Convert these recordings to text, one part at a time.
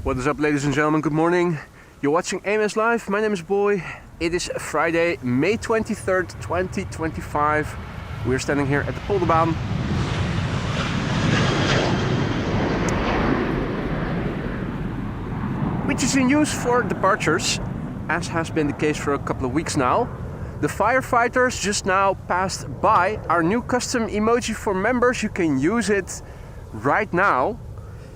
What is up, ladies and gentlemen? Good morning. You're watching AMS Live. My name is Boy. It is Friday, May 23rd, 2025. We're standing here at the Polderbaan. Which is in use for departures, as has been the case for a couple of weeks now. The firefighters just now passed by. Our new custom emoji for members, you can use it right now.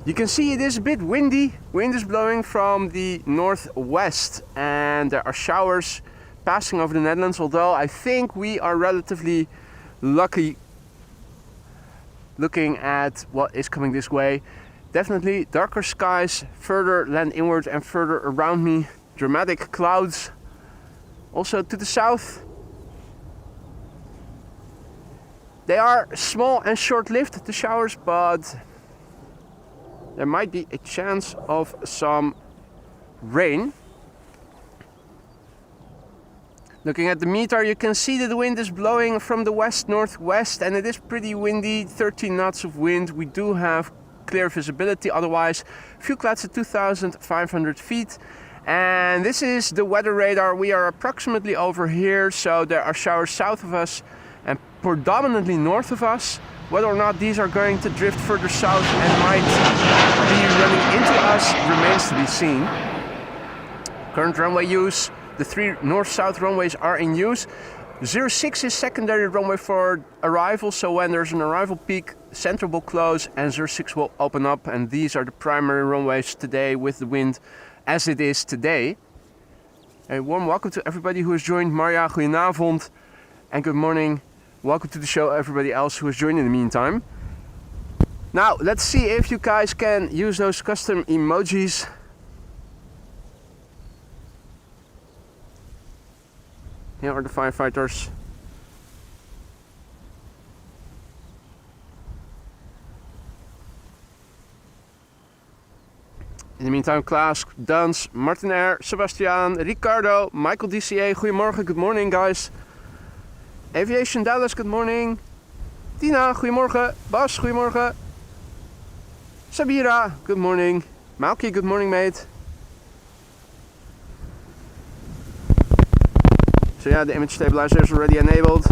You can see it is a bit windy. Wind is blowing from the northwest and there are showers passing over the Netherlands, although I think we are relatively lucky looking at what is coming this way. Definitely darker skies further land inward and further around me. Dramatic clouds also to the south. They are small and short-lived, the showers, but there might be a chance of some rain. Looking at the meter, you can see that the wind is blowing from the west-northwest and it is pretty windy, 13 knots of wind. We do have clear visibility, otherwise few clouds at 2,500 feet. And this is the weather radar. We are approximately over here, so there are showers south of us and predominantly north of us. Whether or not these are going to drift further south and might be running into us remains to be seen. Current runway use, the 3 north-south runways are in use. 06 is secondary runway for arrival, so when there's an arrival peak, center will close and 06 will open up, and these are the primary runways today with the wind as it is today. A warm welcome to everybody who has joined. Marja, goedenavond and good morning. Welcome to the show, everybody else who has joined in the meantime. Now, let's see if you guys can use those custom emojis. Here are the firefighters. In the meantime, Klaas, Dans, Martin R, Sebastian, Ricardo, Michael DCA, goedemorgen, good morning guys. Aviation Dallas, good morning. Tina, goedemorgen. Bas, goedemorgen. Sabira, good morning. Malky, good morning mate. So yeah, the image stabilizer is already enabled.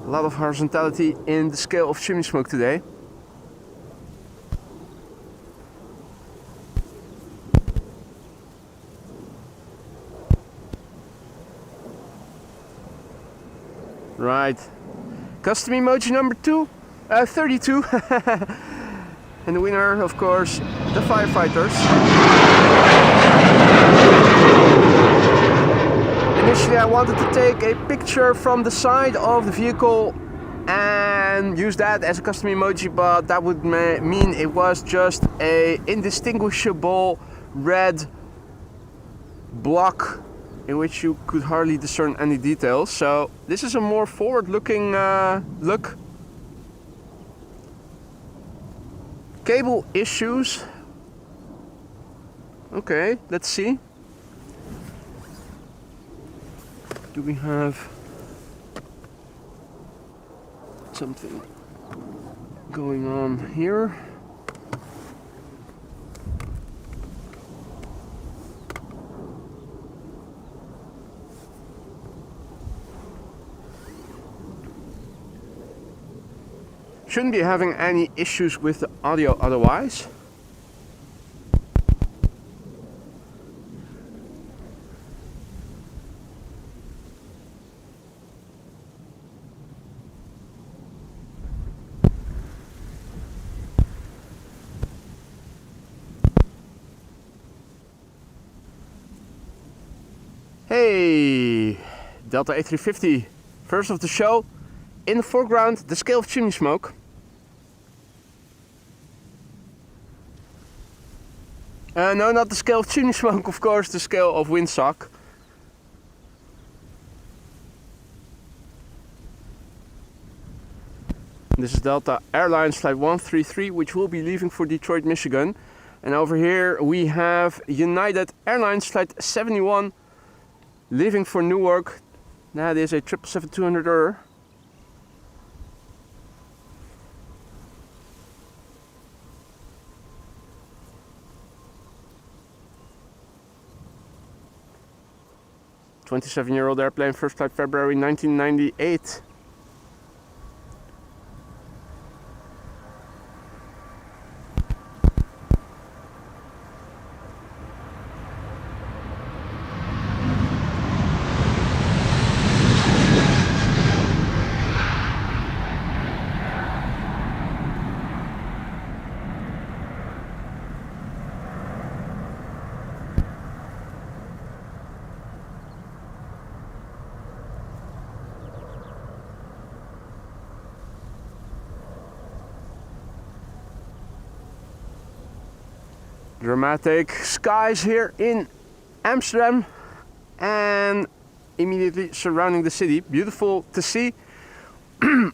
A lot of horizontality in the scale of chimney smoke today. Right. Custom emoji number 32. And the winner, of course, the firefighters. Initially I wanted to take a picture from the side of the vehicle and use that as a custom emoji, but that would mean it was just a indistinguishable red block in which you could hardly discern any details. So this is a more forward-looking look. Cable issues. Okay, let's see. Do we have something going on here? Shouldn't be having any issues with the audio otherwise. Hey, Delta A350, first of the show. In the foreground, the scale of chimney smoke. No, not the scale of chimney smoke, of course, the scale of windsock. This is Delta Airlines Flight 133, which will be leaving for Detroit, Michigan. And over here we have United Airlines Flight 71 leaving for Newark. That is a 777-200er. 27-year-old airplane, first flight February 1998. Dramatic skies here in Amsterdam and immediately surrounding the city. Beautiful to see.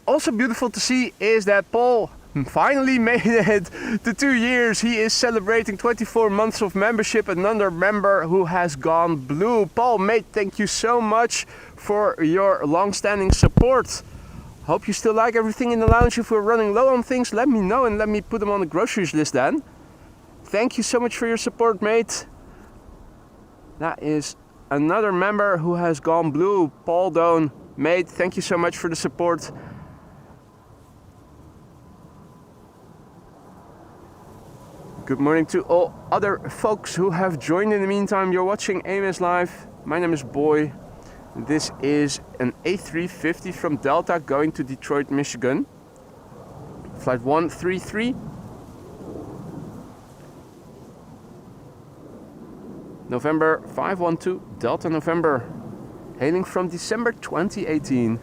Also beautiful to see is that Paul finally made it to 2 years. He is celebrating 24 months of membership. Another member who has gone blue. Paul, mate, thank you so much for your long-standing support. Hope you still like everything in the lounge. If we're running low on things, let me know and let me put them on the groceries list then. Thank you so much for your support, mate. That is another member who has gone blue. Paul Doan, mate, thank you so much for the support. Good morning to all other folks who have joined in the meantime. You're watching AMS Live. My name is Boy. This is an A350 from Delta going to Detroit, Michigan. Flight 133. November 512, Delta November, hailing from December 2018.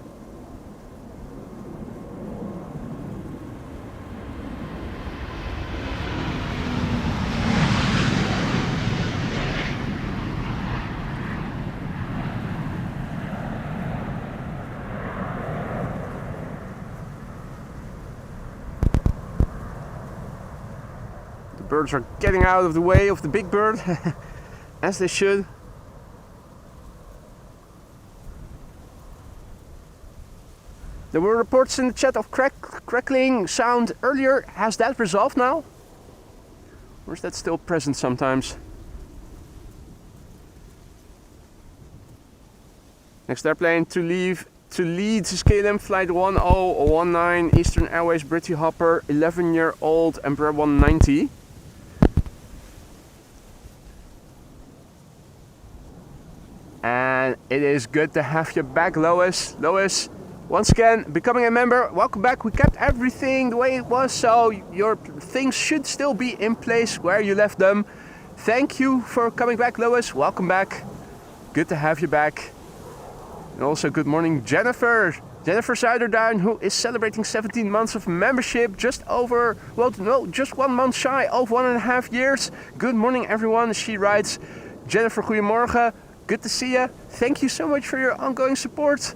The birds are getting out of the way of the big bird. As they should. There were reports in the chat of crackling sound earlier. Has that resolved now? Or is that still present sometimes? Next airplane to leave to Leeds is KLM flight 1019 Eastern Airways British Hopper, 11-year-old Embraer 190. And it is good to have you back, Lois. Lois, once again, becoming a member. Welcome back. We kept everything the way it was, so your things should still be in place where you left them. Thank you for coming back, Lois. Welcome back. Good to have you back. And also good morning, Jennifer. Jennifer Zuiderduin, who is celebrating 17 months of membership, just 1 month shy of 1.5 years. Good morning, everyone. She writes, Jennifer, goedemorgen. Good to see you. Thank you so much for your ongoing support.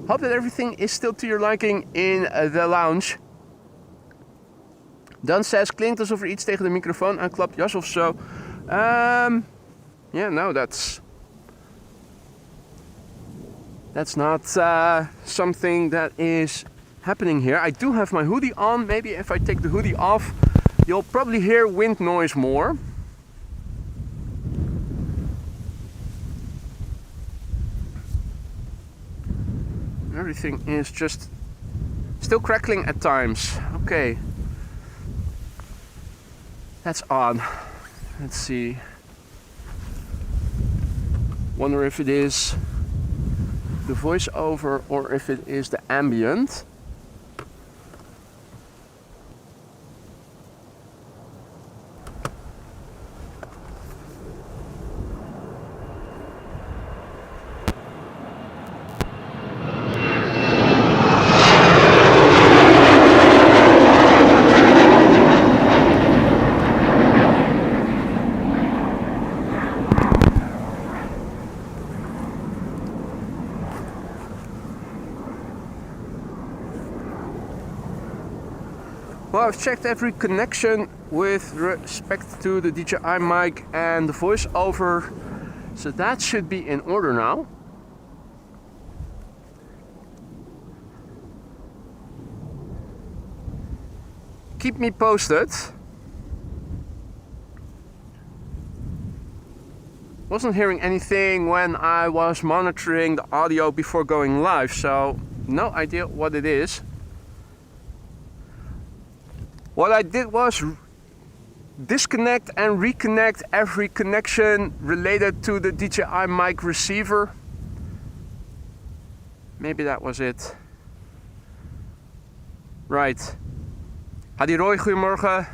Hope that everything is still to your liking in the lounge. Dan says, klinkt alsof er iets tegen de microfoon aanklapt, jas of zo. Yeah, no, that's not something that is happening here. I do have my hoodie on. Maybe if I take the hoodie off, you'll probably hear wind noise more. Everything is just still crackling at times. Okay. That's odd. Let's see. Wonder if it is the voiceover or if it is the ambient. Well, I've checked every connection with respect to the DJI mic and the voiceover, so that should be in order now. Keep me posted. Wasn't hearing anything when I was monitoring the audio before going live, so no idea what it is. What I did was disconnect and reconnect every connection related to the DJI mic receiver. Maybe that was it. Right. Hadi Roy, goedemorgen.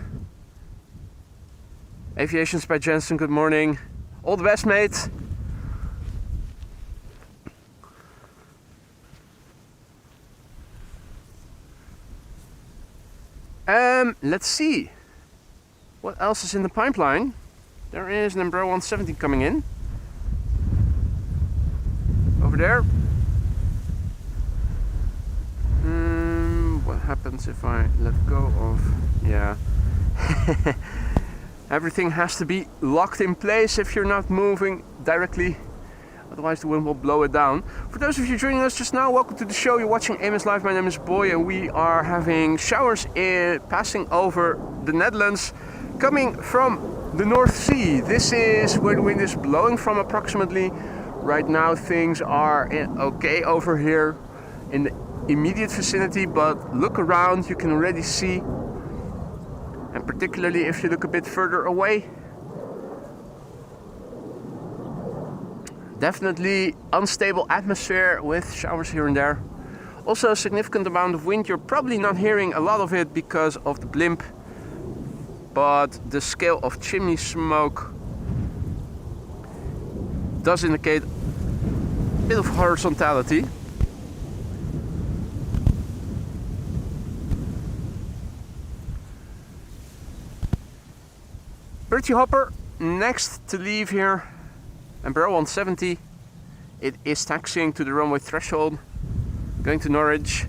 Aviations by Jensen, good morning. All the best, mate. Let's see. What else is in the pipeline? There is an Embraer 170 coming in. Over there. What happens if I let go of... Yeah. Everything has to be locked in place if you're not moving directly. Otherwise the wind will blow it down. For those of you joining us just now, welcome to the show. You're watching Amos Live. My name is Boy and we are having showers passing over the Netherlands, coming from the North Sea. This is where the wind is blowing from approximately. Right now things are okay over here in the immediate vicinity, but look around, you can already see, and particularly if you look a bit further away, definitely unstable atmosphere with showers here and there. Also a significant amount of wind. You're probably not hearing a lot of it because of the blimp, but the scale of chimney smoke does indicate a bit of horizontality. Bertie Hopper, next to leave here, Embraer 170. It is taxiing to the runway threshold, going to Norwich.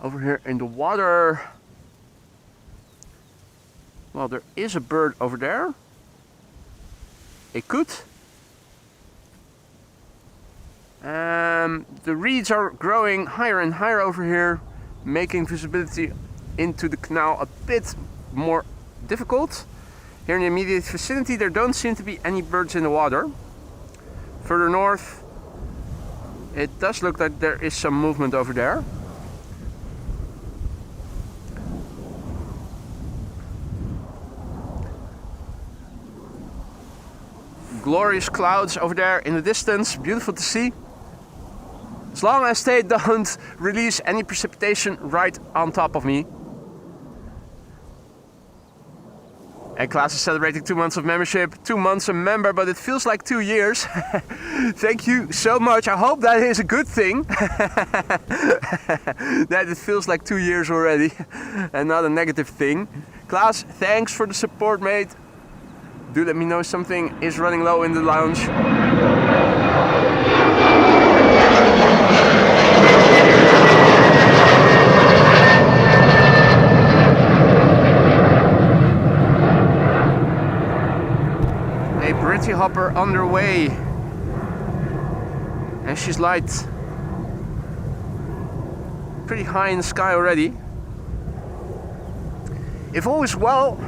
Over here in the water, well, there is a bird over there, a coot. The reeds are growing higher and higher over here, making visibility into the canal a bit more difficult. Here in the immediate vicinity there don't seem to be any birds in the water. Further north it does look like there is some movement over there. Glorious clouds over there in the distance, beautiful to see. As long as they don't release any precipitation right on top of me. And Klaas is celebrating 2 months of membership. 2 months a member, but it feels like 2 years. Thank you so much. I hope that is a good thing. That it feels like 2 years already and not a negative thing. Klaas, thanks for the support, mate. Do let me know if something is running low in the lounge. A Hopper underway, and she's light, pretty high in the sky already. If all is well,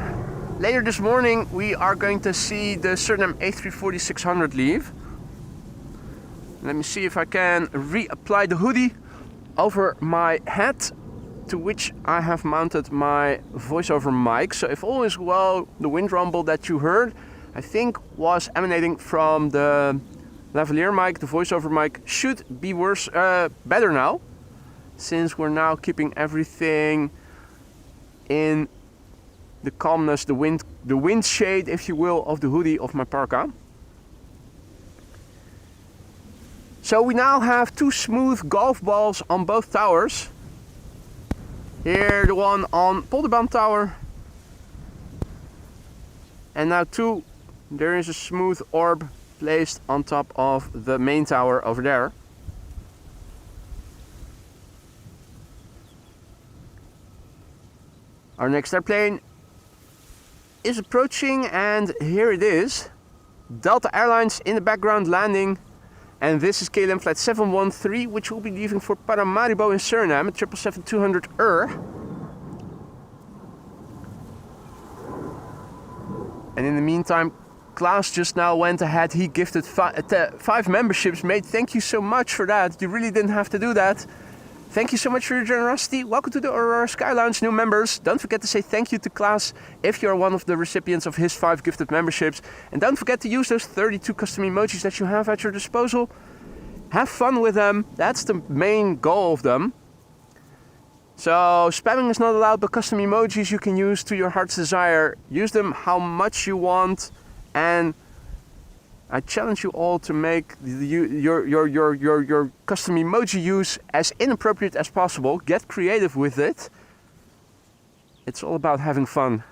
later this morning we are going to see the Suriname A340-600 leave. Let me see if I can reapply the hoodie over my head, to which I have mounted my voiceover mic. So if all is well, the wind rumble that you heard, I think was emanating from the lavalier mic. The voiceover mic should be better now, since we're now keeping everything in the calmness, the wind shade, if you will, of the hoodie of my parka. So we now have 2 smooth golf balls on both towers. Here the one on Polderbaan Tower, and now 2. There is a smooth orb placed on top of the main tower over there. Our next airplane is approaching, and here it is. Delta Airlines in the background landing, and this is KLM flight 713, which will be leaving for Paramaribo in Suriname at 777-200 EUR. And in the meantime, Klaas just now went ahead. He gifted 5 memberships. Mate, thank you so much for that. You really didn't have to do that. Thank you so much for your generosity. Welcome to the Aurora Sky Lounge, new members. Don't forget to say thank you to Klaas if you're one of the recipients of his 5 gifted memberships. And don't forget to use those 32 custom emojis that you have at your disposal. Have fun with them. That's the main goal of them. So spamming is not allowed, but custom emojis you can use to your heart's desire. Use them how much you want, and I challenge you all to make your custom emoji use as inappropriate as possible. Get creative with it. It's all about having fun.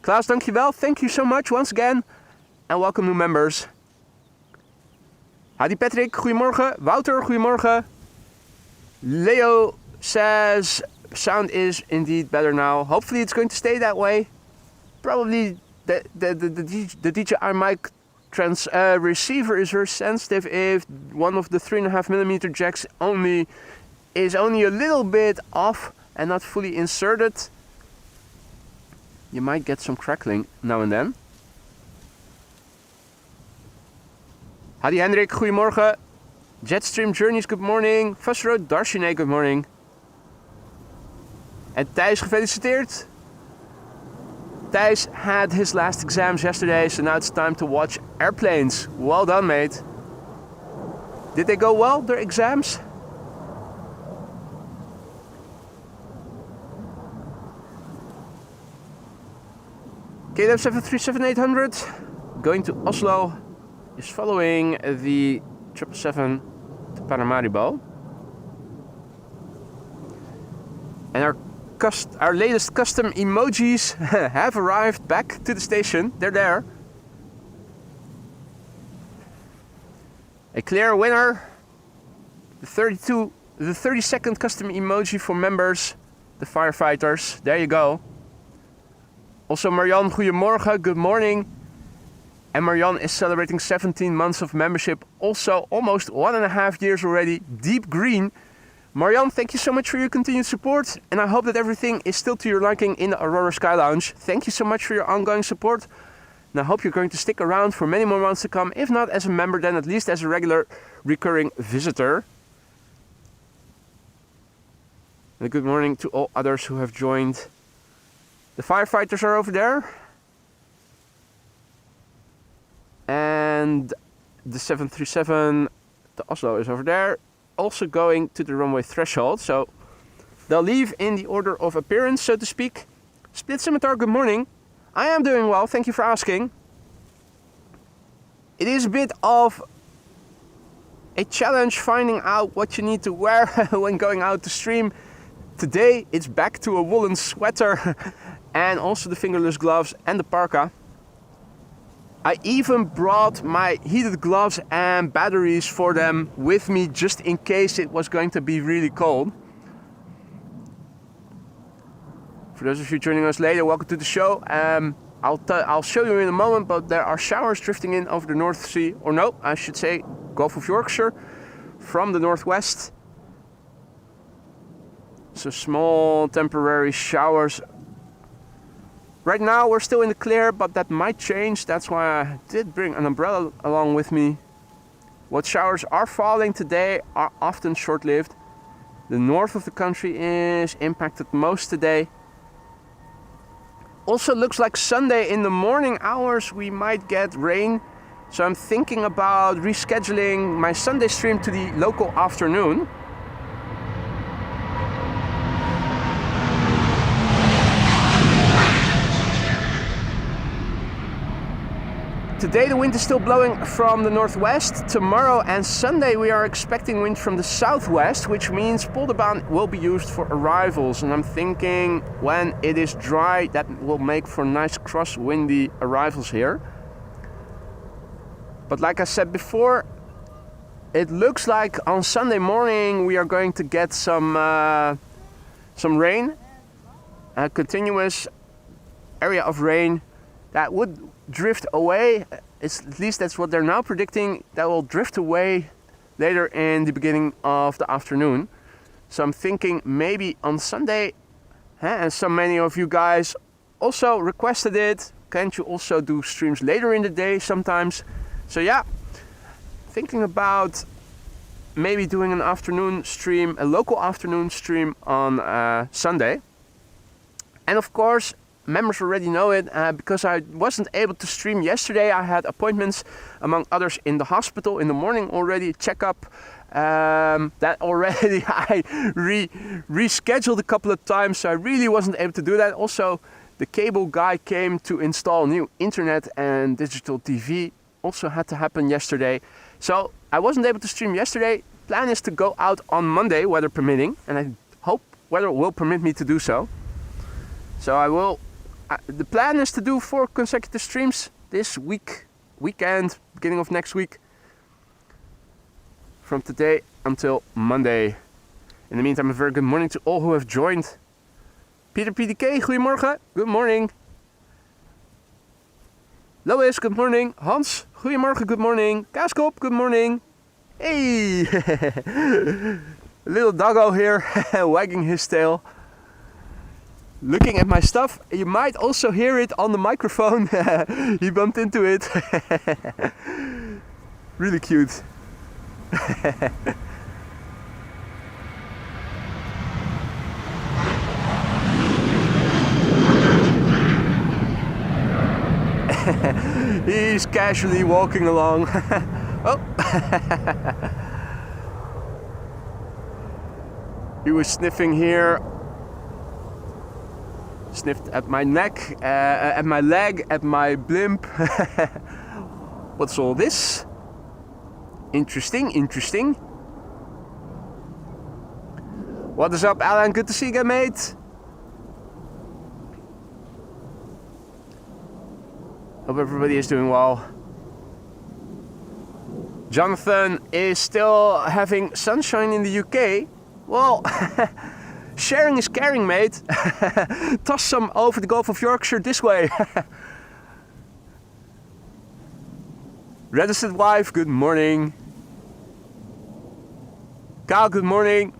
Klaas, dankjewel. Thank you so much once again, and welcome new members. Hadi Patrick, goedemorgen. Wouter, goedemorgen. Leo says sound is indeed better now. Hopefully it's going to stay that way. Probably the DJI mic receiver is very sensitive if one of the 3.5mm jacks is only a little bit off and not fully inserted. You might get some crackling now and then. Hadi Hendrik, goedemorgen. Jetstream Journeys, good morning. Vastroad Darshine, good morning. En Thijs, gefeliciteerd. Thijs had his last exams yesterday, so now it's time to watch airplanes. Well done, mate. Did they go well, their exams? KLM 737-800 going to Oslo is following the 777 to Paramaribo. And our latest custom emojis have arrived back to the station. They're there. A clear winner. The 30-second custom emoji for members, the firefighters. There you go. Also Marianne, goedemorgen, good morning. And Marianne is celebrating 17 months of membership. Also almost 1.5 years already. Deep green. Marianne, thank you so much for your continued support, and I hope that everything is still to your liking in the Aurora Sky Lounge. Thank you so much for your ongoing support, and I hope you're going to stick around for many more months to come. If not as a member, then at least as a regular recurring visitor. And a good morning to all others who have joined. The firefighters are over there. And the 737 to Oslo is over there. Also going to the runway threshold, so they'll leave in the order of appearance, so to speak. Split Scimitar, good morning. I am doing well, thank you for asking. It is a bit of a challenge finding out what you need to wear when going out to stream. Today it's back to a woolen sweater and also the fingerless gloves and the parka. I even brought my heated gloves and batteries for them with me just in case it was going to be really cold. For those of you joining us later, welcome to the show. I'll show you in a moment, but there are showers drifting in over the North Sea, or no, I should say Gulf of Yorkshire, from the northwest. So small temporary showers. Right now we're still in the clear, but that might change. That's why I did bring an umbrella along with me. What showers are falling today are often short-lived. The north of the country is impacted most today. Also looks like Sunday in the morning hours we might get rain. So I'm thinking about rescheduling my Sunday stream to the local afternoon. Today the wind is still blowing from the northwest. Tomorrow and Sunday we are expecting wind from the southwest, which means Polderbaan will be used for arrivals. And I'm thinking when it is dry, that will make for nice cross-windy arrivals here. But like I said before, it looks like on Sunday morning we are going to get some rain, a continuous area of rain that would drift away. At least that's what they're now predicting. That will drift away later in the beginning of the afternoon. So I'm thinking maybe on Sunday, and so many of you guys also requested it, can't you also do streams later in the day sometimes? So yeah, thinking about maybe doing an afternoon stream, a local afternoon stream on Sunday. And of course, members already know it, because I wasn't able to stream yesterday. I had appointments, among others, in the hospital in the morning already, checkup. That already I rescheduled a couple of times, so I really wasn't able to do that. Also, the cable guy came to install new internet and digital TV. Also had to happen yesterday. So I wasn't able to stream yesterday. Plan is to go out on Monday, weather permitting, and I hope weather will permit me to do so. So I will. The plan is to do 4 consecutive streams this weekend, beginning of next week, from today until Monday. In the meantime, a very good morning to all who have joined. Peter PDK, goedemorgen. Good morning. Lois, good morning. Hans, goedemorgen, good morning. Kaaskop, good morning. Hey! Little doggo here, wagging his tail. Looking at my stuff. You might also hear it on the microphone. He bumped into it. Really cute. He's casually walking along. Oh. He was sniffing here. Sniffed at my neck, at my leg, at my blimp. What's all this? Interesting, interesting. What is up, Alan? Good to see you again, mate. Hope everybody is doing well. Jonathan is still having sunshine in the UK. Well, sharing is caring, mate. Toss some over the Gulf of Yorkshire this way. Registered wife, good morning. Kyle, good morning.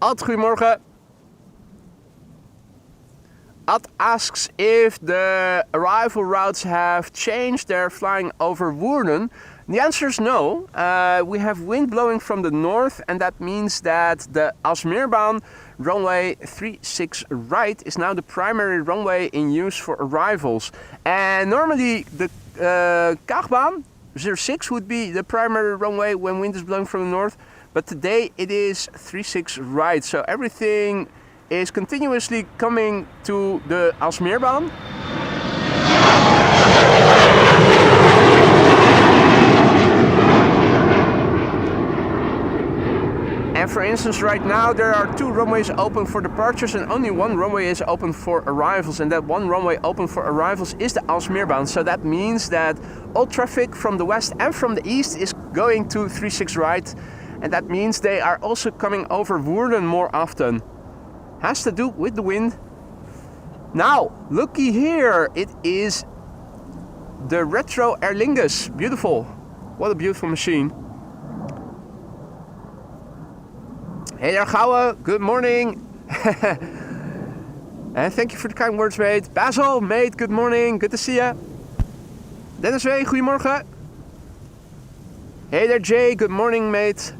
Ad, goedemorgen. Ad asks if the arrival routes have changed. They're flying over Woerden. The answer is no. We have wind blowing from the north, and that means that the Aalsmeerbaan runway 36 right is now the primary runway in use for arrivals. And normally the Kaagbaan 06 would be the primary runway when wind is blowing from the north, but today it is 36 right. So everything is continuously coming to the Aalsmeerbaan. And for instance, right now there are 2 runways open for departures and only 1 runway is open for arrivals. And that 1 runway open for arrivals is the Aalsmeerbaan. So that means that all traffic from the west and from the east is going to 36 right. And that means they are also coming over Woerden more often. Has to do with the wind. Now, looky here. It is the Retro Aer Lingus. Beautiful. What a beautiful machine. Hey there, Gouwe. Good morning. And thank you for the kind words, mate. Basil, mate, good morning. Good to see you. Dennis W, goedemorgen. Hey there, Jay. Good morning, mate.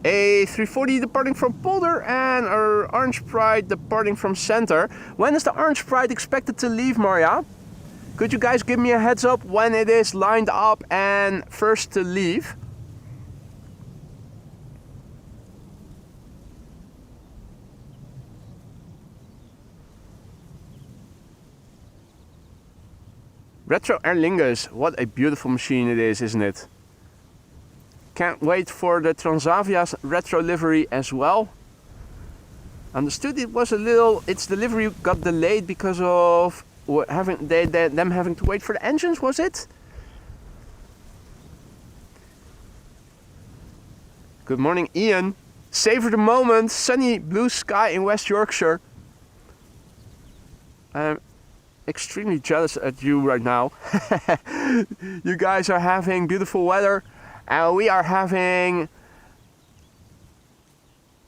A340 departing from Polder and our Orange Pride departing from Center. When is the Orange Pride expected to leave, Maria? Could you guys give me a heads up when it is lined up and first to leave? Retro Aer Lingus, what a beautiful machine it is, isn't it? Can't wait for the Transavia's retro livery as well. Understood it was a little, its delivery got delayed because of them having to wait for the engines, was it? Good morning, Ian. Savor the moment, sunny blue sky in West Yorkshire. I'm extremely jealous at you right now. You guys are having beautiful weather. And we are having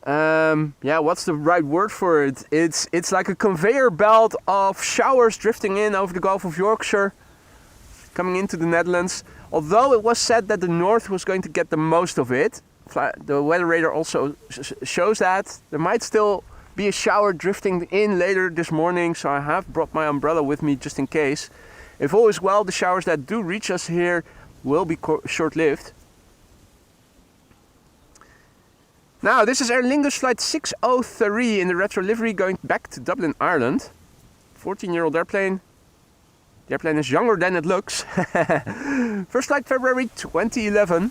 Yeah, what's the right word for it? It's like a conveyor belt of showers drifting in over the Gulf of Yorkshire, coming into the Netherlands. Although it was said that the north was going to get the most of it, the weather radar also shows that. There might still be a shower drifting in later this morning, so I have brought my umbrella with me just in case. If all is well, the showers that do reach us here will be short-lived. Now, this is Aer Lingus flight 603 in the retro livery going back to Dublin, Ireland. 14-year-old airplane. The airplane is younger than it looks. First flight February 2011.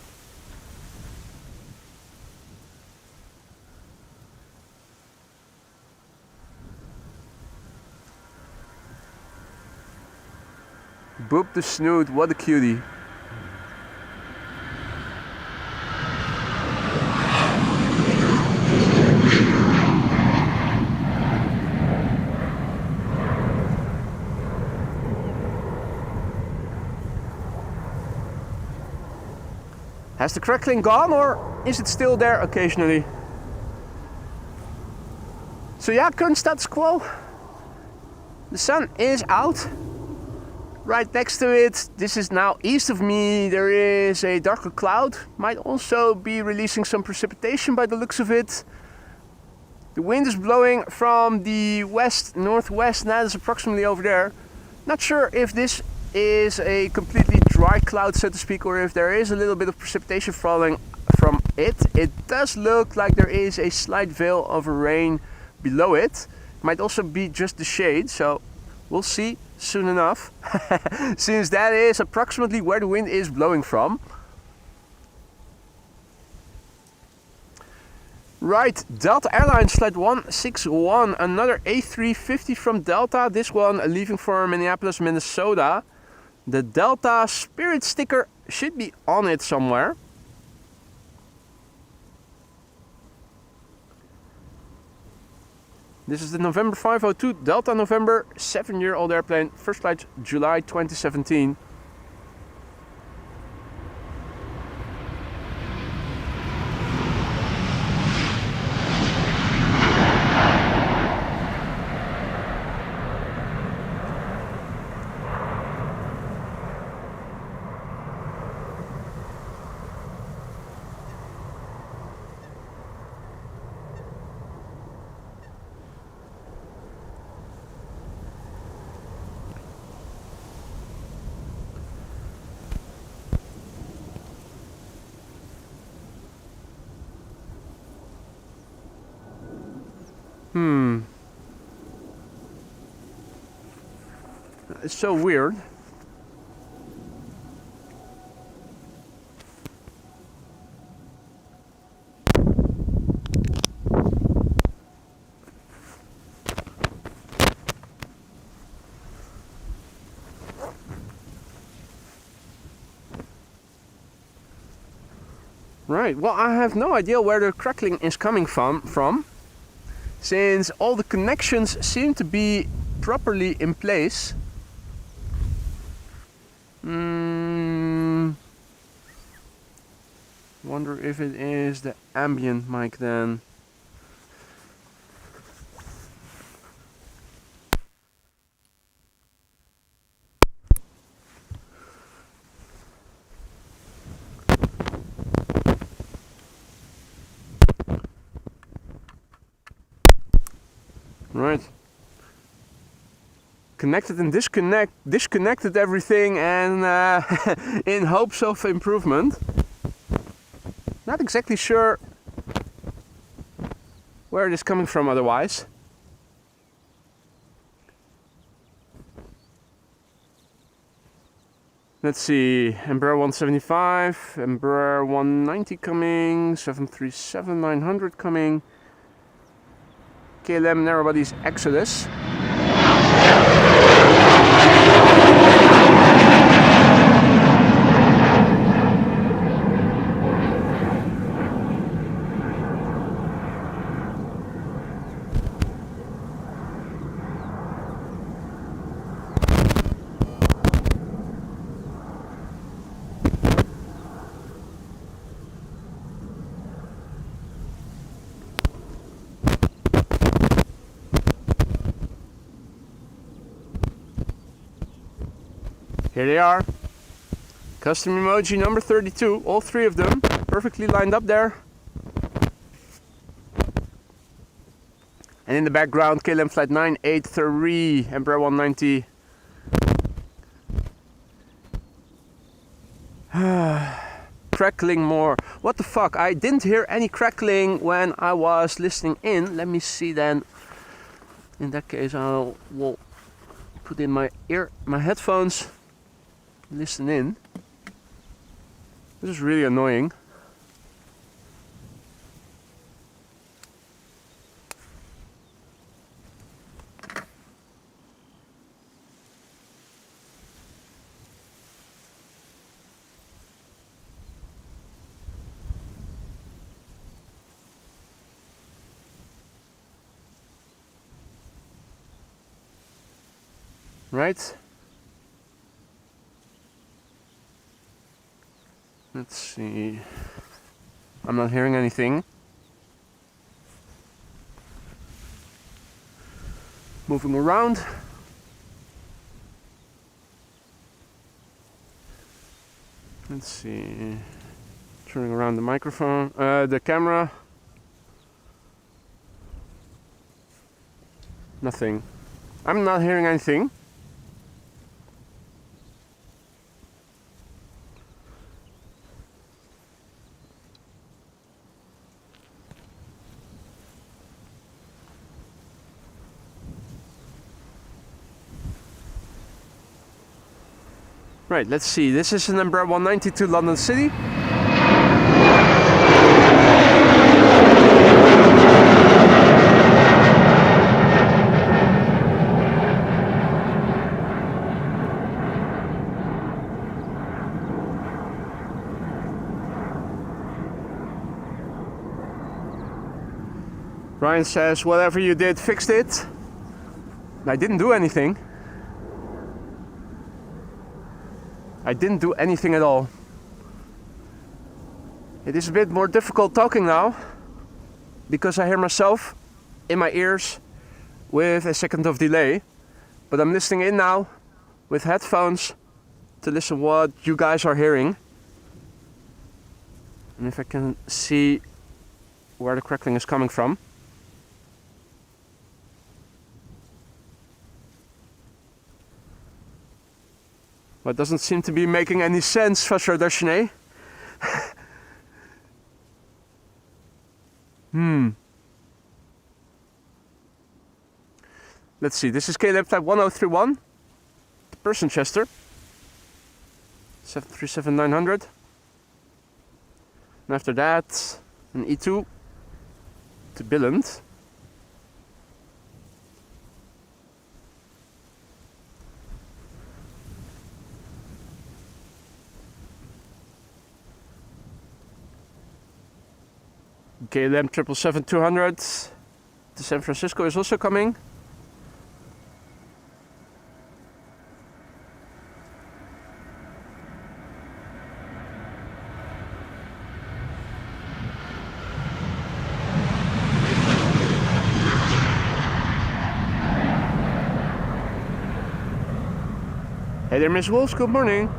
Boop the snoot, what a cutie. Has the crackling gone, or is it still there occasionally? So yeah, current status quo. The sun is out. Right next to it, this is now east of me, there is a darker cloud. Might also be releasing some precipitation by the looks of it. The wind is blowing from the west-northwest, and that is approximately over there. Not sure if this is a completely dry cloud, so to speak, or if there is a little bit of precipitation falling from it. It does look like there is a slight veil of rain below it. Might also be just the shade, so we'll see soon enough, since that is approximately where the wind is blowing from. Right, Delta Airlines flight 161, another A350 from Delta, this one leaving for Minneapolis, Minnesota. The Delta Spirit sticker should be on it somewhere. This is the November 502 Delta November, 7-year-old airplane, first flight July 2017. It's so weird. Right, well, I have no idea where the crackling is coming from, since all the connections seem to be properly in place. Wonder if it is the ambient mic then. Right. Connected and disconnected everything, and in hopes of improvement. Not exactly sure where it is coming from otherwise. Let's see, Embraer 175, Embraer 190 coming, 737-900 coming, KLM narrowbodies Exodus. Here they are. Custom emoji number 32, all three of them, perfectly lined up there. And in the background, KLM flight 983, Embraer 190. Crackling more. What the fuck? I didn't hear any crackling when I was listening in. Let me see then. In that case, I will put in my headphones, listen in. This is really annoying. Right? Let's see. I'm not hearing anything. Moving around. Let's see. Turning around the microphone, the camera. Nothing. I'm not hearing anything. Right, let's see. This is an Embraer 190 to London City. Ryan says, whatever you did, fixed it. I didn't do anything. I didn't do anything at all. It is a bit more difficult talking now because I hear myself in my ears with a second of delay. But I'm listening in now with headphones to listen what you guys are hearing. And if I can see where the crackling is coming from. But doesn't seem to be making any sense, Vasher Darshane. Let's see, this is KLM flight 1031 to Person-Chester, 737-900. And after that, an E2 to Billund. KLM 777-200 to San Francisco is also coming. Hey there, Miss Wolves, good morning.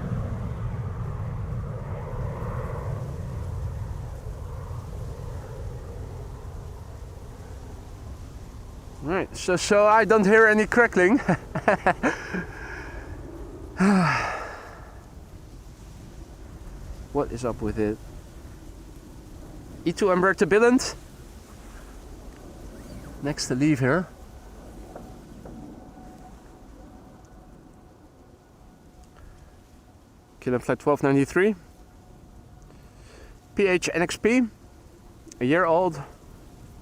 Right, so I don't hear any crackling. What is up with it? E2 Embraer to Billund. Next to leave here. KLM flight 1293. PH NXP. A year old.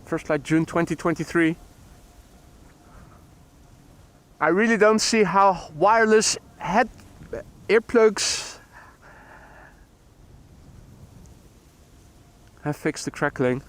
First flight June 2023. I really don't see how wireless earplugs have fixed the crackling.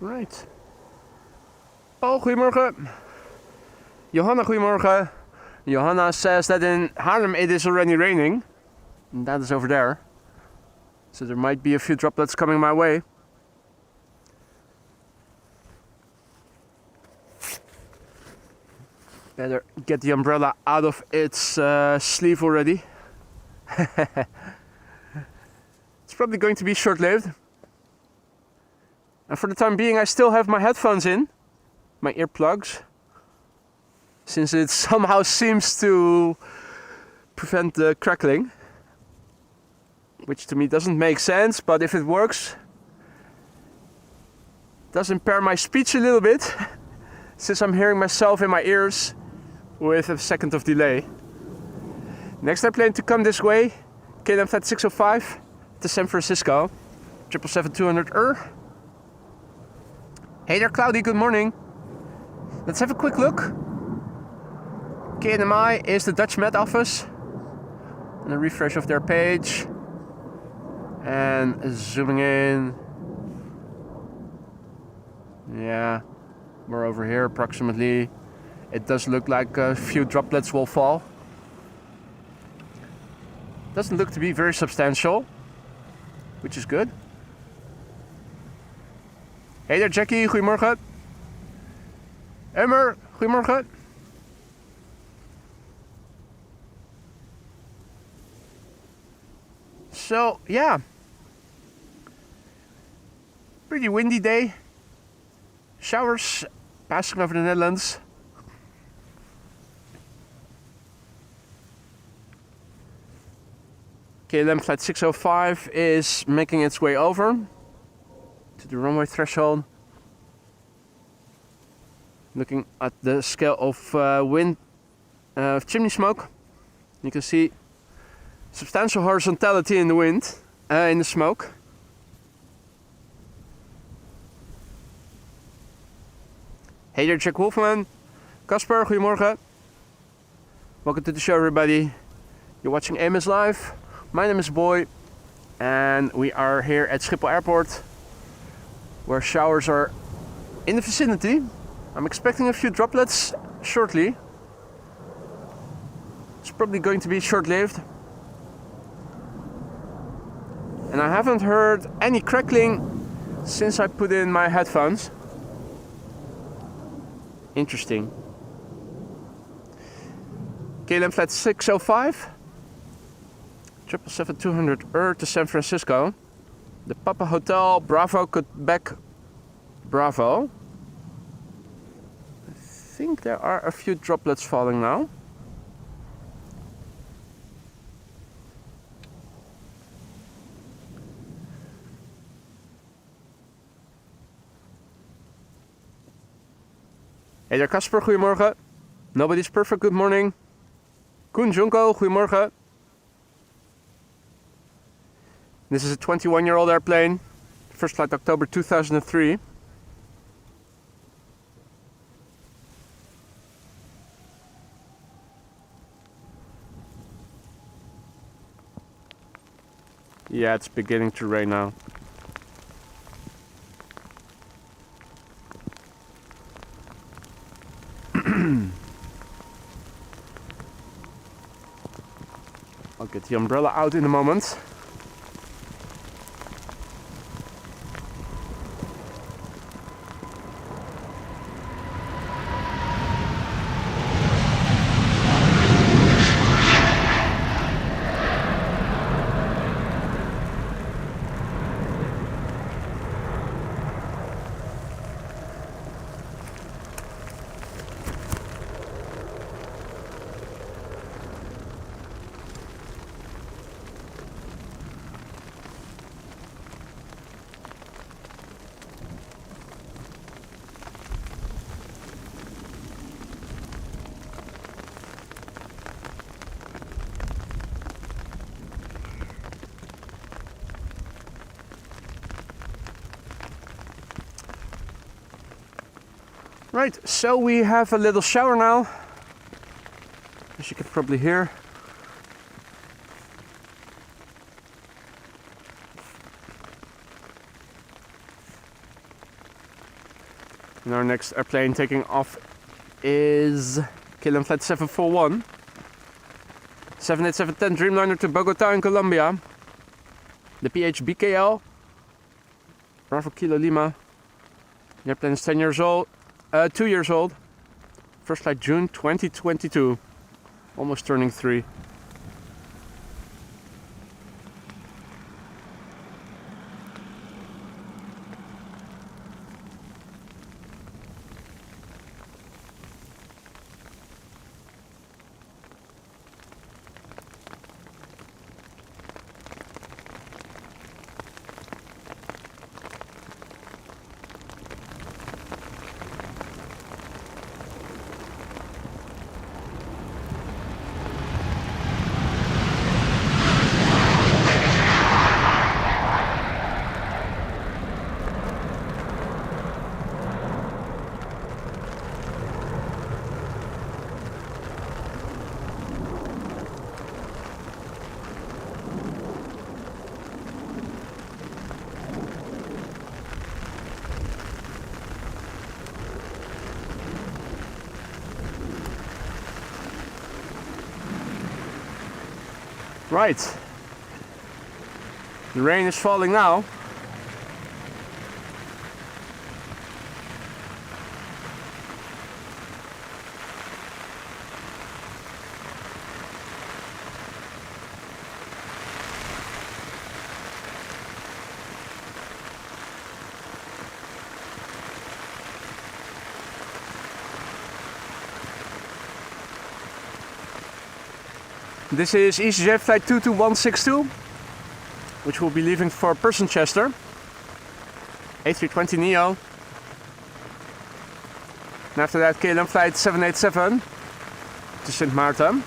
Right. Paul, goedemorgen. Johanna, goedemorgen. Johanna says that in Haarlem it is already raining. And that is over there. So there might be a few droplets coming my way. Better get the umbrella out of its sleeve already. It's probably going to be short-lived. And for the time being I still have my headphones in, my earplugs, since it somehow seems to prevent the crackling, which to me doesn't make sense, but if it works, it does impair my speech a little bit, since I'm hearing myself in my ears with a second of delay. Next I plan to come this way, KLM Flight 605 to San Francisco, 777-200 Hey there Cloudy, good morning. Let's have a quick look. KNMI is the Dutch Met Office. And a refresh of their page. And zooming in. Yeah, we're over here approximately. It does look like a few droplets will fall. Doesn't look to be very substantial, which is good. Hey there Jackie, goedemorgen. Emmer, goedemorgen. So, yeah. Pretty windy day. Showers passing over the Netherlands. KLM Flight 605 is making its way over to the runway threshold. Looking at the scale of wind, chimney smoke, you can see substantial horizontality in the wind, in the smoke. Hey there, Jack Wolfman. Casper, goedemorgen. Welcome to the show, everybody. You're watching AMS Live. My name is Boy, and we are here at Schiphol Airport, where showers are in the vicinity. I'm expecting a few droplets shortly. It's probably going to be short-lived. And I haven't heard any crackling since I put in my headphones. Interesting. KLM Flight 605. 777-200 to San Francisco. The Papa Hotel Bravo Quebec Bravo. I think there are a few droplets falling now. Hey there Casper, goedemorgen. Nobody's perfect, good morning. Koen Junko, goedemorgen. This is a 21-year-old airplane. First flight October 2003. Yeah, it's beginning to rain now. I'll get the umbrella out in a moment. Right, so we have a little shower now, as you can probably hear. And our next airplane taking off is KLM Flight 741. 787-10 Dreamliner to Bogota in Colombia. The PHBKL. Bravo Kilo Lima. The airplane is 2 years old. First flight June 2022. Almost turning 3. Right, the rain is falling now. This is EasyJet flight 22162, which will be leaving for Chester. A320neo. And after that KLM flight 787 to Sint Maarten.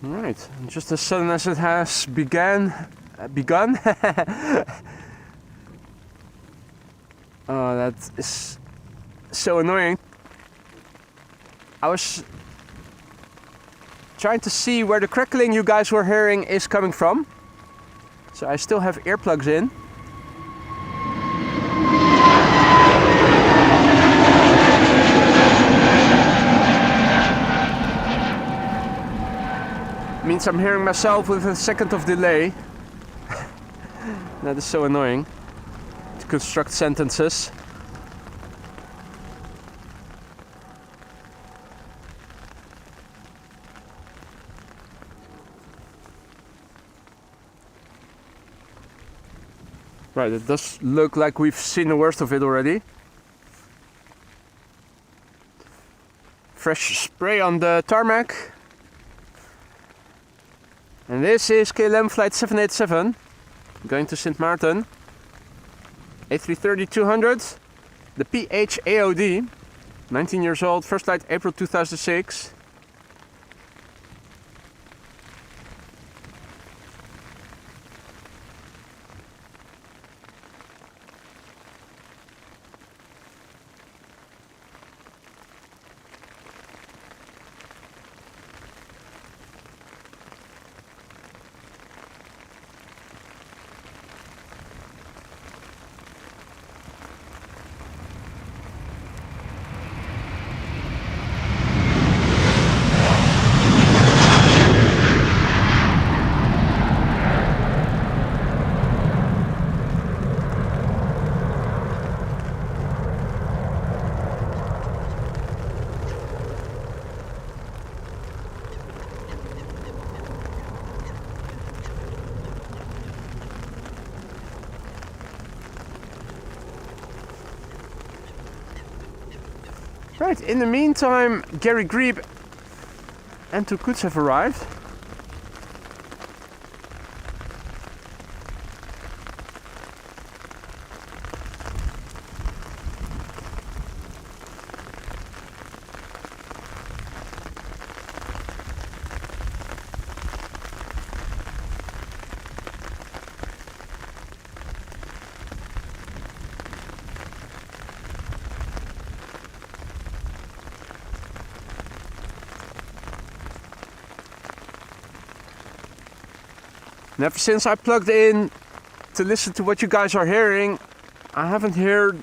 Right, just as sudden as it has begun. Oh, that is so annoying. I was trying to see where the crackling you guys were hearing is coming from. So I still have earplugs in. Means I'm hearing myself with a second of delay. That is so annoying to construct sentences. Right, it does look like we've seen the worst of it already. Fresh spray on the tarmac. And this is KLM flight 787 going to Sint Maarten. A330-200, the PHAOD, 19 years old, first flight April 2006. Right, in the meantime, Gary Grebe and two Coots have arrived. And ever since I plugged in to listen to what you guys are hearing, I haven't heard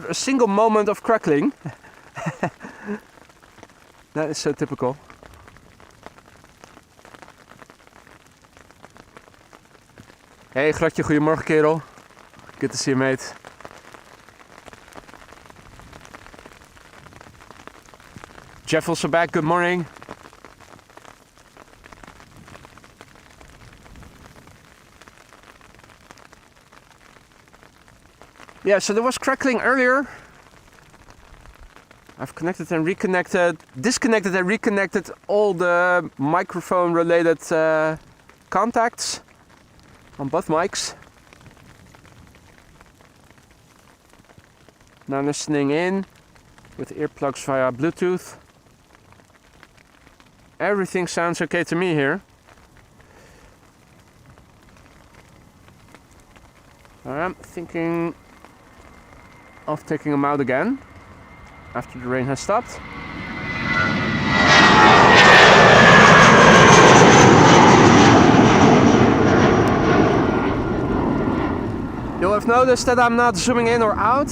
a single moment of crackling. That is so typical. Hey Gratje, goedemorgen kerel. Good to see you, mate. Jeff also back, good morning. Yeah, so there was crackling earlier. I've connected and reconnected, disconnected and reconnected all the microphone related contacts on both mics. Now listening in with earplugs via Bluetooth. Everything sounds okay to me here. I'm thinking of taking them out again after the rain has stopped. You'll have noticed that I'm not zooming in or out,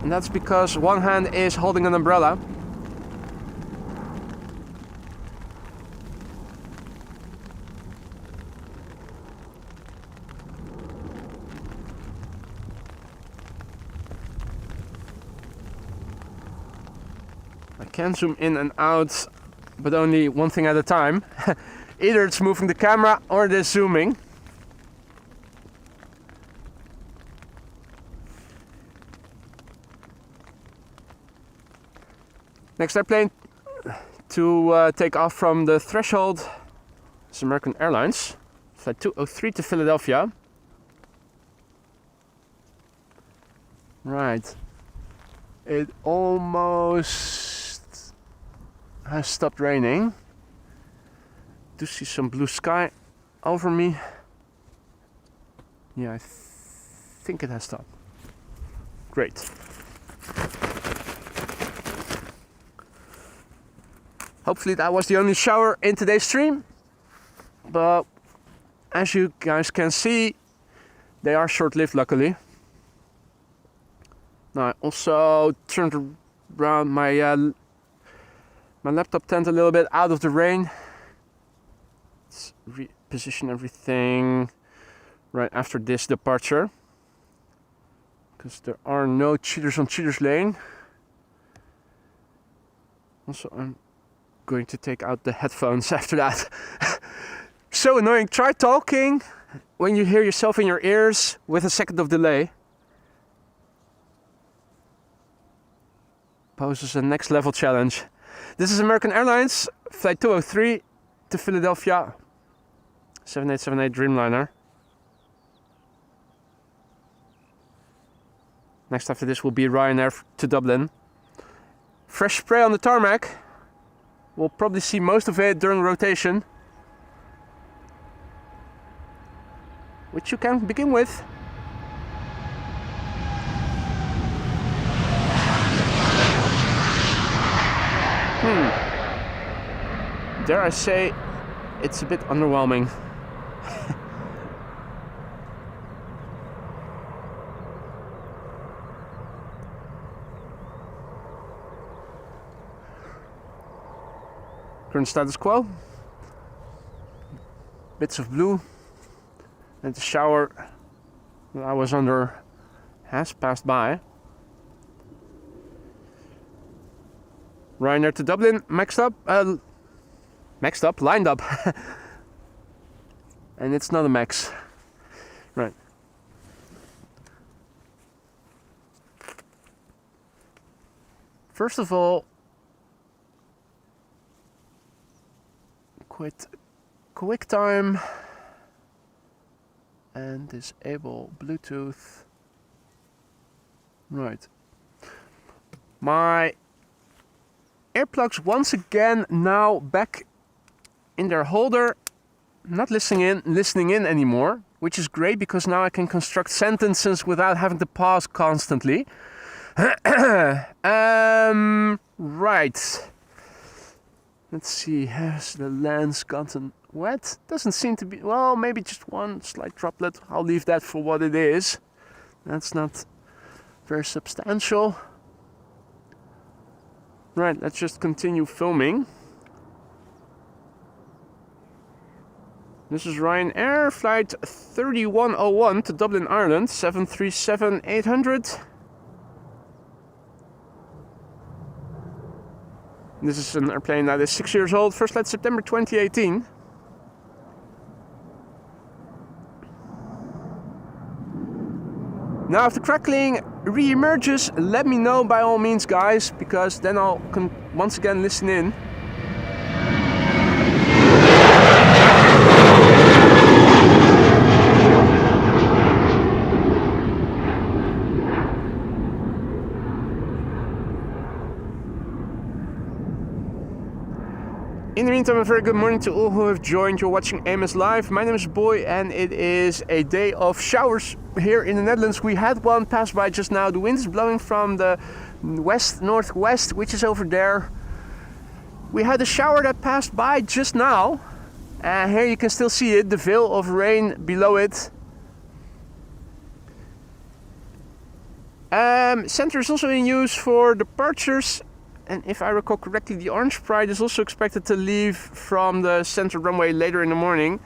and that's because one hand is holding an umbrella. I can zoom in and out, but only one thing at a time. Either it's moving the camera or it is zooming. Next airplane to take off from the threshold is American Airlines, flight 203 to Philadelphia. Right, it almost has stopped raining. Do see some blue sky over me. Yeah, I think it has stopped. Great. Hopefully that was the only shower in today's stream, but as you guys can see, they are short-lived luckily. Now I also turned around my laptop tent a little bit out of the rain. Let's reposition everything right after this departure, because there are no cheaters on Cheaters Lane. Also, I'm going to take out the headphones after that. So annoying. Try talking when you hear yourself in your ears with a second of delay. Poses a next level challenge. This is American Airlines, flight 203 to Philadelphia, 7878 Dreamliner. Next after this will be Ryanair to Dublin. Fresh spray on the tarmac. We'll probably see most of it during rotation, which you can begin with. Dare I say, it's a bit underwhelming. Current status quo. Bits of blue, and the shower that I was under has passed by. Ryanair to Dublin, lined up. And it's not a max. Right. First of all, quit QuickTime and disable Bluetooth. Right. My earplugs once again now back in their holder, not listening in anymore, which is great because now I can construct sentences without having to pause constantly. Right. Let's see, has the lens gotten wet? Doesn't seem to be, well, maybe just one slight droplet. I'll leave that for what it is. That's not very substantial. Right, let's just continue filming. This is Ryanair, flight 3101 to Dublin, Ireland, 737-800. This is an airplane that is 6 years old, first flight September 2018. Now if the crackling re-emerges, let me know by all means, guys, because then I'll once again listen in. In the meantime, a very good morning to all who have joined. You're watching AMS Live. My name is Boy and it is a day of showers here in the Netherlands. We had one pass by just now. The wind is blowing from the west-northwest, which is over there. We had a shower that passed by just now. Here you can still see it, the veil of rain below it. Center is also in use for departures. And if I recall correctly, the Orange Pride is also expected to leave from the center runway later in the morning.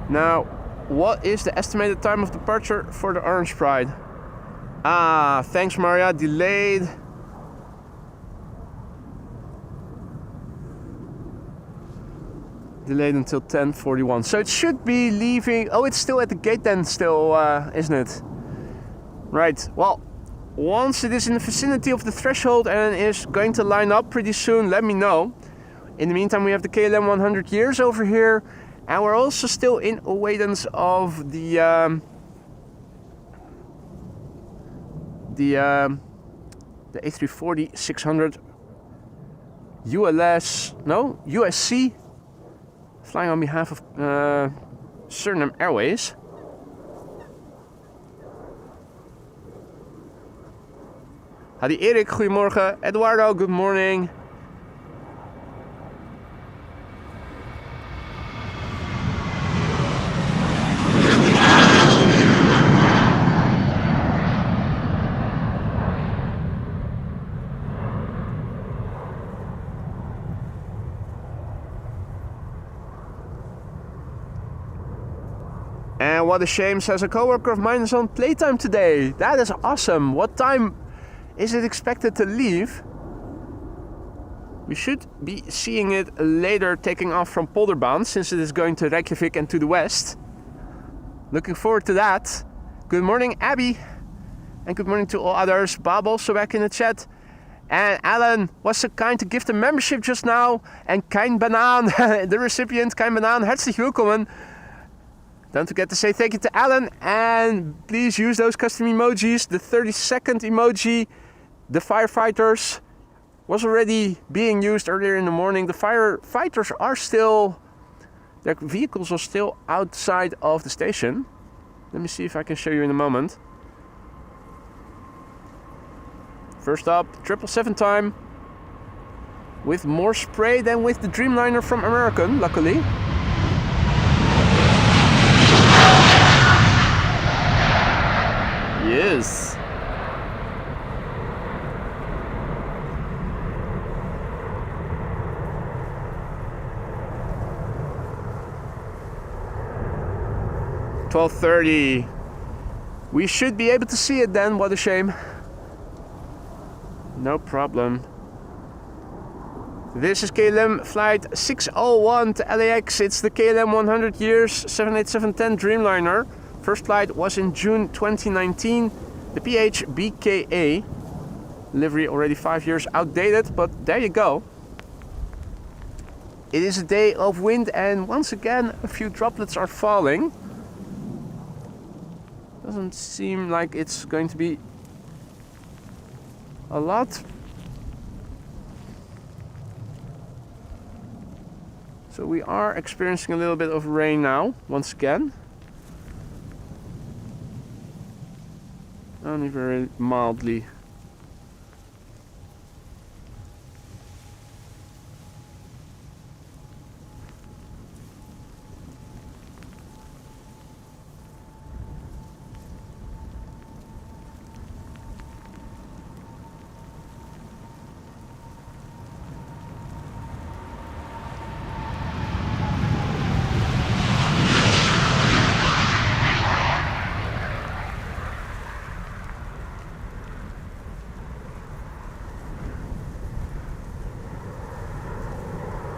Now, what is the estimated time of departure for the Orange Pride? Thanks Maria, delayed. Delayed until 10:41. So it should be leaving, oh, it's still at the gate then still, isn't it? Right, well, once it is in the vicinity of the threshold and is going to line up pretty soon, let me know. In the meantime, we have the KLM 100 years over here, and we're also still in awaitance of the A340-600 USC, flying on behalf of Suriname Airways. Hadi Erik, goedemorgen. Eduardo, good morning. And what a shame, says a coworker of mine, is on playtime today. That is awesome. What time is it expected to leave? We should be seeing it later taking off from Polderbaan, since it is going to Reykjavik and to the west. Looking forward to that. Good morning, Abby. And good morning to all others. Bob also back in the chat. And Alan was so kind to gift a membership just now. And Kein Banaan, the recipient, Kein Banaan, herzlich willkommen. Don't forget to say thank you to Alan, and please use those custom emojis. The 30-second emoji, the firefighters, was already being used earlier in the morning. The firefighters are still, their vehicles are still outside of the station. Let me see if I can show you in a moment. First up, 777 time, with more spray than with the Dreamliner from American, luckily. Yes. $12:30. We should be able to see it then, what a shame. No problem. This is KLM flight 601 to LAX. It's the KLM 100 years 787-10 Dreamliner. First flight was in June 2019. The PHBKA. Livery already 5 years outdated, but there you go. It is a day of wind and once again a few droplets are falling. Doesn't seem like it's going to be a lot. So we are experiencing a little bit of rain now, once again. Only very mildly.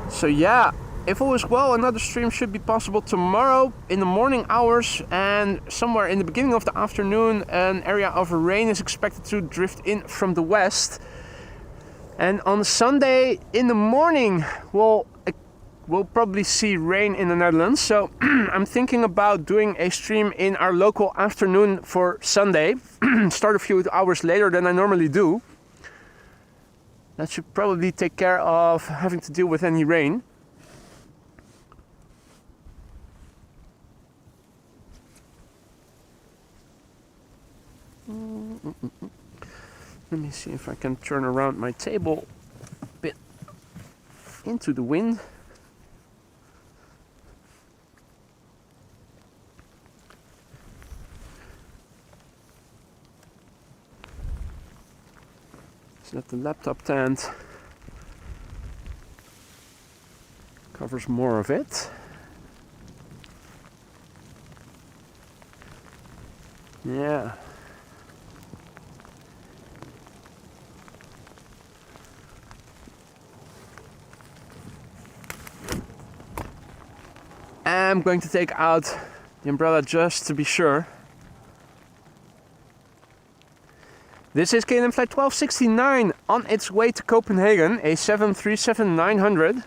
So yeah, if all is well, another stream should be possible tomorrow in the morning hours, and somewhere in the beginning of the afternoon an area of rain is expected to drift in from the west. And on Sunday in the morning we'll probably see rain in the Netherlands. So I'm thinking about doing a stream in our local afternoon for Sunday. Start a few hours later than I normally do. That should probably take care of having to deal with any rain. Let me see if I can turn around my table a bit into the wind. So that the laptop tent covers more of it. Yeah. I'm going to take out the umbrella just to be sure. This is KLM flight 1269 on its way to Copenhagen, a 737-900.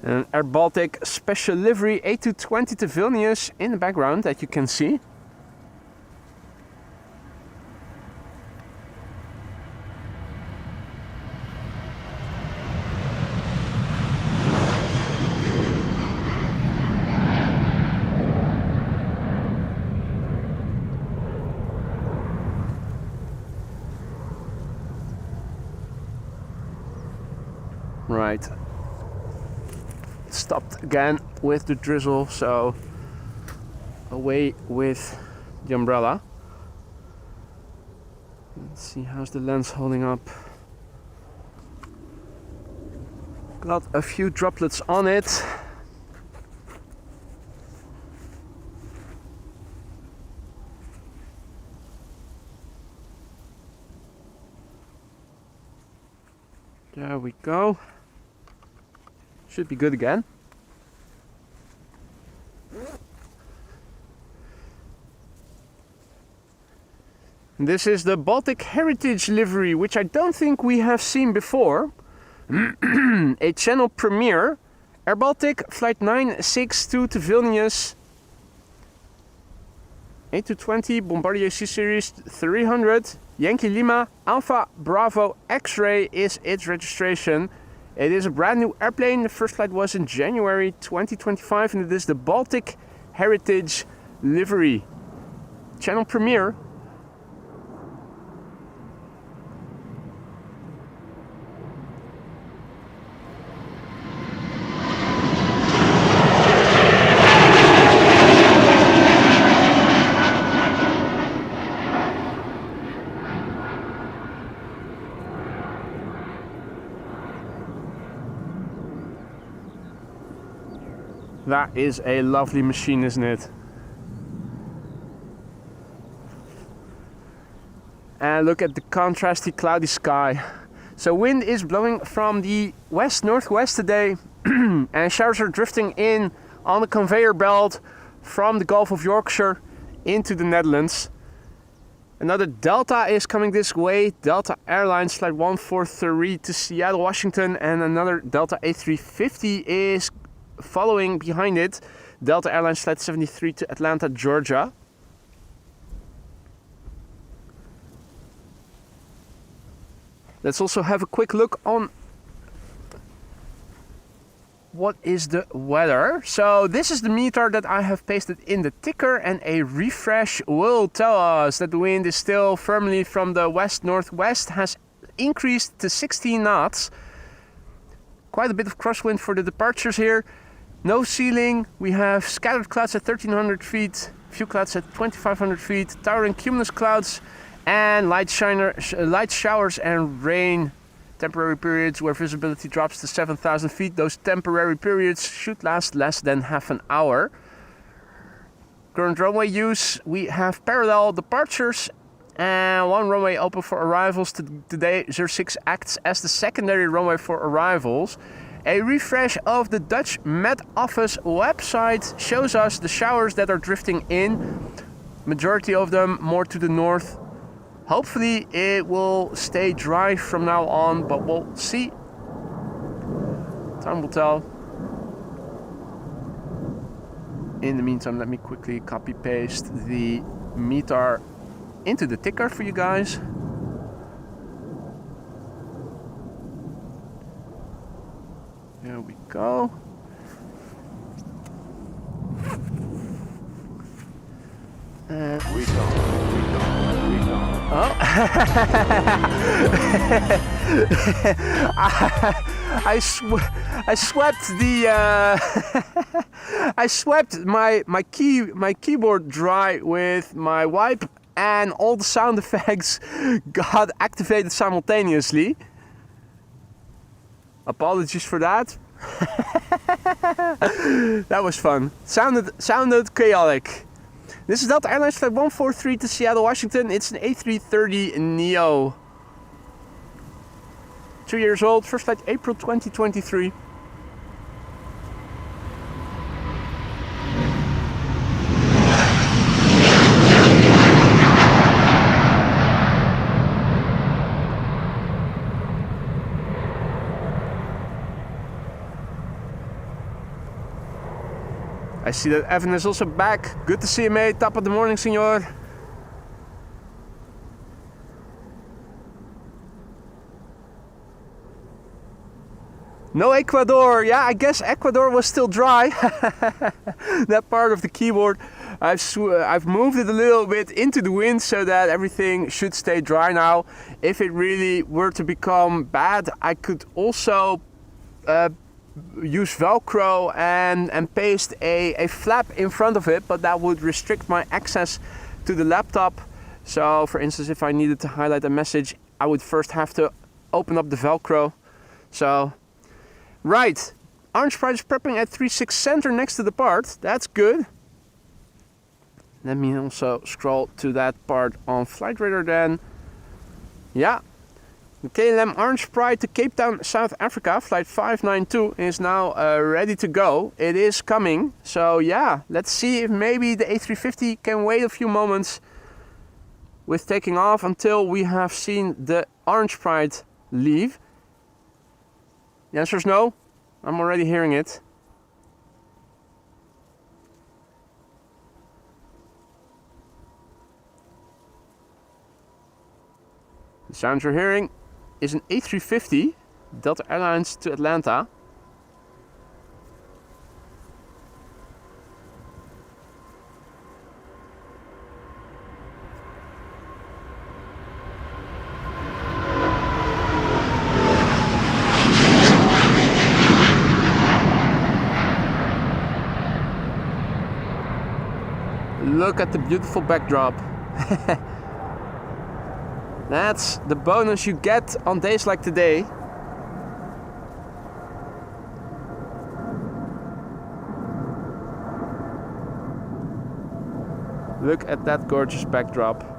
An Air Baltic special livery A220 to Vilnius in the background that you can see. Right. Stopped again with the drizzle, so away with the umbrella. Let's see, how's the lens holding up? Got a few droplets on it. There we go. Should be good again. This is the Baltic Heritage livery, which I don't think we have seen before. A channel premiere. Air Baltic flight 962 to Vilnius. A220 Bombardier C-Series 300. Yankee Lima Alpha Bravo X-Ray is its registration. It is a brand new airplane. The first flight was in January 2025 and it is the Baltic Heritage livery. Channel premiere. That is a lovely machine, isn't it? And look at the contrasty cloudy sky. So wind is blowing from the west-northwest today and showers are drifting in on the conveyor belt from the Gulf of Yorkshire into the Netherlands. Another Delta is coming this way, Delta Airlines flight 143 to Seattle, Washington, and another Delta A350 is following behind it, Delta Airlines flight 73 to Atlanta, Georgia. Let's also have a quick look on what is the weather. So this is the meter that I have pasted in the ticker, and a refresh will tell us that the wind is still firmly from the west-northwest, has increased to 16 knots. Quite a bit of crosswind for the departures here. No ceiling, we have scattered clouds at 1300 feet, few clouds at 2500 feet, towering cumulus clouds, and light showers and rain. Temporary periods where visibility drops to 7,000 feet. Those temporary periods should last less than half an hour. Current runway use, we have parallel departures and one runway open for arrivals. Today 06 acts as the secondary runway for arrivals. A refresh of the Dutch Met Office website shows us the showers that are drifting in. Majority of them more to the north. Hopefully it will stay dry from now on, but we'll see. Time will tell. In the meantime, let me quickly copy paste the meter into the ticker for you guys. There we go. We don't. Oh. I swept the I swept my keyboard dry with my wipe, and all the sound effects got activated simultaneously. Apologies for that. That was fun. Sounded chaotic. This is Delta Airlines flight 143 to Seattle, Washington. It's an A330neo. 2 years old, first flight April 2023. I see that Evan is also back. Good to see you, mate. Top of the morning, senor. No Ecuador. Yeah, I guess Ecuador was still dry. That part of the keyboard. I've moved it a little bit into the wind so that everything should stay dry now. If it really were to become bad, I could also use Velcro and paste a flap in front of it, but that would restrict my access to the laptop. So for instance, if I needed to highlight a message, I would first have to open up the Velcro. So, right, Orange Pride is prepping at 36 center next to the part. That's good. Let me also scroll to that part on Flight Radar then. Yeah. The KLM Orange Pride to Cape Town, South Africa, flight 592 is now ready to go. It is coming. So yeah, let's see if maybe the A350 can wait a few moments with taking off until we have seen the Orange Pride leave. The answer is no. I'm already hearing it. The sounds you're hearing is an A350, Delta Airlines to Atlanta. Look at the beautiful backdrop. That's the bonus you get on days like today. Look at that gorgeous backdrop.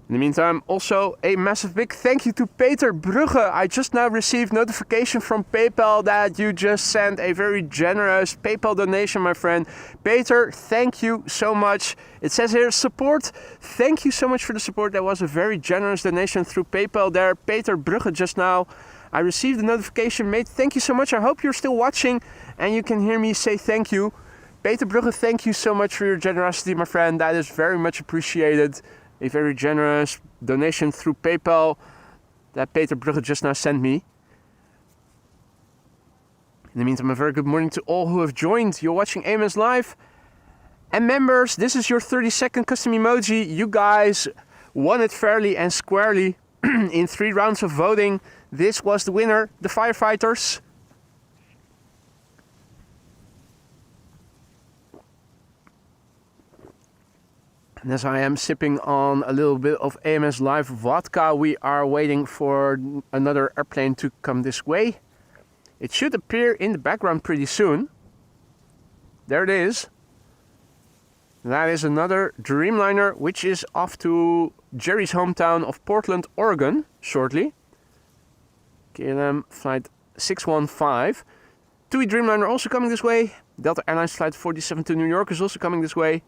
In the meantime, also a massive big thank you to Peter Brugge. I just now received notification from PayPal that you just sent a very generous PayPal donation, my friend. Peter, thank you so much. It says here, support. Thank you so much for the support. That was a very generous donation through PayPal there. Peter Brugge just now. I received the notification, mate. Thank you so much. I hope you're still watching and you can hear me say thank you. Peter Brugge, thank you so much for your generosity, my friend. That is very much appreciated. A very generous donation through PayPal that Peter Brugge just now sent me. In the meantime, a very good morning to all who have joined. You're watching AMS Live. And members, this is your 30-second custom emoji. You guys won it fairly and squarely in 3 rounds of voting. This was the winner, the firefighters. And as I am sipping on a little bit of AMS Live vodka, we are waiting for another airplane to come this way. It should appear in the background pretty soon. There it is. That is another Dreamliner, which is off to Jerry's hometown of Portland, Oregon, shortly. KLM flight 615. TUI Dreamliner also coming this way. Delta Airlines flight 47 to New York is also coming this way.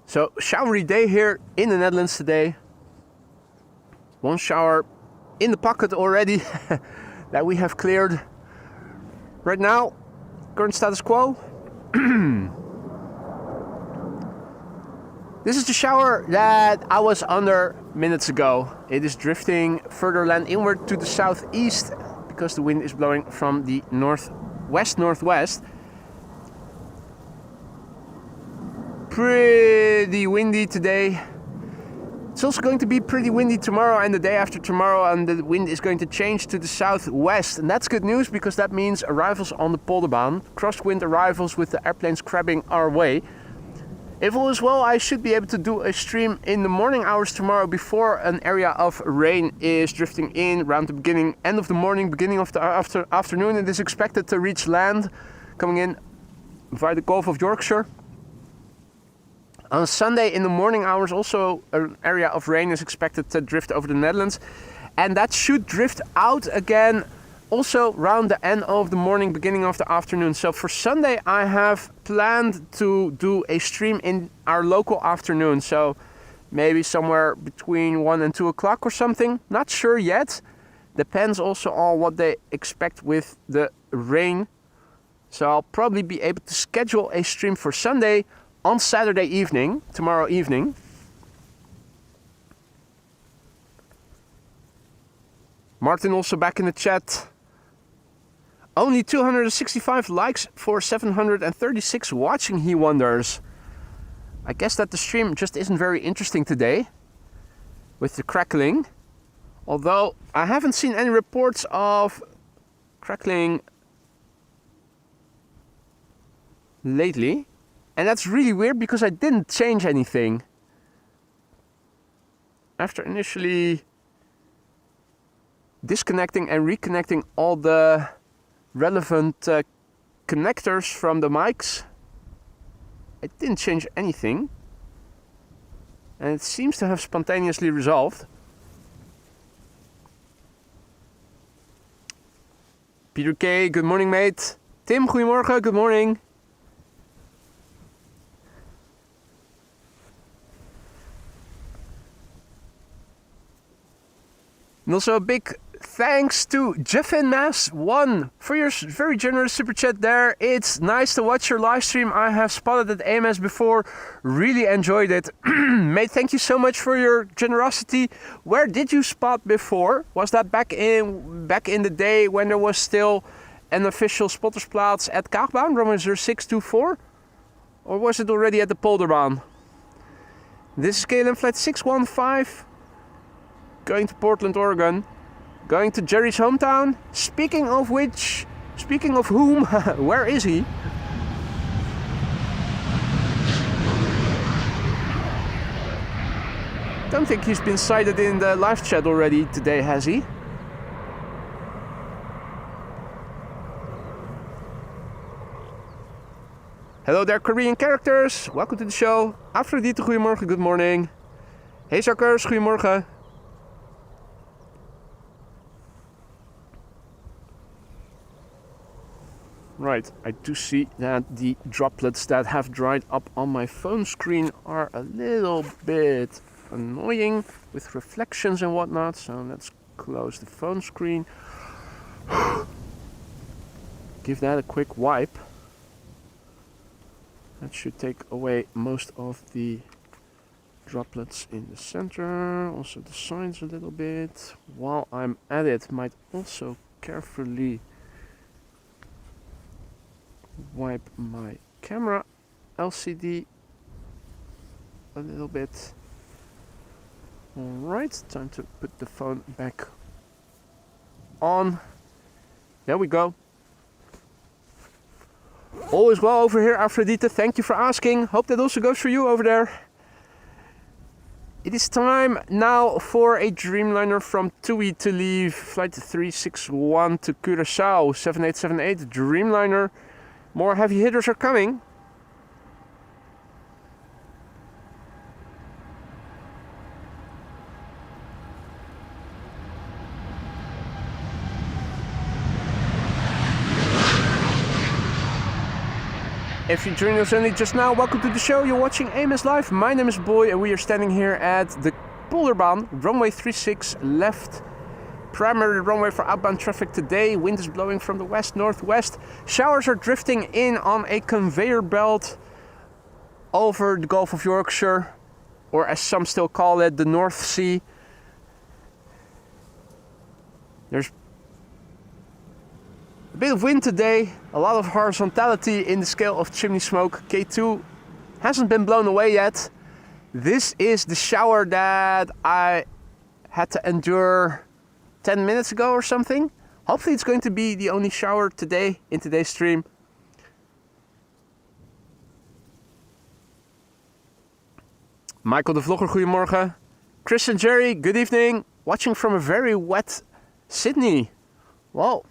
So, showery day here in the Netherlands today. One shower in the pocket already that we have cleared. Right now, current status quo. This is the shower that I was under minutes ago. It is drifting further land inward to the southeast because the wind is blowing from the northwest-northwest. Pretty windy today. It's also going to be pretty windy tomorrow and the day after tomorrow, and the wind is going to change to the southwest, and that's good news because that means arrivals on the Polderbaan, crosswind arrivals with the airplanes crabbing our way. If all is well, I should be able to do a stream in the morning hours tomorrow before an area of rain is drifting in around the end of the morning, beginning of the afternoon. It is expected to reach land coming in via the Gulf of Yorkshire. On Sunday in the morning hours, also an area of rain is expected to drift over the Netherlands. And that should drift out again also around the end of the morning, beginning of the afternoon. So for Sunday, I have planned to do a stream in our local afternoon. So maybe somewhere between 1 and 2 o'clock or something. Not sure yet. Depends also on what they expect with the rain. So I'll probably be able to schedule a stream for Sunday on Saturday evening, tomorrow evening. Martin also back in the chat. Only 265 likes for 736 watching, he wonders. I guess that the stream just isn't very interesting today with the crackling. Although I haven't seen any reports of crackling lately. And that's really weird because I didn't change anything. After initially disconnecting and reconnecting all the relevant connectors from the mics, I didn't change anything. And it seems to have spontaneously resolved. Peter K, good morning mate. Tim, goedemorgen, good morning. And also a big thanks to JeffenMass1 for your very generous super chat there. It's nice to watch your live stream. I have spotted at AMS before. Really enjoyed it. Mate, thank you so much for your generosity. Where did you spot before? Was that back in the day when there was still an official spottersplaats at Kaagbaan, Runway 0624? Or was it already at the Polderbaan? This is KLM flight 615. going to Portland, Oregon, going to Jerry's hometown. Speaking of which, speaking of whom, where is he? Don't think he's been sighted in the live chat already today, has he? Hello there, Korean characters. Welcome to the show. Aphrodite, goedemorgen, good morning. Hey zakkers, goedemorgen. Right, I do see that the droplets that have dried up on my phone screen are a little bit annoying with reflections and whatnot. So let's close the phone screen. Give that a quick wipe. That should take away most of the droplets in the center. Also the signs a little bit. While I'm at it, might also carefully wipe my camera LCD a little bit. Alright, time to put the phone back on. There we go. All is well over here, Aphrodite. Thank you for asking. Hope that also goes for you over there. It is time now for a Dreamliner from TUI to leave flight 361 to Curacao, 7878 Dreamliner. More heavy hitters are coming. If you joined us only just now, welcome to the show. You're watching AMS Live. My name is Boy and we are standing here at the Polderbaan, runway 36 left. Primary runway for outbound traffic today. Wind is blowing from the west-northwest. Showers are drifting in on a conveyor belt over the Gulf of Yorkshire, or as some still call it, the North Sea. There's a bit of wind today, a lot of horizontality in the scale of chimney smoke. K2 hasn't been blown away yet. This is the shower that I had to endure 10 minutes ago or something. Hopefully it's going to be the only shower today in today's stream. Michael the Vlogger, goedemorgen. Chris and Jerry, good evening. Watching from a very wet Sydney. Well,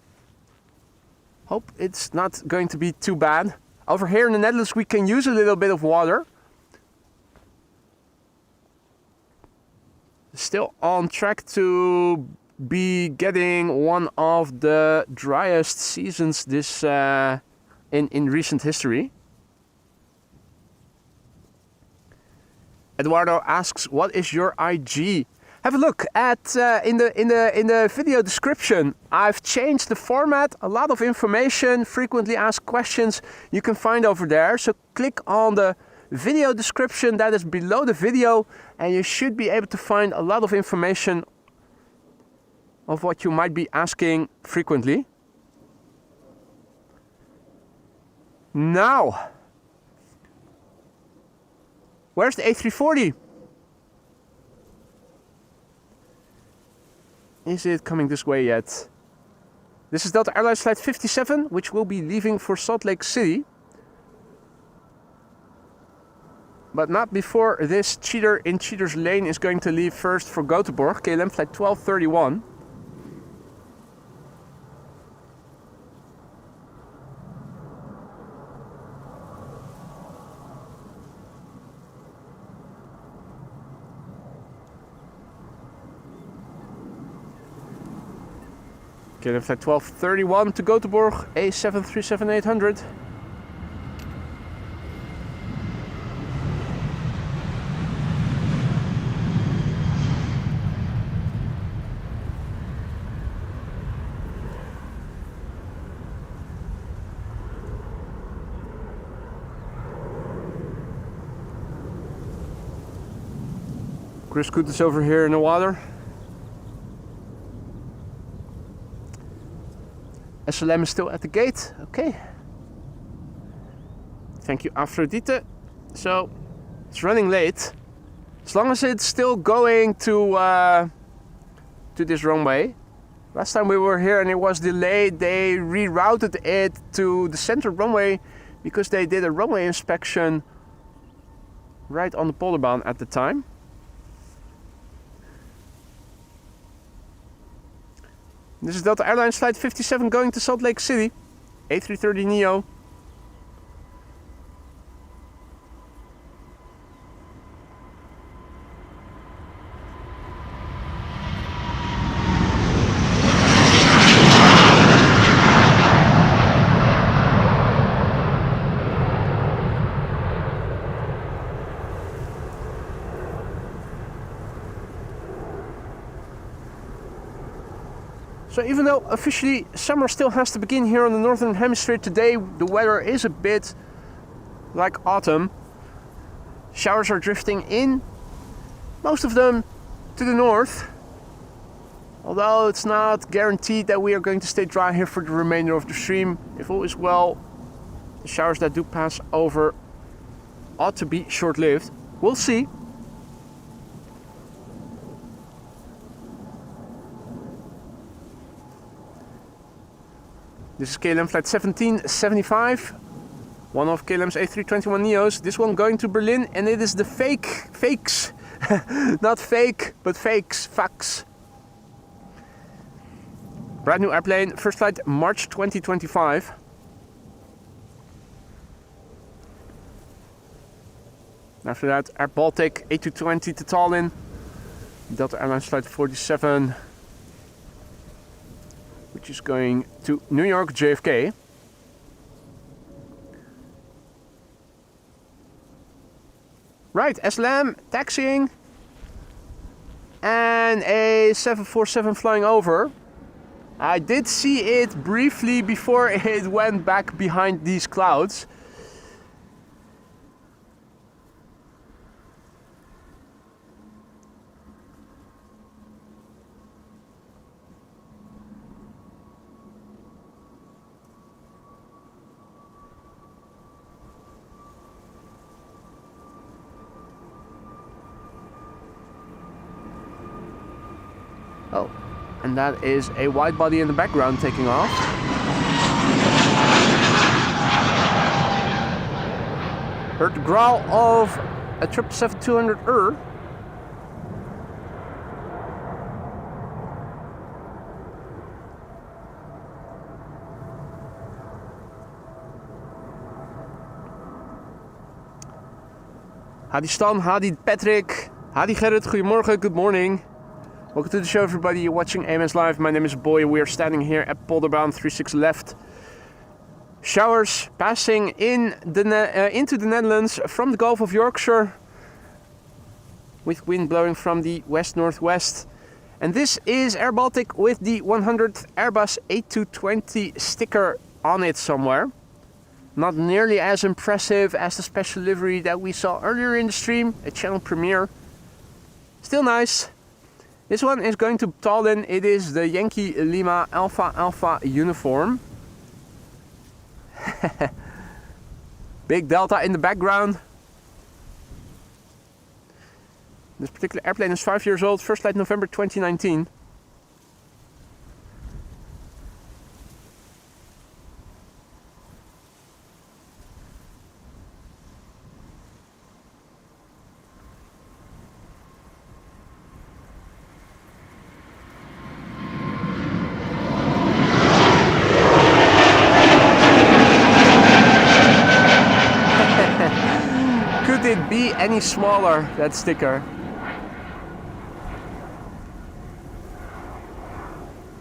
hope it's not going to be too bad. Over here in the Netherlands we can use a little bit of water. Still on track to be getting one of the driest seasons this in recent history. Eduardo asks, what is your IG? Have a look at in the video description. I've changed the format. A lot of information, frequently asked questions you can find over there. So click on the video description that is below the video and you should be able to find a lot of information of what you might be asking frequently. Now, where's the A340? Is it coming this way yet? This is Delta Airlines flight 57, which will be leaving for Salt Lake City. But not before this cheater in Cheater's Lane is going to leave first for Göteborg, KLM flight 1231. KLM flight 1231 to Göteborg, A737-800. Chris Coot is over here in the water. SLM is still at the gate. Okay. Thank you, Aphrodite. So, it's running late. As long as it's still going to to this runway. Last time we were here and it was delayed, they rerouted it to the center runway because they did a runway inspection right on the Polderbaan at the time. This is Delta Airlines flight 57 going to Salt Lake City, A330neo. So even though officially summer still has to begin here on the Northern Hemisphere today, the weather is a bit like autumn. Showers are drifting in, most of them to the north. Although it's not guaranteed that we are going to stay dry here for the remainder of the stream. If all is well, the showers that do pass over ought to be short-lived. We'll see. This is KLM flight 1775, one of KLM's A321neos. This one going to Berlin, and it is the fakes, not fake, but fakes. Brand new airplane, first flight March 2025. After that, Air Baltic A220 to Tallinn, Delta Airlines flight 47. Which is going to New York JFK. Right, SLM taxiing. And a 747 flying over. I did see it briefly before it went back behind these clouds. Oh, and that is a wide body in the background taking off. Heard the growl of a 777-200er. Hadi Stan, Hadi Patrick, Hadi Gerrit, goedemorgen, good morning. Welcome to the show, everybody. You're watching AMS Live. My name is Boy. We are standing here at Polderbaan 36 left. Showers passing into the Netherlands from the Gulf of Yorkshire, with wind blowing from the west-northwest. And this is Air Baltic with the 100th Airbus A220 sticker on it somewhere. Not nearly as impressive as the special livery that we saw earlier in the stream, a channel premiere. Still nice. This one is going to Tallinn. It is the Yankee Lima Alpha Alpha uniform. Big Delta in the background. This particular airplane is 5 years old, first flight November 2019. Could it be any smaller, that sticker?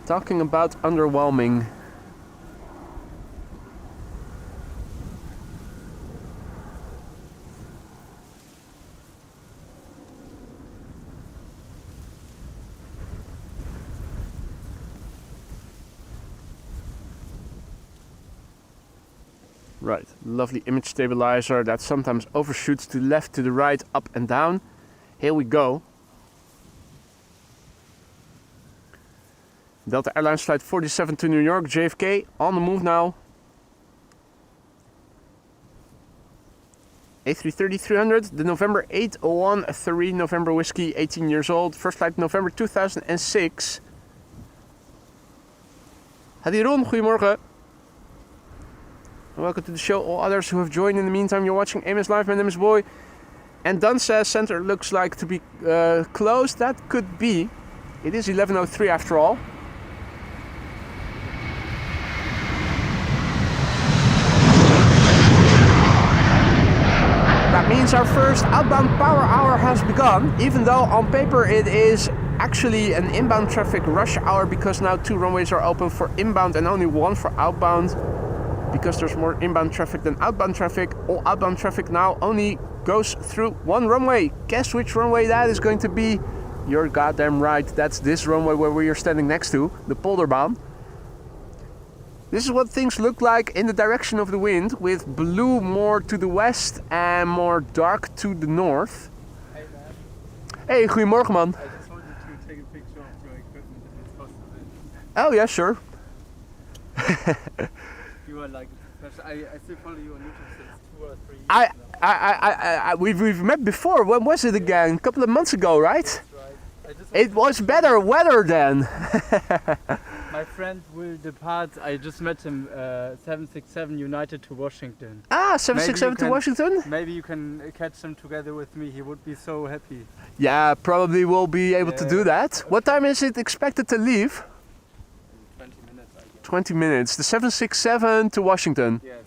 Talking about underwhelming. Right, lovely image stabilizer that sometimes overshoots to the left, to the right, up and down. Here we go. Delta Airlines flight 47 to New York, JFK, on the move now. A330-300, the November 801, 3 November Whiskey, 18 years old, first flight November 2006. Hadi Ron, goedemorgen. Welcome to the show. All others who have joined in the meantime, you're watching AMS Live. My name is Boy. And Dan says center looks like to be closed. That could be. It is 11:03 after all. That means our first outbound power hour has begun, even though on paper it is actually an inbound traffic rush hour because now 2 runways are open for inbound and only 1 for outbound. Because there's more inbound traffic than outbound traffic, all outbound traffic now only goes through 1 runway. Guess which runway that is going to be? You're goddamn right, that's this runway where we are standing next to, the Polderbaan. This is what things look like in the direction of the wind, with blue more to the west and more dark to the north. Hey man. Hey, goedemorgen man. I just wanted to take a picture of your equipment if it's possible. Oh yeah, sure. You are like a professional. I still follow you on YouTube since 2 or 3 years now. We've met before. When was it again? A couple of months ago, right? That's right. It was better weather then. My friend will depart. I just met him 767 United to Washington. Ah, 767 to Washington? Maybe you can catch him together with me. He would be so happy. Yeah, probably will be able to do that. What time is it expected to leave? 20 minutes, I guess. 20 minutes. The 767 to Washington. Yes.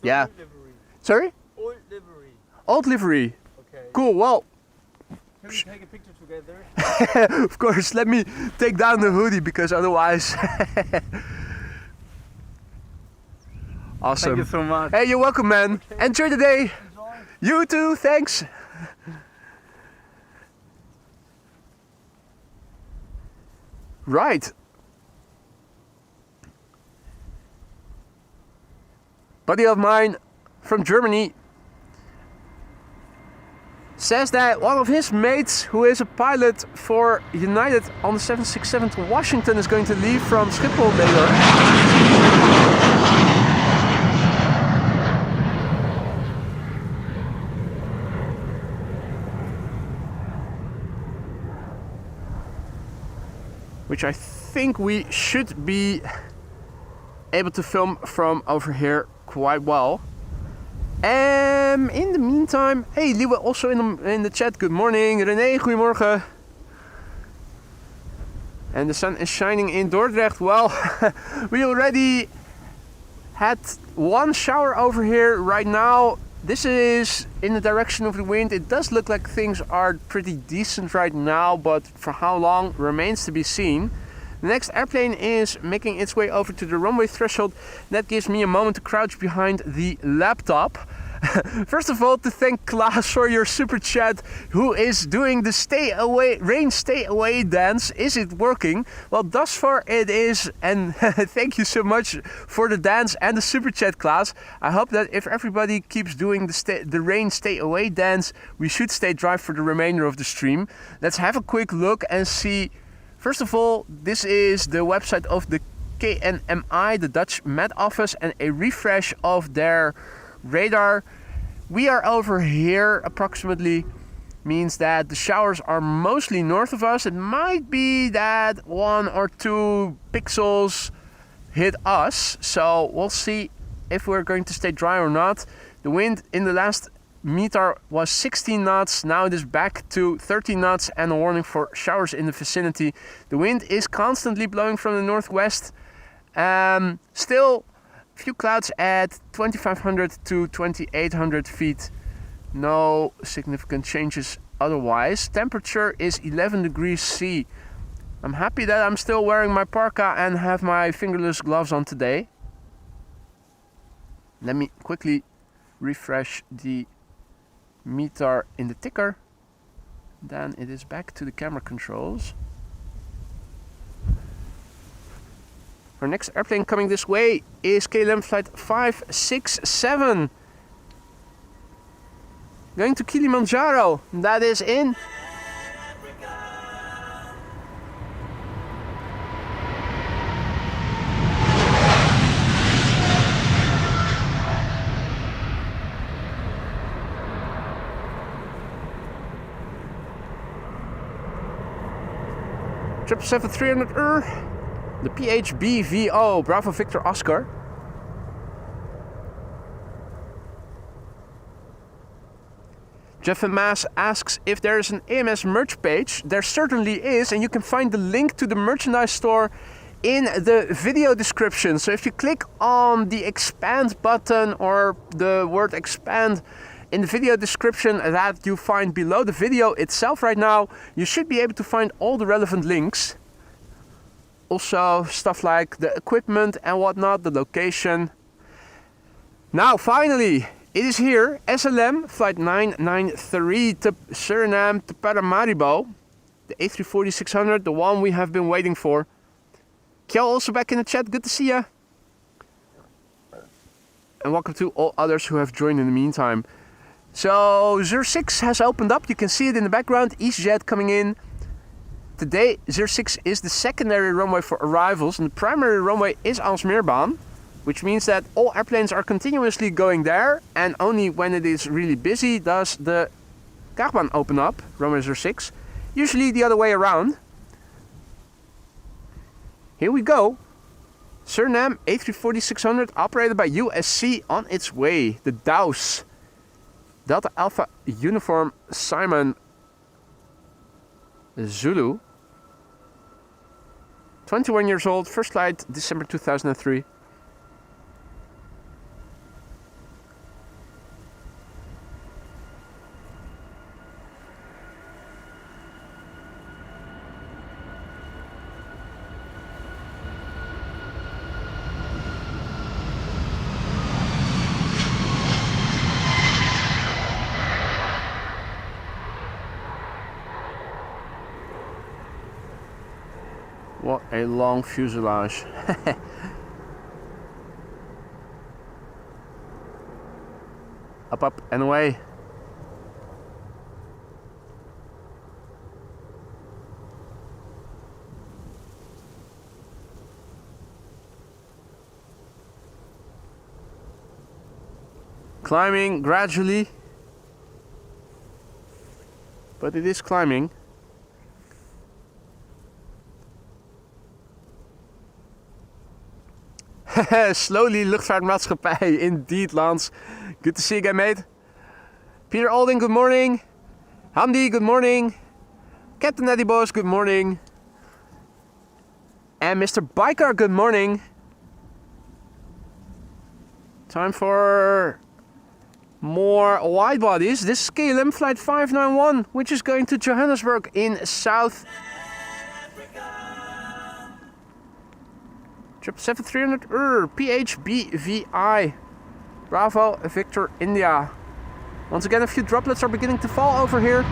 Yeah. Old livery. Sorry? Old livery. Old livery. Okay. Cool. Well, Can we take a picture together? of course, let me take down the hoodie because otherwise... Awesome. Thank you so much. Hey, you're welcome, man. Okay. Enjoy the day. Enjoy. You too, thanks. Right. Buddy of mine from Germany says that one of his mates, who is a pilot for United on the 767 to Washington, is going to leave from Schiphol later. Which I think we should be able to film from over here quite well. In the meantime, hey, Liewe also in the chat, good morning. René, goedemorgen. And the sun is shining in Dordrecht. Well, we already had 1 shower over here right now. This is in the direction of the wind. It does look like things are pretty decent right now, but for how long remains to be seen. The next airplane is making its way over to the runway threshold. That gives me a moment to crouch behind the laptop. First of all, to thank Klaas for your super chat, who is doing the rain stay away dance. Is it working? Well, thus far it is, and thank you so much for the dance and the super chat, Klaas. I hope that if everybody keeps doing the rain stay away dance, we should stay dry for the remainder of the stream. Let's have a quick look and see. First of all, this is the website of the KNMI, the Dutch Met Office, and a refresh of their radar. We are over here approximately, means that the showers are mostly north of us. It might be that 1 or 2 pixels hit us, so we'll see if we're going to stay dry or not. The wind in the last meter was 16 knots, now it is back to 13 knots and a warning for showers in the vicinity. The wind is constantly blowing from the northwest. Still few clouds at 2500 to 2800 feet. No significant changes otherwise. Temperature is 11 degrees C. I'm happy that I'm still wearing my parka and have my fingerless gloves on today. Let me quickly refresh the meter in the ticker. Then it is back to the camera controls. Our next airplane coming this way is KLM flight 567. Going to Kilimanjaro. That is in. Triple 7 300 The PHBVO, Bravo Victor Oscar. Jeff and Maas asks if there is an AMS merch page. There certainly is, and you can find the link to the merchandise store in the video description. So if you click on the expand button or the word expand in the video description that you find below the video itself right now, you should be able to find all the relevant links. Also stuff like the equipment and whatnot, the location. Now finally, it is here, SLM flight 993 to Suriname to Paramaribo, the A340-600, the one we have been waiting for. Kjell also back in the chat, good to see ya. And welcome to all others who have joined in the meantime. So 06 has opened up, you can see it in the background, EasyJet coming in. Today 06 is the secondary runway for arrivals and the primary runway is Alsmeerbaan, which means that all airplanes are continuously going there and only when it is really busy does the Kaagbaan open up, runway 06, usually the other way around. Here we go. Suriname A340-600 operated by USC on its way. The Dows. Delta Alpha Uniform Simon Zulu. 21 years old, first flight December 2003. What a long fuselage. Up and away. Climbing gradually, but it is climbing. Slowly luchtvaartmaatschappij, indeed Lance. Good to see you again, mate. Peter Alding, good morning. Hamdi, good morning. Captain Eddie Boss, good morning. And Mr. Biker, good morning. Time for more wide bodies. This is KLM flight 591, which is going to Johannesburg in South 777-300 PHBVI Bravo Victor India. Once again, a few droplets are beginning to fall over here.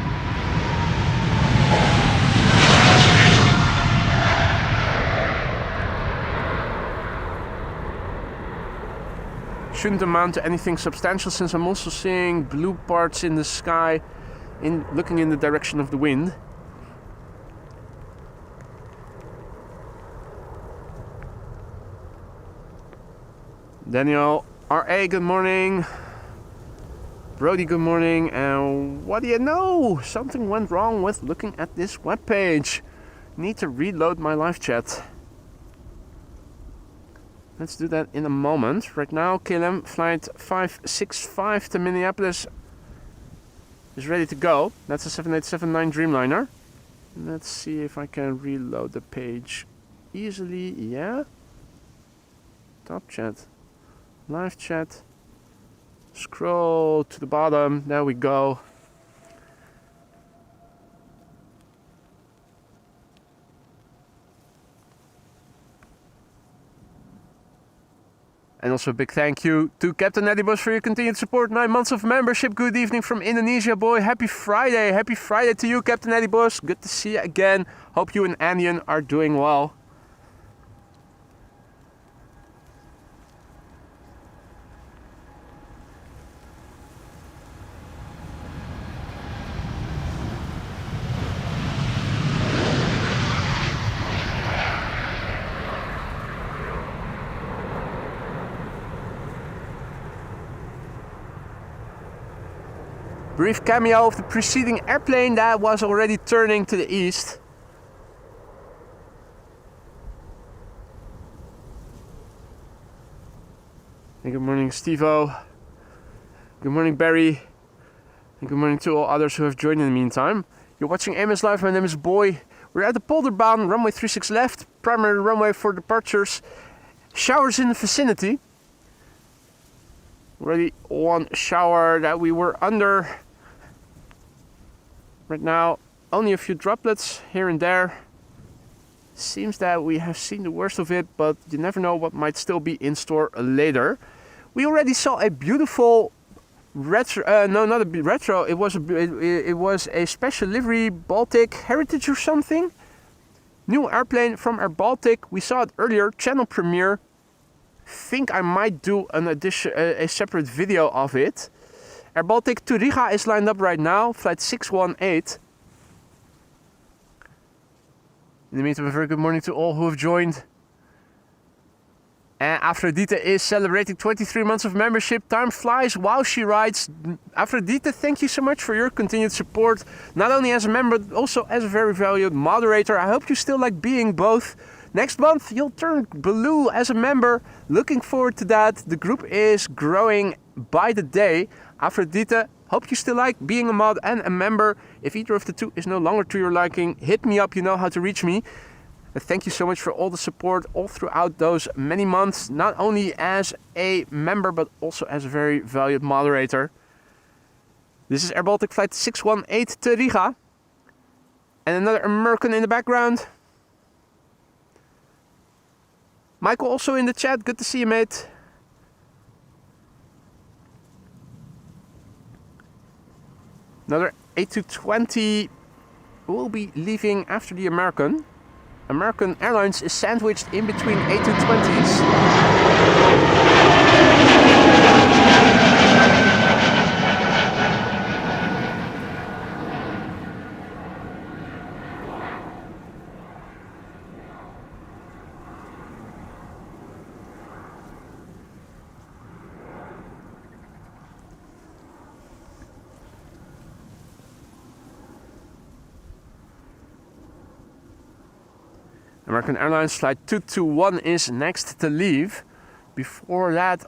Shouldn't amount to anything substantial since I'm also seeing blue parts in the sky looking in the direction of the wind. Daniel R.A., good morning. Brody, good morning. And what do you know? Something went wrong with looking at this webpage. Need to reload my live chat. Let's do that in a moment. Right now, KLM flight 565 to Minneapolis is ready to go. That's a 7879 Dreamliner. Let's see if I can reload the page easily. Yeah. Top chat. Live chat. Scroll to the bottom. There we go. And also a big thank you to Captain Eddie Bush for your continued support. 9 months of membership. Good evening from Indonesia, boy. Happy Friday. Happy Friday to you, Captain Eddie Bush. Good to see you again. Hope you and Anion are doing well. Brief cameo of the preceding airplane that was already turning to the east. And good morning, Steve-O. Good morning, Barry. And good morning to all others who have joined in the meantime. You're watching AMS Live. My name is Boy. We're at the Polderbaan, runway 36 left, primary runway for departures. Showers in the vicinity. Already one shower that we were under. Right now, only a few droplets here and there. Seems that we have seen the worst of it, but you never know what might still be in store later. We already saw a beautiful retro, no, not a retro, it was a special livery Baltic Heritage or something. New airplane from Air Baltic. We saw it earlier, channel premiere. Think I might do a separate video of it. Air Baltic to Riga is lined up right now, flight 618. In the meantime, a very good morning to all who have joined. And Aphrodite is celebrating 23 months of membership. Time flies while she rides. Aphrodite, thank you so much for your continued support. Not only as a member, but also as a very valued moderator. I hope you still like being both. Next month, you'll turn blue as a member. Looking forward to that. The group is growing by the day. Aphrodite, hope you still like being a mod and a member. If either of the two is no longer to your liking, hit me up, you know how to reach me. Thank you so much for all the support all throughout those many months, not only as a member, but also as a very valued moderator. This is Air Baltic flight 618 to Riga. And another American in the background. Michael also in the chat, good to see you, mate. Another A220 will be leaving after the American. American Airlines is sandwiched in between A220s. American Airlines flight 221 is next to leave. Before that,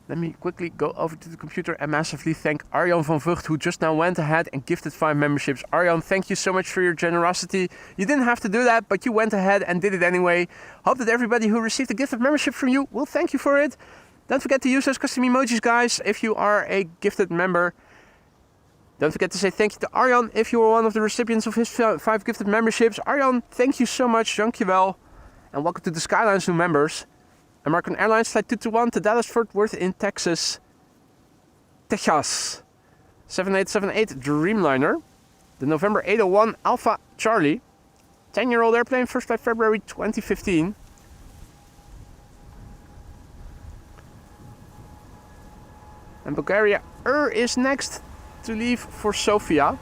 let me quickly go over to the computer and massively thank Arjan van Vught, who just now went ahead and gifted 5 memberships. Arjan, thank you so much for your generosity. You didn't have to do that, but you went ahead and did it anyway. Hope that everybody who received a gifted membership from you will thank you for it. Don't forget to use those custom emojis, guys, if you are a gifted member. Don't forget to say thank you to Arjan if you were one of the recipients of his 5 gifted memberships. Arjan, thank you so much, dankjewel. And welcome to the Skyline's new members. American Airlines flight 221 to Dallas-Fort Worth in Texas. 7878 Dreamliner. The November 801 Alpha Charlie. 10-year-old airplane, first flight February 2015. And Bulgaria is next to leave for Sofia.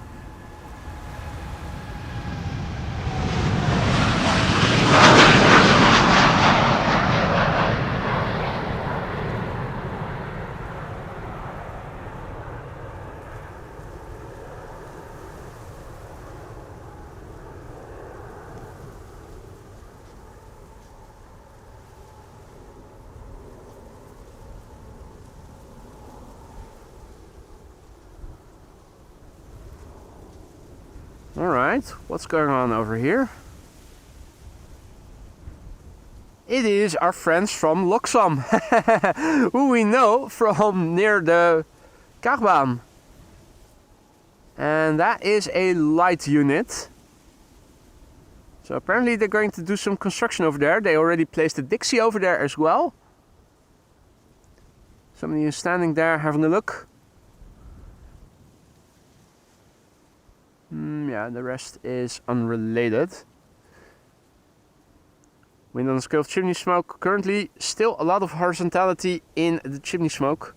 Alright, what's going on over here? It is our friends from Loksam, who we know from near the Kaagbaan. And that is a light unit. So apparently they're going to do some construction over there. They already placed a Dixie over there as well. Somebody is standing there having a look. Yeah, the rest is unrelated. Wind on the scale of chimney smoke. Currently, still a lot of horizontality in the chimney smoke.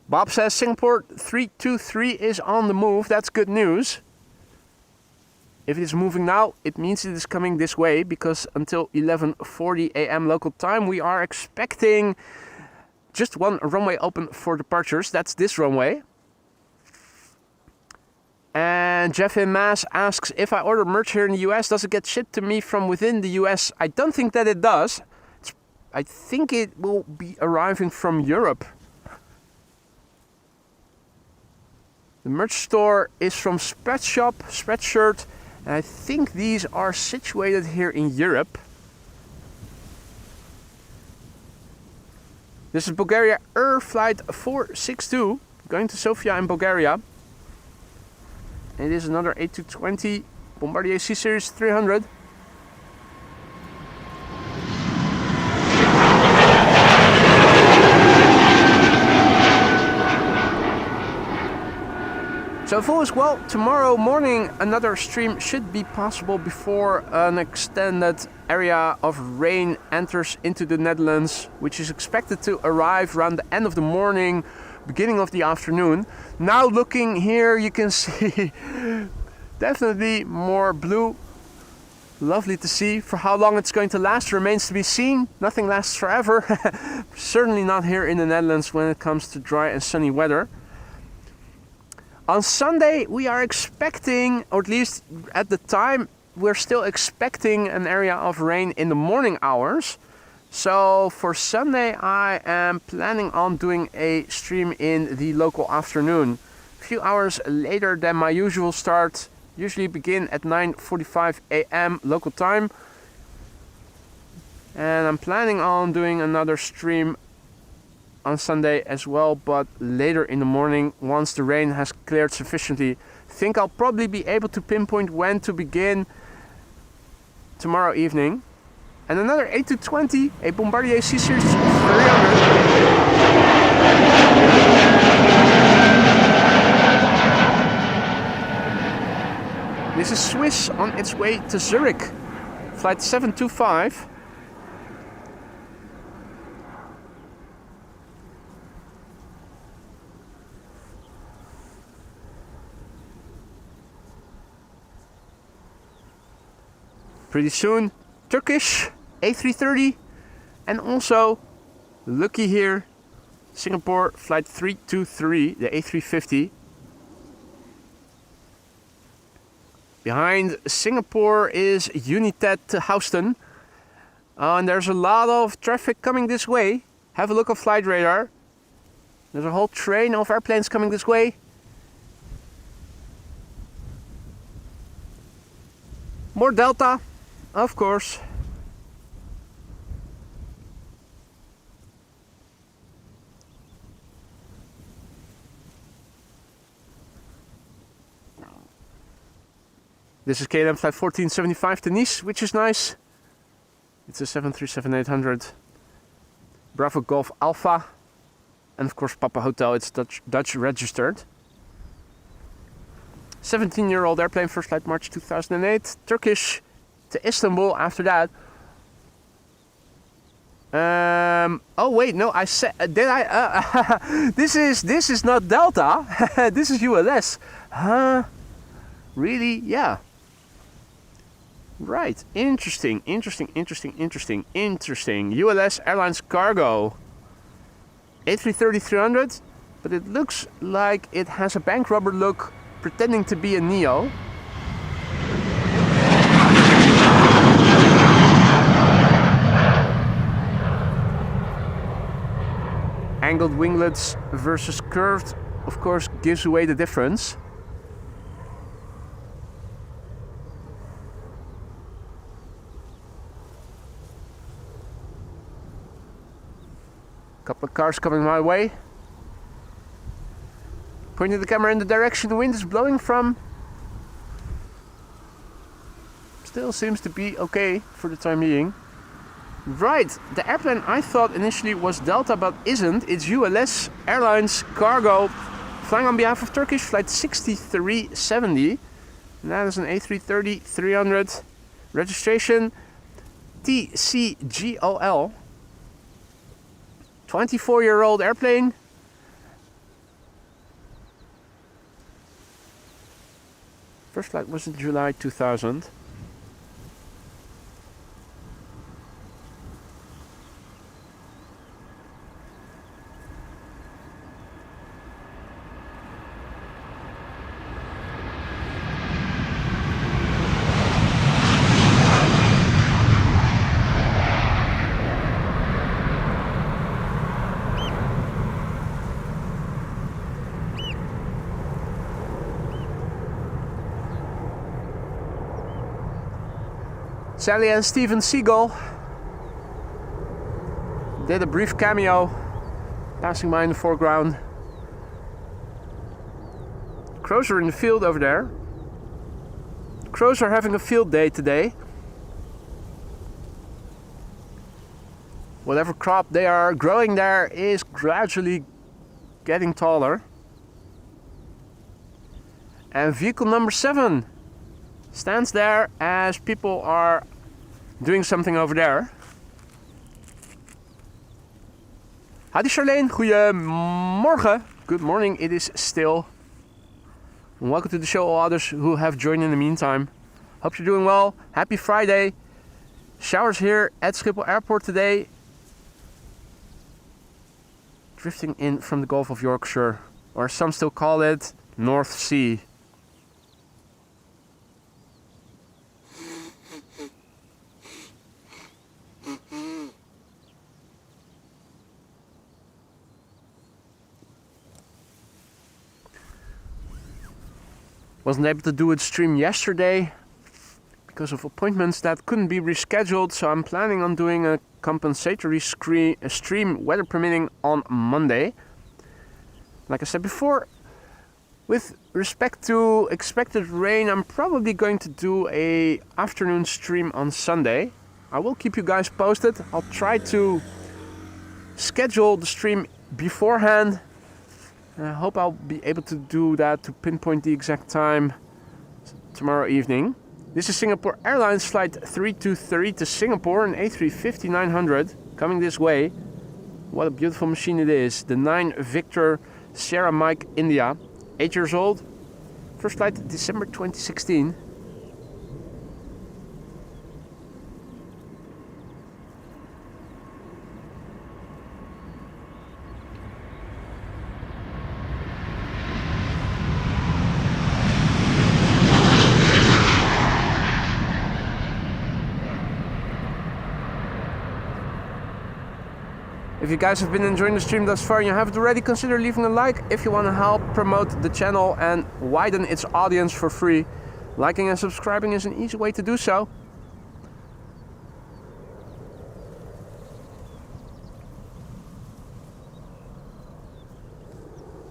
Bob says Singapore 323 is on the move. That's good news. If it is moving now, it means it is coming this way, because until 11:40 a.m. local time, we are expecting just one runway open for departures. That's this runway. And Jeff in Mass asks, if I order merch here in the US, does it get shipped to me from within the US? I don't think that it does. It's I think it will be arriving from Europe. The merch store is from Spreadshop, Spreadshirt, and I think these are situated here in Europe. This is Bulgaria Air Flight 462, going to Sofia in Bulgaria. It is another A220 Bombardier C-Series 300. So if all is well, tomorrow morning another stream should be possible before an extended area of rain enters into the Netherlands, which is expected to arrive around the end of the morning, beginning of the afternoon. Now looking here, you can see definitely more blue. Lovely to see. For how long it's going to last remains to be seen. Nothing lasts forever. Certainly not here in the Netherlands when it comes to dry and sunny weather. On Sunday we are expecting, or at least at the time, we're still expecting an area of rain in the morning hours. So for Sunday I am planning on doing a stream in the local afternoon. A few hours later than my usual start. Usually begin at 9:45 a.m. local time. And I'm planning on doing another stream on Sunday as well, but later in the morning once the rain has cleared sufficiently. I think I'll probably be able to pinpoint when to begin tomorrow evening. And another A220, a Bombardier C-Series 300. This is Swiss on its way to Zurich, flight 725. Pretty soon, Turkish A330, and also, looky here, Singapore flight 323, the A350. Behind Singapore is United to Houston. And there's a lot of traffic coming this way. Have a look at flight radar. There's a whole train of airplanes coming this way. More Delta. Of course. This is KLM flight 1475 to Nice, which is nice. It's a 737-800. Bravo Golf Alpha. And of course Papa Hotel, it's Dutch registered. 17-year-old airplane, first flight March 2008. Turkish to Istanbul after that. Oh wait, no, I said, did I? This is not Delta. This is ULS. Huh? Really? Yeah. Right. Interesting. ULS Airlines Cargo. A330-300, but it looks like it has a bank rubber look, pretending to be a Neo. Angled winglets versus curved, of course, gives away the difference. Couple of cars coming my way. Pointing the camera in the direction the wind is blowing from. Still seems to be okay for the time being. Right, the airplane I thought initially was Delta, but isn't. It's ULS Airlines Cargo, flying on behalf of Turkish flight 6370. And that is an A330-300. Registration TCGOL. 24-year-old airplane. First flight was in July 2000. Sally and Steven Seagull did a brief cameo, passing by in the foreground. Crows are in the field over there. Crows are having a field day today. Whatever crop they are growing there is gradually getting taller. And vehicle number 7 stands there as people are doing something over there. Hadi Charlene, goedemorgen. Good morning, it is still. And welcome to the show, all others who have joined in the meantime. Hope you're doing well. Happy Friday. Showers here at Schiphol Airport today. Drifting in from the Gulf of Yorkshire, or some still call it North Sea. Wasn't able to do a stream yesterday because of appointments that couldn't be rescheduled, so I'm planning on doing a compensatory stream, weather permitting, on Monday. Like I said before, with respect to expected rain, I'm probably going to do a afternoon stream on Sunday. I will keep you guys posted. I'll try to schedule the stream beforehand. I hope I'll be able to do that, to pinpoint the exact time tomorrow evening. This is Singapore Airlines flight 323 to Singapore, an A350-900 coming this way. What a beautiful machine it is. The 9 Victor Sierra Mike India, 8 years old. First flight December 2016. If you guys have been enjoying the stream thus far and you haven't already, consider leaving a like if you want to help promote the channel and widen its audience for free. Liking and subscribing is an easy way to do so.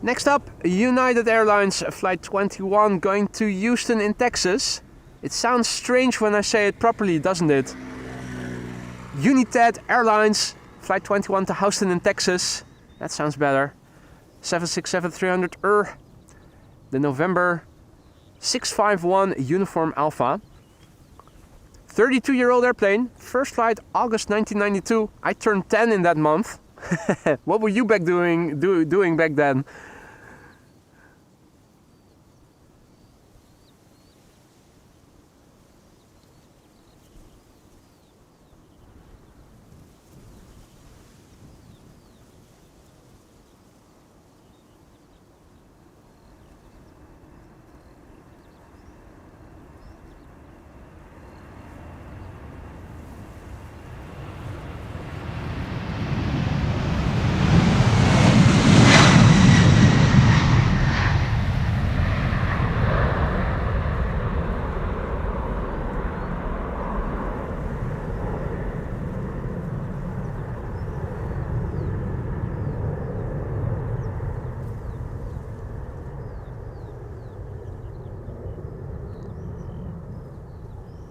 Next up, United Airlines Flight 21 going to Houston in Texas. It sounds strange when I say it properly, doesn't it? United Airlines Flight 21 to Houston in Texas. That sounds better. 767-300 the November 651 Uniform Alpha. 32-year-old airplane. First flight August 1992. I turned 10 in that month. What were you back doing back then?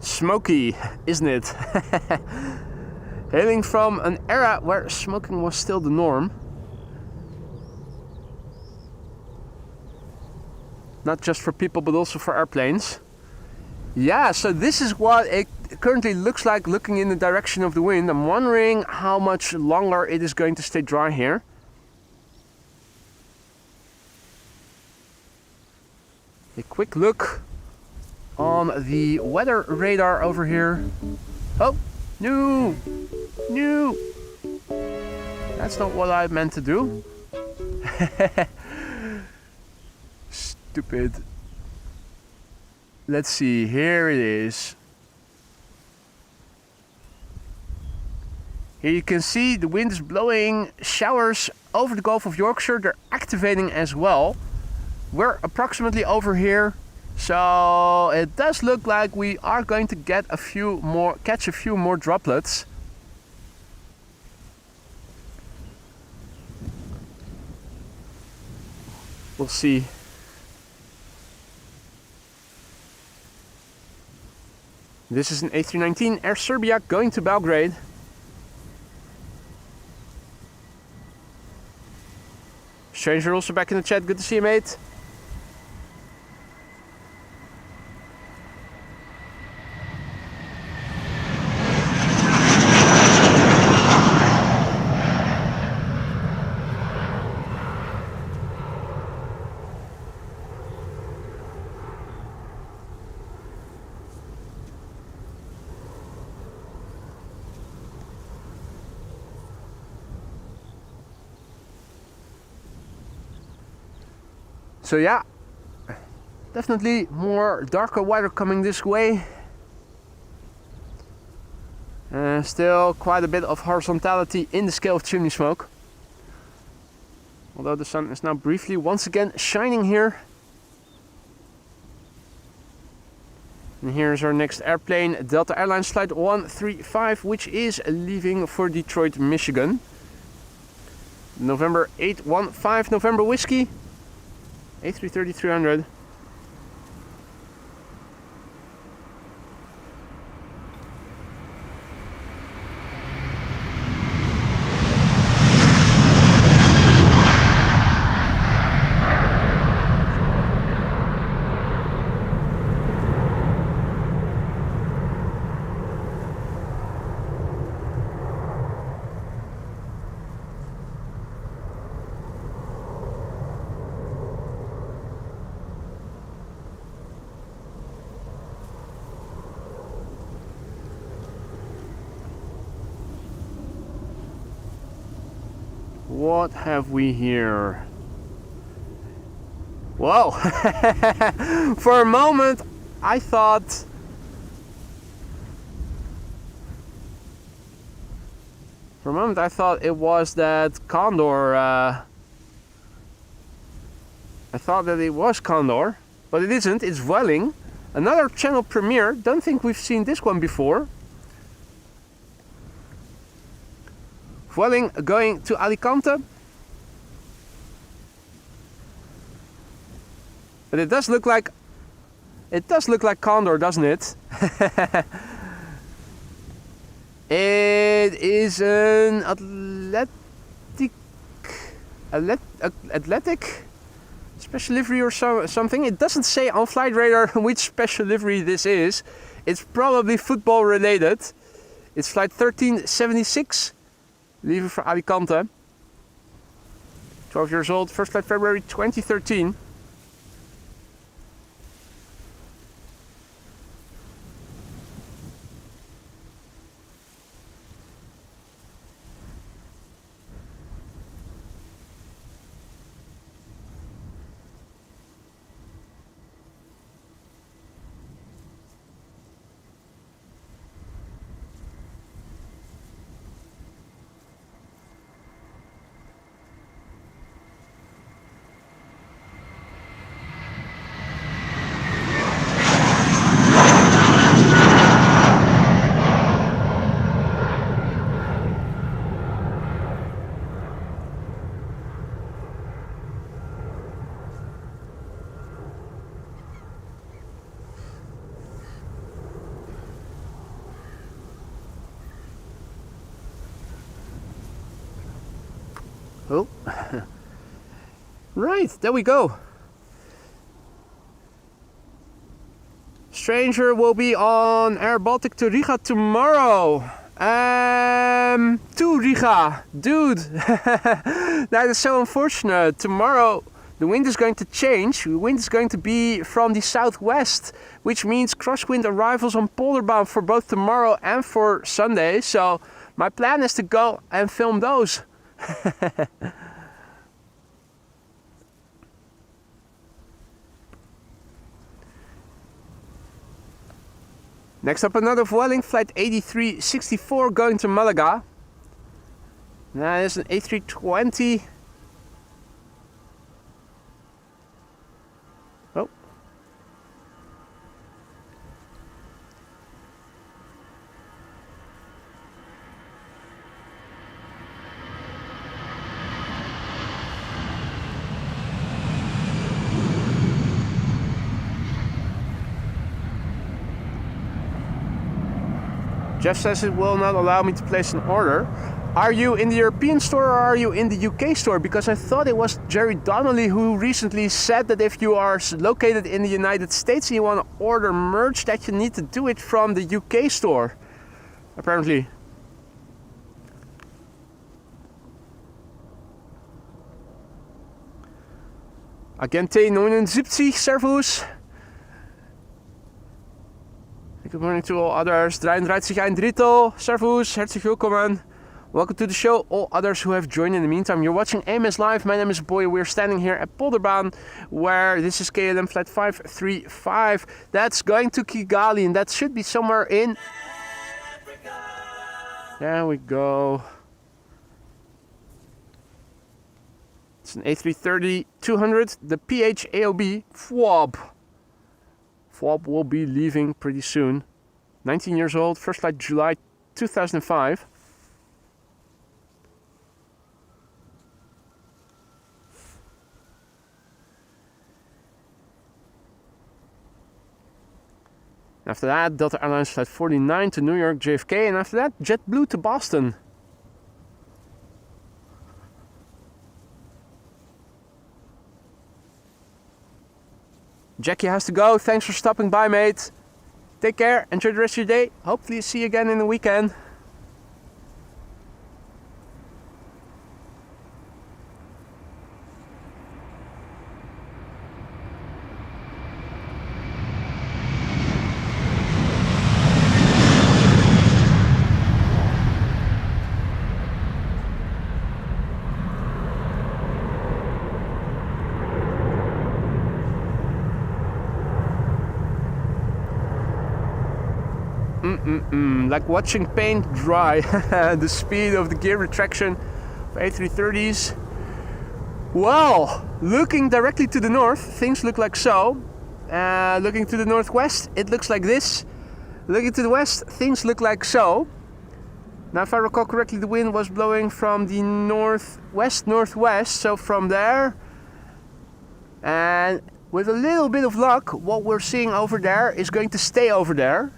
Smoky, isn't it? Hailing from an era where smoking was still the norm. Not just for people, but also for airplanes. Yeah, so this is what it currently looks like looking in the direction of the wind. I'm wondering how much longer it is going to stay dry here. A quick look on the weather radar over here. Oh, no, no. That's not what I meant to do. Stupid. Let's see, here it is. Here you can see the wind is blowing showers over the Gulf of Yorkshire. They're activating as well. We're approximately over here, So it does look like we are going to catch a few more droplets. We'll see. This is an A319 Air Serbia going to Belgrade. Stranger also back in the chat. Good to see you, mate. So yeah, definitely more darker weather coming this way. Still quite a bit of horizontality in the scale of chimney smoke. Although the sun is now briefly once again shining here. And here's our next airplane, Delta Airlines Flight 135, which is leaving for Detroit, Michigan. November 815, November Whiskey. A330-300. What have we here? Whoa! For a moment I thought it was that Condor. I thought that it was Condor, but it isn't. It's Vueling. Another channel premiere. Don't think we've seen this one before. Vueling going to Alicante. But it does look like Condor, doesn't it? It is an Atlantic special livery or something. It doesn't say on Flight Radar which special livery this is. It's probably football related. It's flight 1376. Leaving for Alicante. 12 years old, first flight February 2013. Oh, right, there we go. Stranger will be on Air Baltic to Riga tomorrow. To Riga, dude. That is so unfortunate. Tomorrow the wind is going to change. The wind is going to be from the southwest, which means crosswind arrivals on Polderbaan for both tomorrow and for Sunday. So my plan is to go and film those. Next up, another Vueling flight 8364 going to Malaga. That is an A320. Oh, Jeff says it will not allow me to place an order. Are you in the European store or are you in the UK store? Because I thought it was Jerry Donnelly who recently said that if you are located in the United States and you want to order merch, that you need to do it from the UK store, apparently. Agente 79, servus. Good morning to all others. 33 servus, herzlich willkommen. Welcome to the show, all others who have joined in the meantime. You're watching AMS Live. My name is Boy. We're standing here at Polderbaan, where this is KLM flight 535. That's going to Kigali, and that should be somewhere in... There we go. It's an A330-200, the PH-AOB FWOB. FWOB will be leaving pretty soon. 19 years old, first flight July 2005. After that, Delta Airlines flight 49 to New York JFK, and after that, JetBlue to Boston. Jackie has to go. Thanks for stopping by, mate. Take care. Enjoy the rest of your day. Hopefully see you again in the weekend. Like watching paint dry. The speed of the gear retraction of A330s. Well, looking directly to the north, things look like so. Looking to the northwest, it looks like this. Looking to the west, things look like so. Now, if I recall correctly, the wind was blowing from the northwest, so from there. And with a little bit of luck, what we're seeing over there is going to stay over there.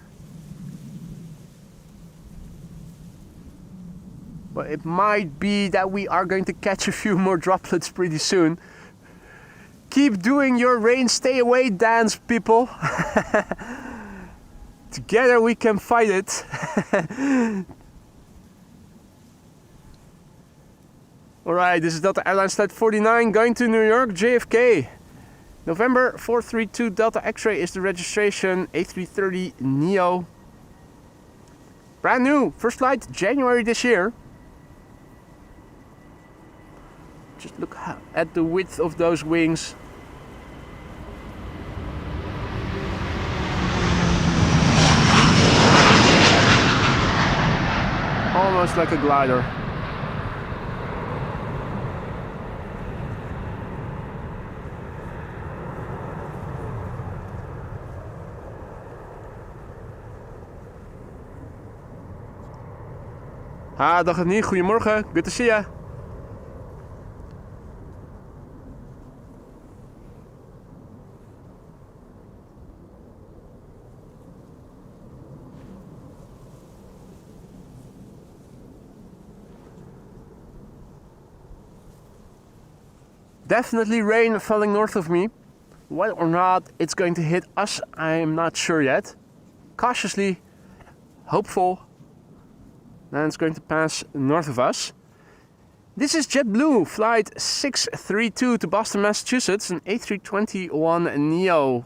But it might be that we are going to catch a few more droplets pretty soon. Keep doing your rain stay away dance, people. Together we can fight it. Alright, this is Delta Airlines flight 49 going to New York JFK. November 432 Delta X-ray is the registration. A330 Neo. Brand new, first flight January this year. Just look at the width of those wings. Almost like a glider. Dag het niet, goedemorgen, good to see ya. Definitely rain falling north of me. Whether or not it's going to hit us, I am not sure yet. Cautiously hopeful that it's going to pass north of us. This is JetBlue, flight 632 to Boston, Massachusetts, an A321 Neo.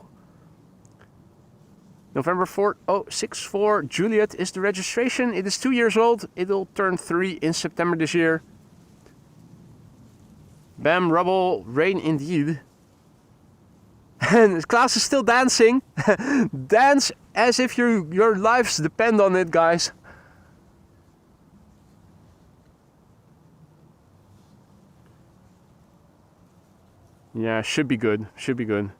November 4064 Juliet is the registration. It is 2 years old. It will turn 3 in September this year. Bam, rubble, rain indeed. And Klaas is still dancing. Dance as if your lives depend on it, guys. Yeah, should be good. Should be good.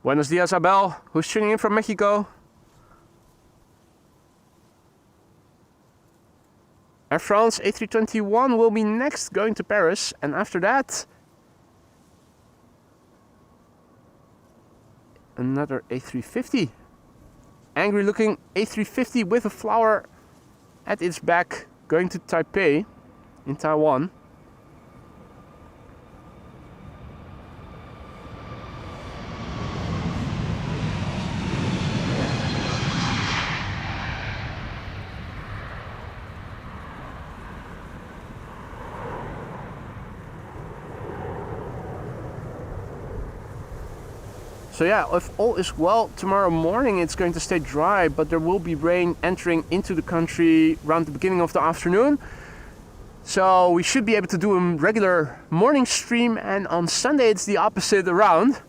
Buenos dias, Abel. Who's tuning in from Mexico? Air France A321 will be next going to Paris, and after that another A350. Angry looking A350 with a flower at its back going to Taipei in Taiwan. So yeah, if all is well, tomorrow morning it's going to stay dry, but there will be rain entering into the country around the beginning of the afternoon. So we should be able to do a regular morning stream, and on Sunday it's the opposite around.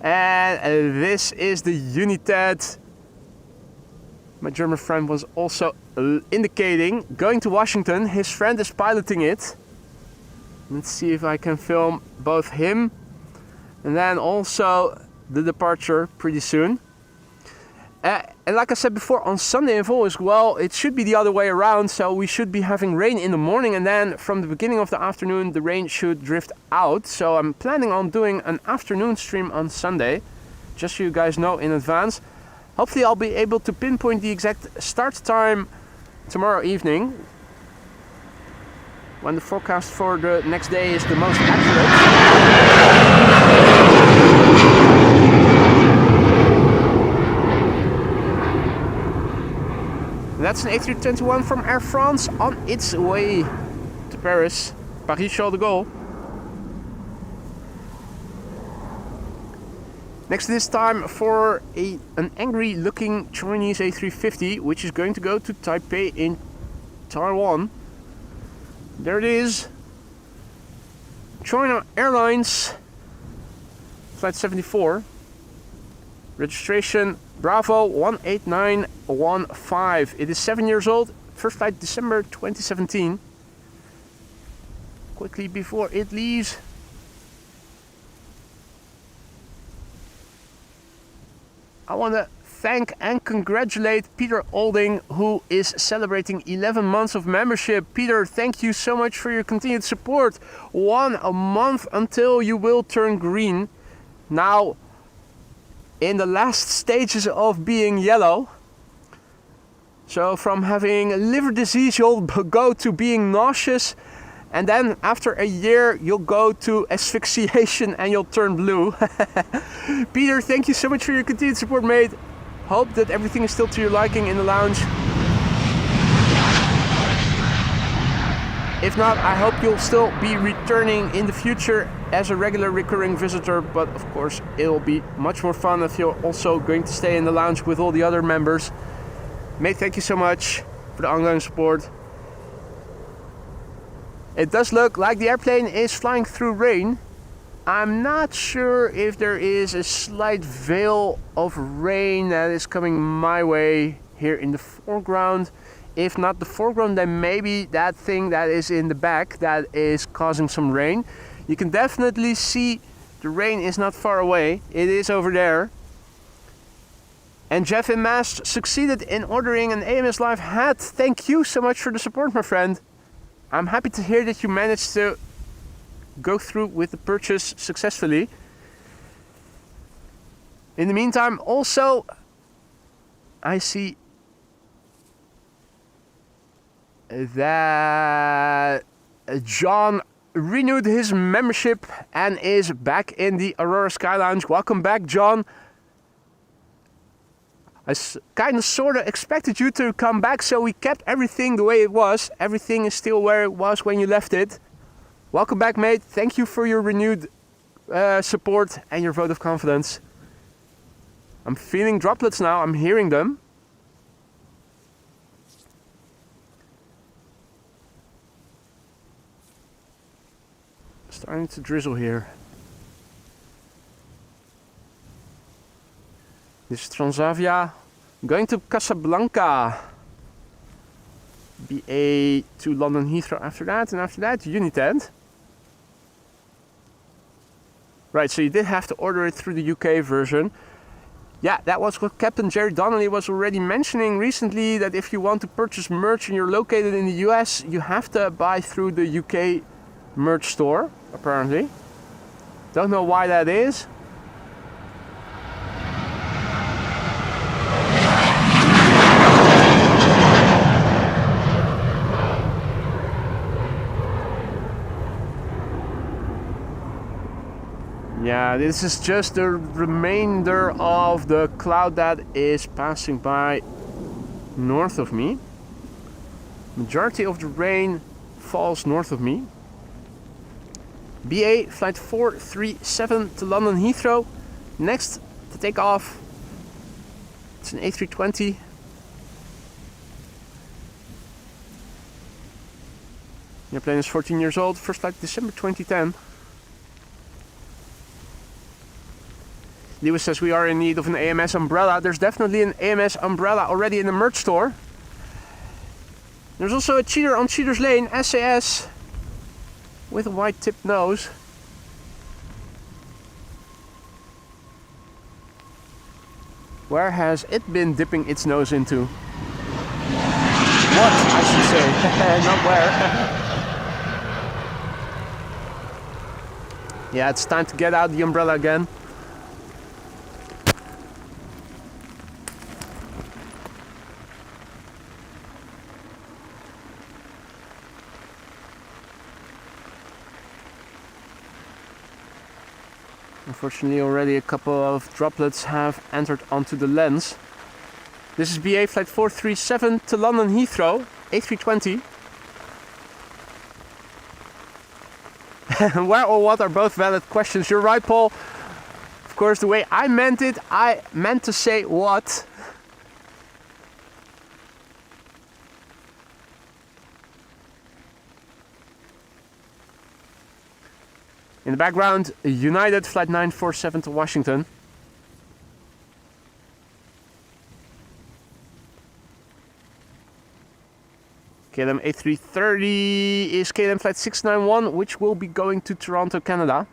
And this is the United. My German friend was also indicating going to Washington. His friend is piloting it. Let's see if I can film both him and then also the departure pretty soon. And like I said before, on Sunday if all is well, it should be the other way around. So we should be having rain in the morning, and then from the beginning of the afternoon the rain should drift out. So I'm planning on doing an afternoon stream on Sunday, just so you guys know in advance. Hopefully I'll be able to pinpoint the exact start time tomorrow evening, when the forecast for the next day is the most accurate. That's an A321 from Air France on its way to Paris, Paris-Charles de Gaulle. Next this time for an angry looking Chinese A350, which is going to go to Taipei in Taiwan. There it is, China Airlines, flight 74, registration Bravo 18915. It is 7 years old, first flight December 2017. Quickly before it leaves. I want to thank and congratulate Peter Olding, who is celebrating 11 months of membership. Peter, thank you so much for your continued support. 1 month until you will turn green. Now in the last stages of being yellow. So from having liver disease you'll go to being nauseous, and then after a year you'll go to asphyxiation and you'll turn blue. Peter, thank you so much for your continued support, mate. Hope that everything is still to your liking in the lounge. If not, I hope you'll still be returning in the future as a regular recurring visitor, but of course it'll be much more fun if you're also going to stay in the lounge with all the other members. Mate, thank you so much for the ongoing support. It does look like the airplane is flying through rain. I'm not sure if there is a slight veil of rain that is coming my way here in the foreground. If not the foreground, then maybe that thing that is in the back that is causing some rain. You can definitely see the rain is not far away. It is over there. And Jeff in Mass succeeded in ordering an AMS Live hat. Thank you so much for the support, my friend. I'm happy to hear that you managed to go through with the purchase successfully. In the meantime, also, I see that John renewed his membership and is back in the Aurora Sky Lounge. Welcome back, John. I kind of sort of expected you to come back, so we kept everything the way it was. Everything is still where it was when you left it. Welcome back, mate. Thank you for your renewed support and your vote of confidence. I'm feeling droplets now. I'm hearing them. Starting to drizzle here. This is Transavia. Going to Casablanca. BA to London Heathrow after that, and after that United. Right, so you did have to order it through the UK version. Yeah, that was what Captain Jerry Donnelly was already mentioning recently, that if you want to purchase merch and you're located in the US, you have to buy through the UK merch store, apparently. Don't know why that is. Yeah, this is just the remainder of the cloud that is passing by north of me. Majority of the rain falls north of me. BA flight 437 to London Heathrow. Next to take off. It's an A320. The airplane is 14 years old. First flight December 2010. Lewis says we are in need of an AMS umbrella. There's definitely an AMS umbrella already in the merch store. There's also a cheater on Cheater's Lane, SAS, with a white tipped nose. Where has it been dipping its nose into? What, I should say, not where. Yeah, it's time to get out the umbrella again. Unfortunately, already a couple of droplets have entered onto the lens. This is BA flight 437 to London Heathrow, A320. Where or what are both valid questions. You're right, Paul. Of course, the way I meant it, I meant to say what. In the background, United flight 947 to Washington. KLM A330 is KLM flight 691, which will be going to Toronto, Canada.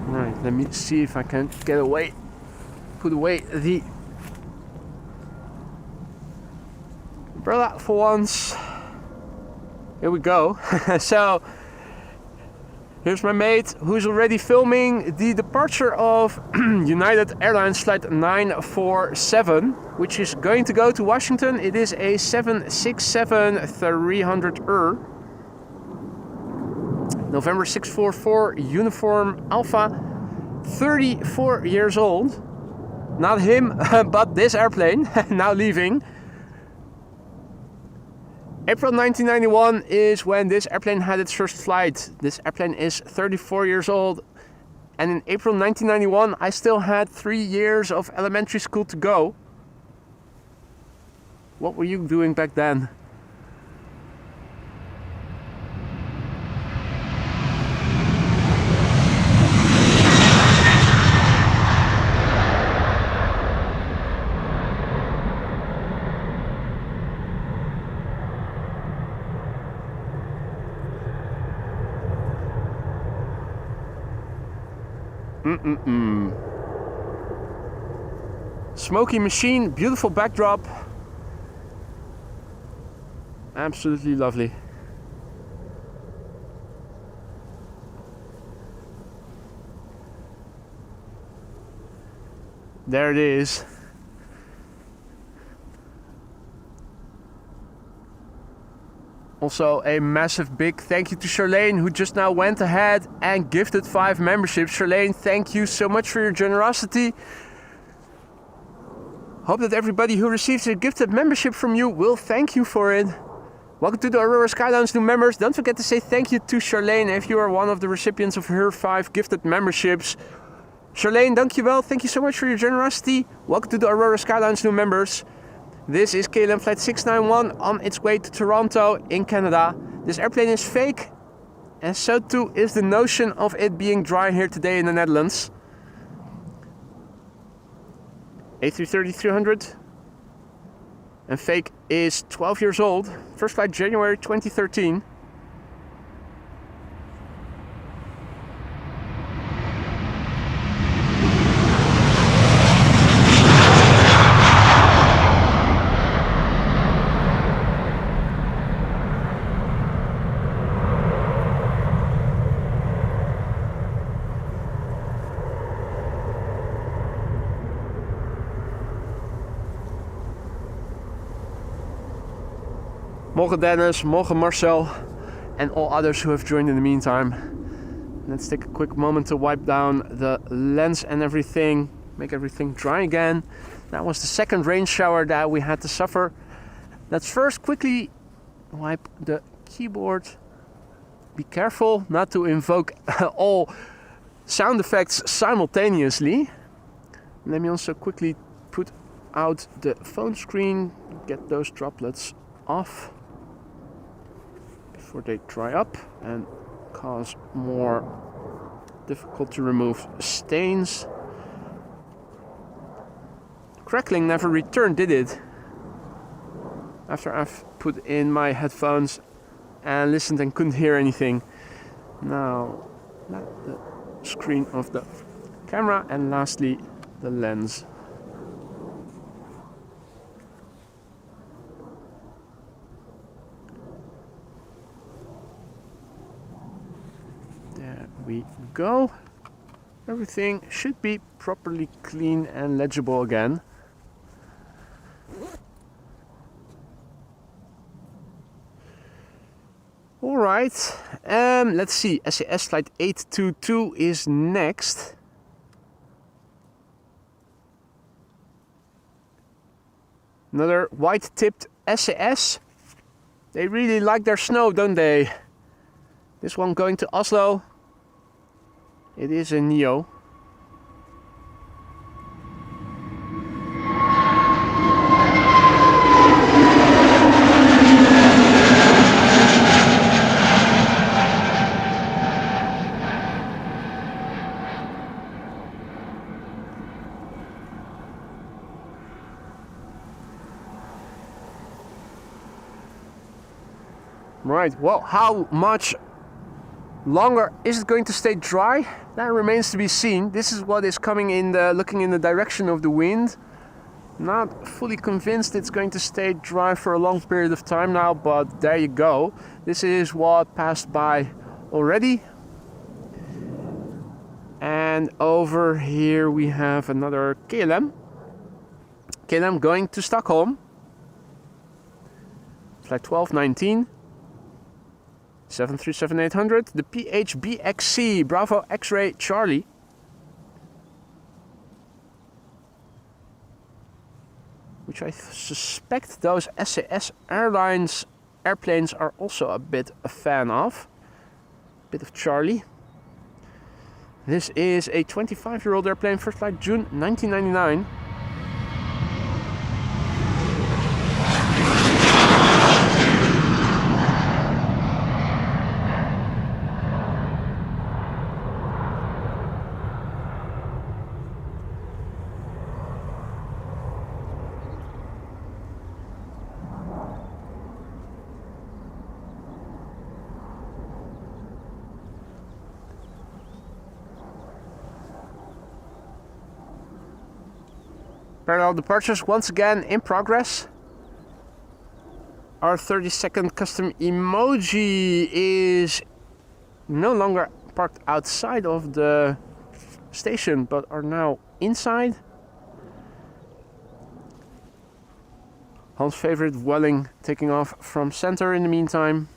Alright, let me see if I can get away, put away the umbrella for once. Here we go. So here's my mate who's already filming the departure of United Airlines flight 947, which is going to go to Washington. It is a 767-300ER. November 644 uniform Alpha, 34 years old. Not him, but this airplane, now leaving. April 1991 is when this airplane had its first flight. This airplane is 34 years old. And in April 1991, I still had 3 years of elementary school to go. What were you doing back then? Smoky machine, beautiful backdrop. Absolutely lovely. There it is. Also a massive big thank you to Charlene, who just now went ahead and gifted 5 memberships. Charlene, thank you so much for your generosity. Hope that everybody who receives a gifted membership from you will thank you for it. Welcome to the Aurora Skylounge new members. Don't forget to say thank you to Charlene if you are one of the recipients of her 5 gifted memberships. Charlene, dankjewel. Thank you so much for your generosity. Welcome to the Aurora Skylounge new members. This is KLM flight 691 on its way to Toronto in Canada. This airplane is fake, and so too is the notion of it being dry here today in the Netherlands. A330-300, and fake is 12 years old. First flight January 2013. Morgen Dennis, morgen Marcel, and all others who have joined in the meantime. Let's take a quick moment to wipe down the lens and everything, make everything dry again. That was the second rain shower that we had to suffer. Let's first quickly wipe the keyboard. Be careful not to invoke all sound effects simultaneously. Let me also quickly put out the phone screen, get those droplets off before they dry up and cause more difficult to remove stains. Crackling never returned, did it? After I've put in my headphones and listened and couldn't hear anything. Now, the screen of the camera, and lastly the lens. There we go. Everything should be properly clean and legible again. Alright, let's see, SAS flight 822 is next. Another white-tipped SAS. They really like their snow, don't they? This one going to Oslo. It is a Neo. Right, well, how much longer is it going to stay dry? That remains to be seen. This is what is coming in looking in the direction of the wind. Not fully convinced it's going to stay dry for a long period of time now, but there you go. This is what passed by already. And over here we have another KLM. KLM going to Stockholm. Flight 1219. 737-800, the PHBXC, Bravo X-Ray Charlie. Which I suspect those SAS airplanes are also a bit a fan of. Bit of Charlie. This is a 25-year-old airplane, first flight June 1999. Parallel departures once again in progress. Our 30-second custom emoji is no longer parked outside of the station, but are now inside. Hans' favorite Welling taking off from center in the meantime.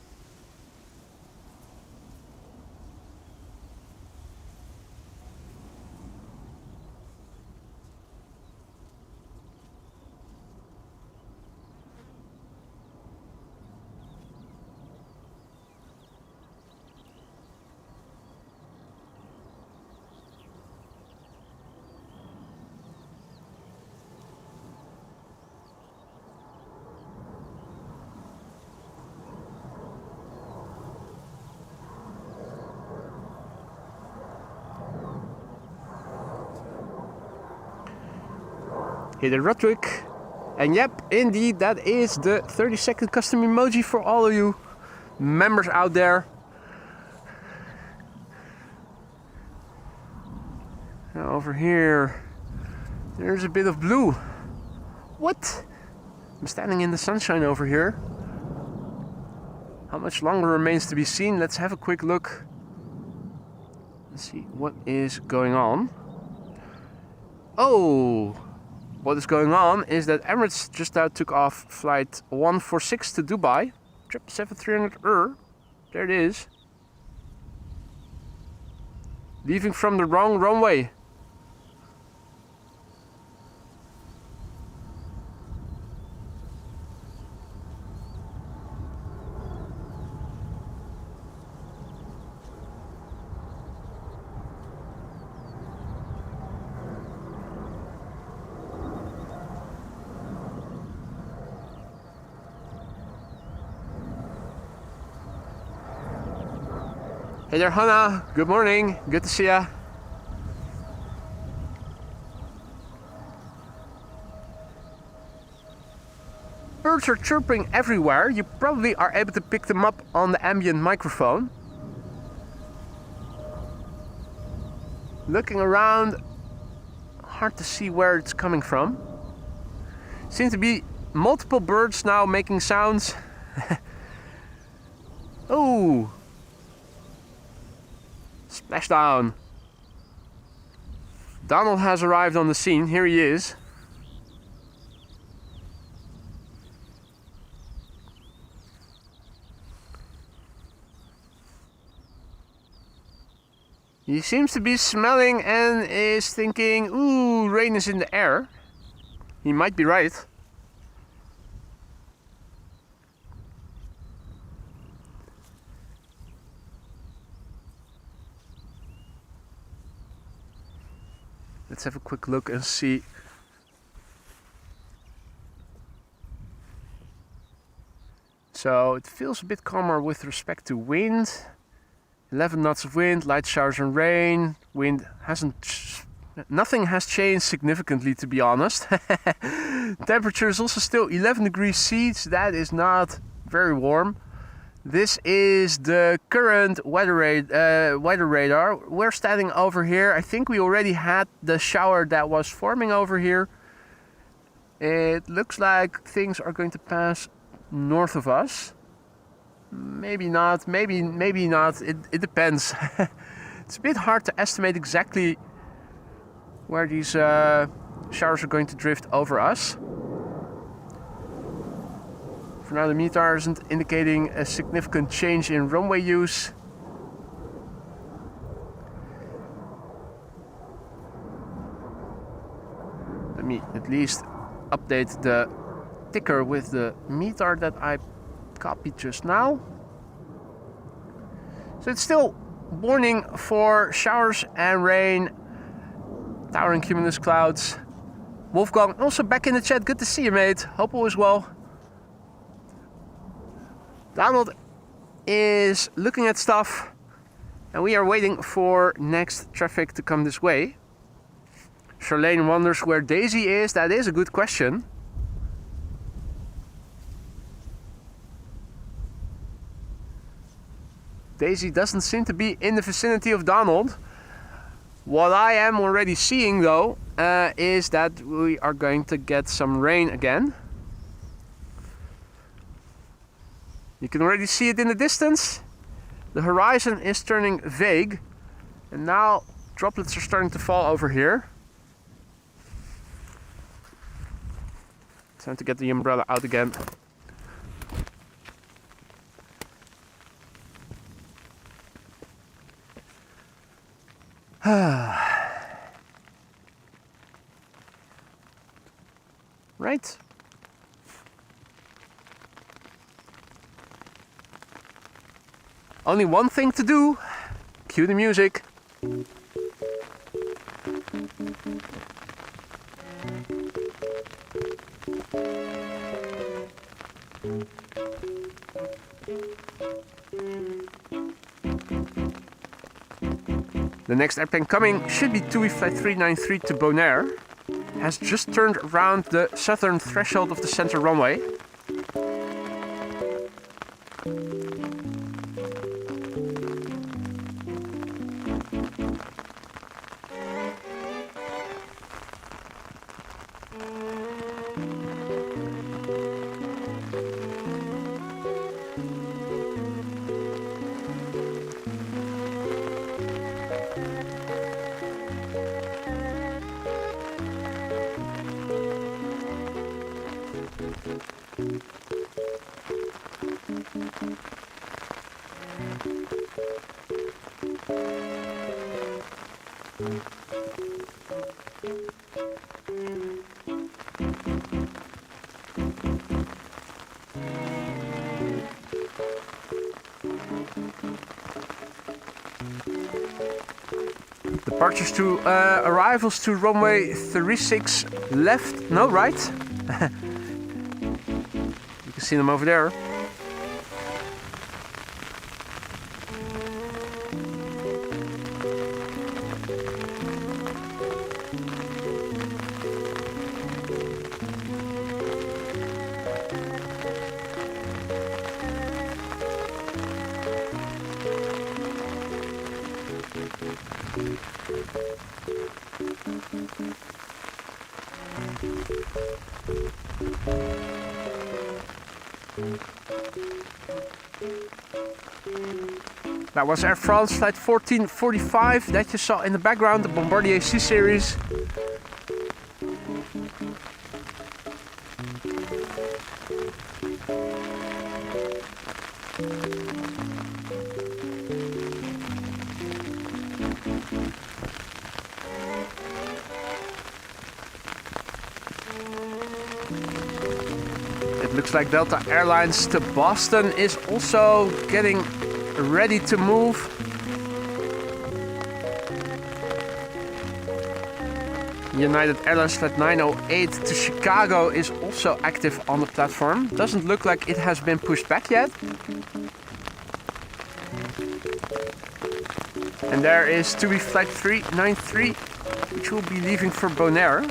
Hit a Rutwick. And yep, indeed, that is the 30-second custom emoji for all of you members out there. Now over here, there's a bit of blue. What? I'm standing in the sunshine over here. How much longer remains to be seen? Let's have a quick look. Let's see what is going on. Oh! What is going on is that Emirates just now took off flight 146 to Dubai. 777-300. There it is. Leaving from the wrong runway. Hey there, Hannah. Good morning. Good to see ya. Birds are chirping everywhere. You probably are able to pick them up on the ambient microphone. Looking around, hard to see where it's coming from. Seems to be multiple birds now making sounds. Oh! Splashdown. Donald has arrived on the scene. Here he is. He seems to be smelling and is thinking, ooh, rain is in the air. He might be right. Let's have a quick look and see. So it feels a bit calmer with respect to wind. 11 knots of wind, light showers and rain. Wind nothing has changed significantly, to be honest. Temperature is also still 11 degrees C. That is not very warm. This is the current weather radar. We're standing over here. I think we already had the shower that was forming over here. It looks like things are going to pass north of us. Maybe not, maybe not. It depends. It's a bit hard to estimate exactly where these showers are going to drift over us. For now, the METAR isn't indicating a significant change in runway use. Let me at least update the ticker with the METAR that I copied just now. So it's still warning for showers and rain, towering cumulus clouds. Wolfgang also back in the chat. Good to see you, mate. Hope all is well. Donald is looking at stuff and we are waiting for next traffic to come this way. Charlene wonders where Daisy is. That is a good question. Daisy doesn't seem to be in the vicinity of Donald. What I am already seeing though is that we are going to get some rain again. You can already see it in the distance. The horizon is turning vague and now droplets are starting to fall over here. Time to get the umbrella out again. Right. Only one thing to do. Cue the music. The next airplane coming should be TUI Flight 393 to Bonaire. Has just turned around the southern threshold of the center runway. Departures to arrivals to runway 36 left, no right. You can see them over there. That was Air France flight 1445 that you saw in the background, the Bombardier C series. It looks like Delta Airlines to Boston is also getting ready to move. United Airlines flight 908 to Chicago is also active on the platform. Doesn't look like it has been pushed back yet. And there is TUI flight 393, which will be leaving for Bonaire.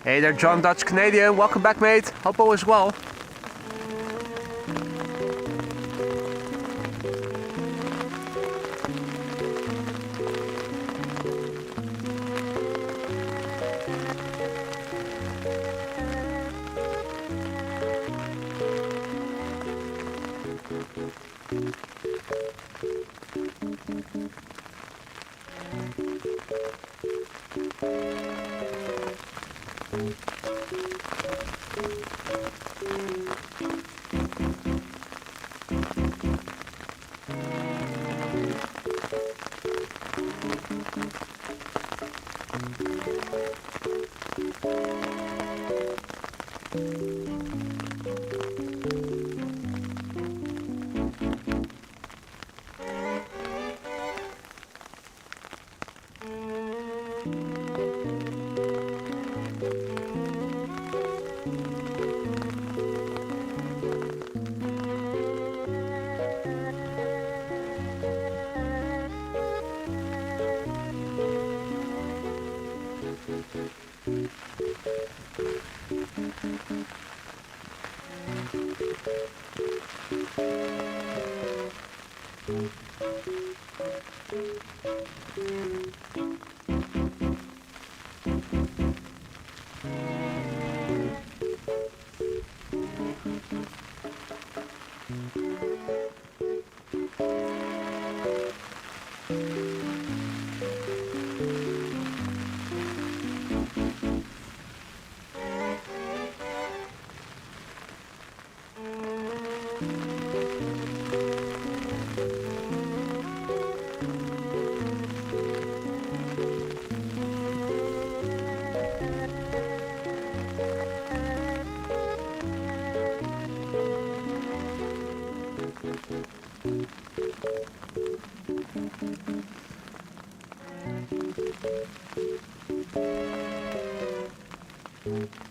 Hey there, John Dutch Canadian. Welcome back, mate. Hope all is well.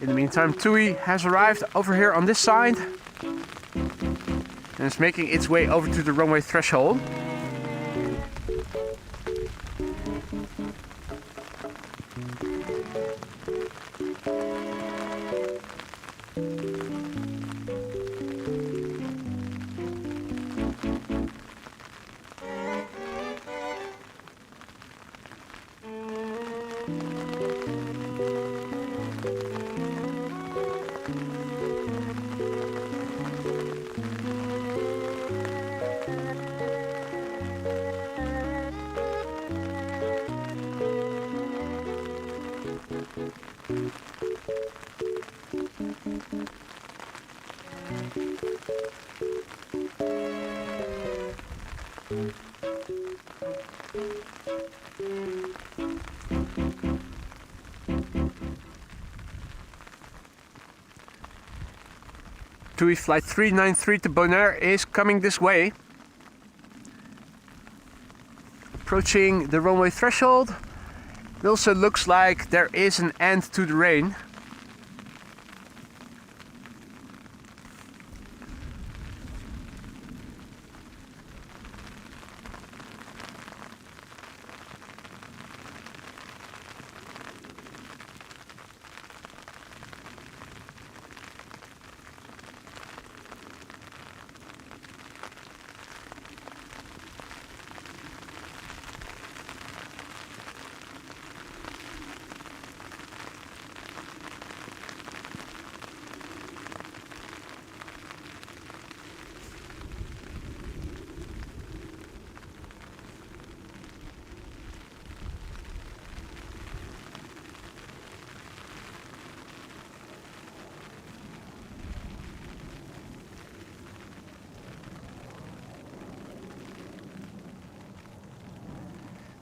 In the meantime, TUI has arrived over here on this side and is making its way over to the runway threshold. TUI flight 393 to Bonaire is coming this way. Approaching the runway threshold. It also looks like there is an end to the rain.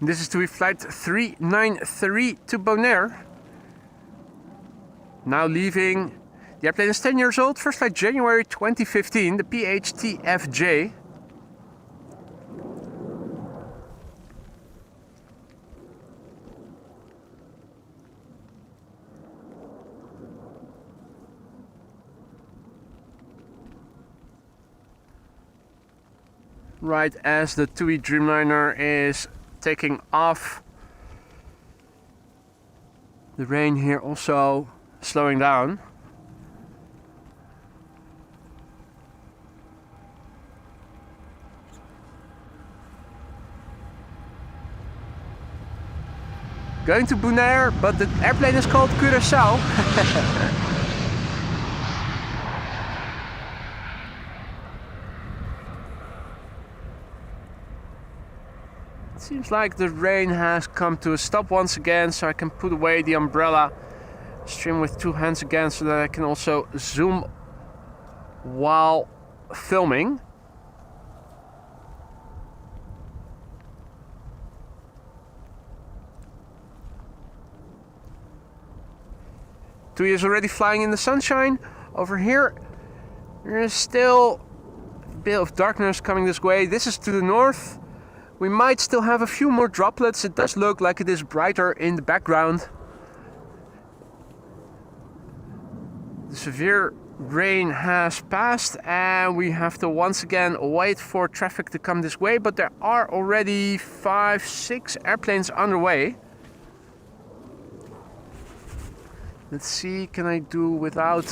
This is TUI flight 393 to Bonaire. Now leaving. The airplane is 10 years old, first flight January 2015, the PHTFJ. Right as the TUI Dreamliner is taking off. The rain here also slowing down. Going to Bonaire, but the airplane is called Curaçao. Seems like the rain has come to a stop once again, so I can put away the umbrella, stream with two hands again, so that I can also zoom while filming. TUI is already flying in the sunshine. Over here, there is still a bit of darkness coming this way. This is to the north. We might still have a few more droplets. It does look like it is brighter in the background. The severe rain has passed and we have to once again wait for traffic to come this way, but there are already 5-6 airplanes underway. Let's see, can I do without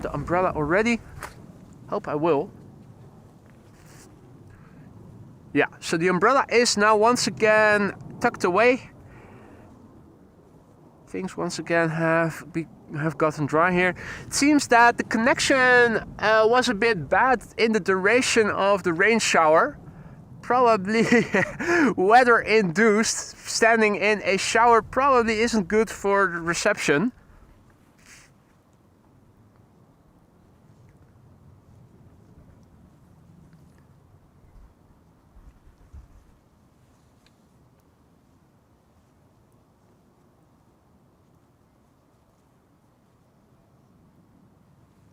the umbrella already? Hope I will. Yeah, so the umbrella is now once again tucked away. Things once again have gotten dry here. It seems that the connection was a bit bad in the duration of the rain shower. Probably weather induced. Standing in a shower probably isn't good for the reception.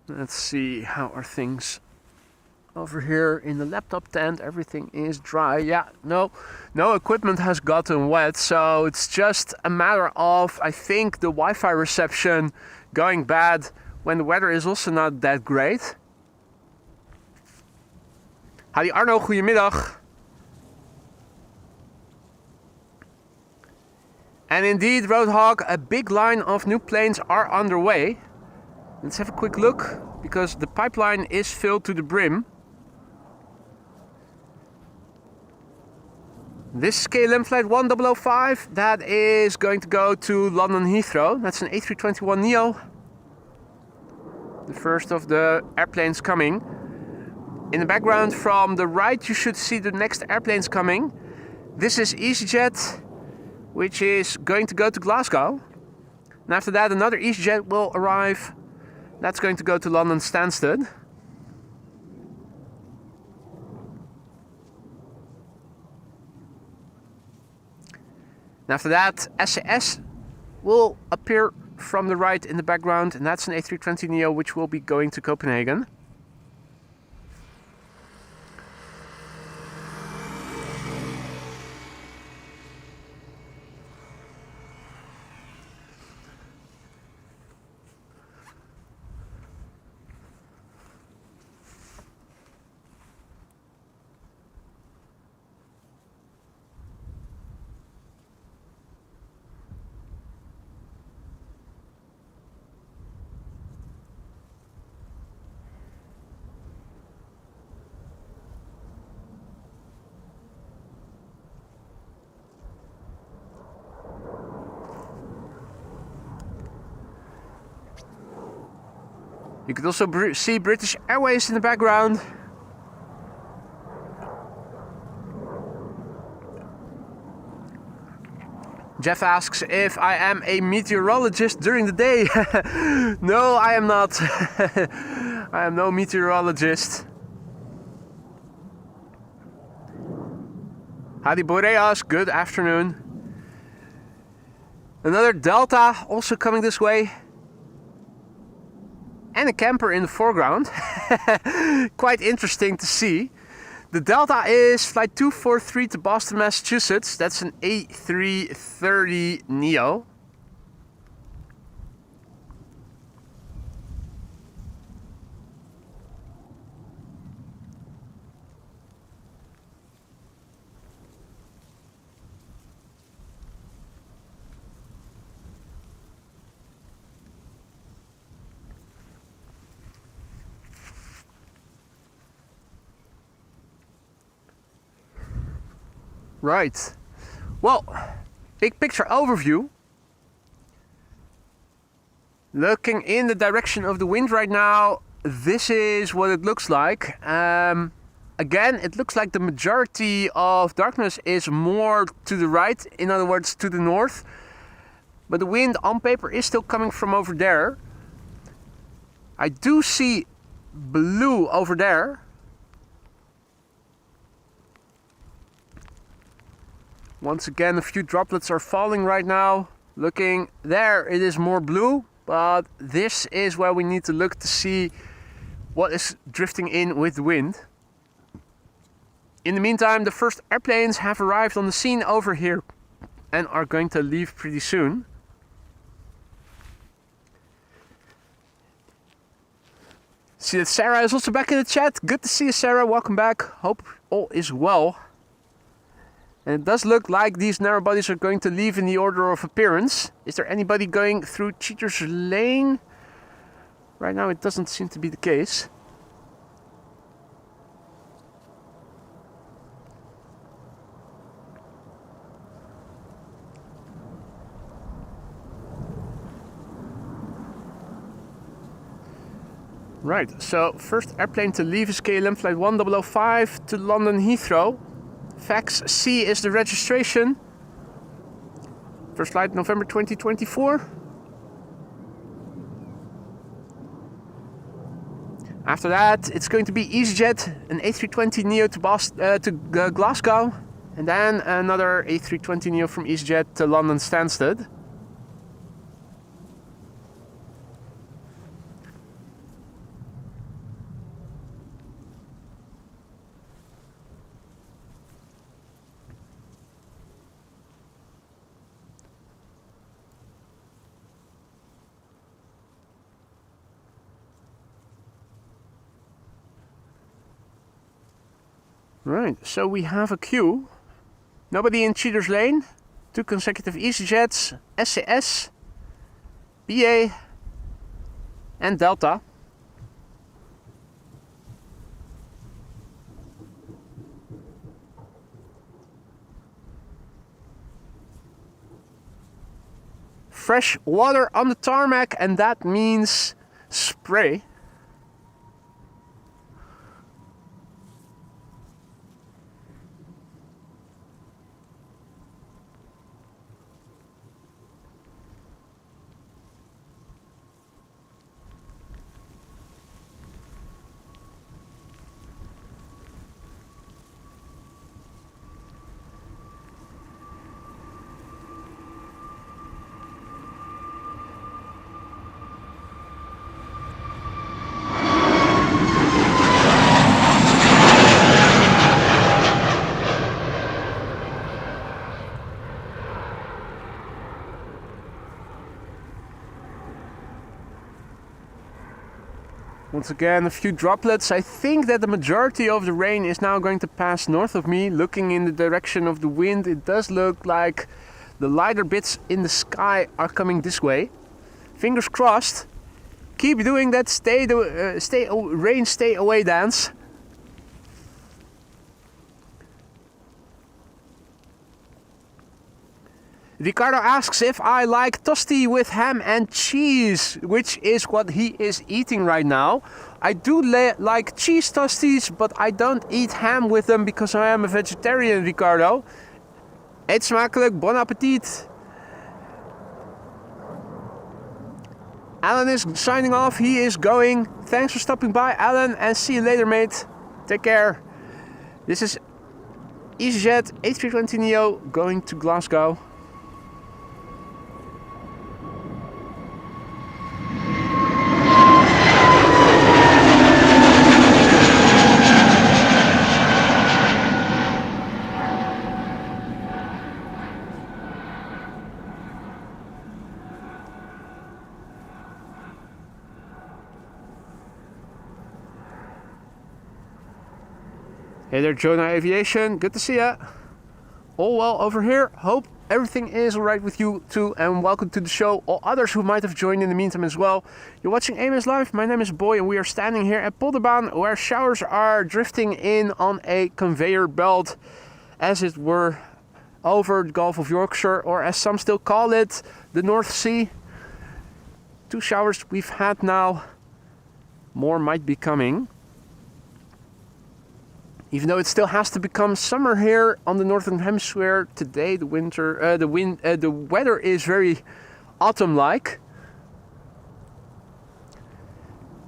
Let's see, how are things over here in the laptop tent? Everything is dry. Yeah, no equipment has gotten wet, so it's just a matter of, I think, the Wi-Fi reception going bad when the weather is also not that great. Howdy Arno, goedemiddag. And indeed, Roadhog, a big line of new planes are underway. Let's have a quick look, because the pipeline is filled to the brim. This is KLM flight 1005, that is going to go to London Heathrow. That's an A321neo. The first of the airplanes coming. In the background from the right you should see the next airplanes coming. This is EasyJet, which is going to go to Glasgow. And after that another EasyJet will arrive. That's going to go to London Stansted. And after that, SAS will appear from the right in the background, and that's an A320neo which will be going to Copenhagen. You could also see British Airways in the background. Jeff asks if I am a meteorologist during the day. No, I am not. I am no meteorologist. Hadi Boreas, good afternoon. Another Delta also coming this way. And a camper in the foreground. Quite interesting to see. The Delta is flight 243 to Boston, Massachusetts. That's an A330neo. Right. Well, big picture overview. Looking in the direction of the wind right now, this is what it looks like. Again, it looks like the majority of darkness is more to the right, in other words, to the north. But the wind on paper is still coming from over there. I do see blue over there. Once again, a few droplets are falling right now. Looking there, it is more blue, but this is where we need to look to see what is drifting in with the wind. In the meantime, the first airplanes have arrived on the scene over here and are going to leave pretty soon. See that Sarah is also back in the chat. Good to see you, Sarah. Welcome back. Hope all is well. And it does look like these narrow bodies are going to leave in the order of appearance. Is there anybody going through Cheater's Lane? Right now it doesn't seem to be the case. Right, so first airplane to leave is KLM flight 1005 to London Heathrow. Fax C is the registration. First flight November 2024. After that, it's going to be EasyJet, an A320neo to Glasgow, and then another A320neo from EasyJet to London Stansted. Right, so we have a queue. Nobody in Cheater's Lane. 2 consecutive EasyJets, SAS, BA, and Delta. Fresh water on the tarmac, and that means spray. Once again, a few droplets. I think that the majority of the rain is now going to pass north of me. Looking in the direction of the wind, it does look like the lighter bits in the sky are coming this way. Fingers crossed. Keep doing that rain stay away dance. Ricardo asks if I like tosti with ham and cheese, which is what he is eating right now. I do like cheese tosties, but I don't eat ham with them because I am a vegetarian, Ricardo. Eet smakelijk, bon appetit. Alan is signing off, he is going. Thanks for stopping by, Alan, and see you later, mate. Take care. This is EasyJet A320neo going to Glasgow. Hey there, Jonah Aviation, good to see ya. All well over here, hope everything is alright with you too, and welcome to the show, all others who might have joined in the meantime as well. You're watching AMS Live, my name is Boy, and we are standing here at Polderbaan, where showers are drifting in on a conveyor belt, as it were, over the Gulf of Yorkshire, or as some still call it, the North Sea. 2 showers we've had now, more might be coming. Even though it still has to become summer here on the northern hemisphere, today the weather is very autumn-like.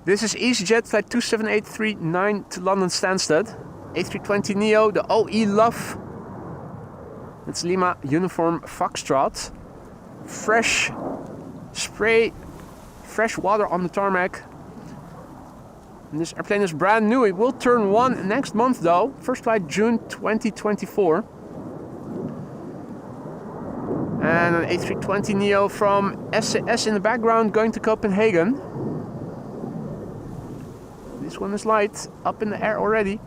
This is EasyJet flight 27839 to London Stansted. A320neo, the OE Love. It's Lima Uniform Foxtrot. Fresh spray, fresh water on the tarmac. And this airplane is brand new. It will turn 1 next month though. First flight June 2024. And an A320neo from SAS in the background going to Copenhagen. This one is light, up in the air already.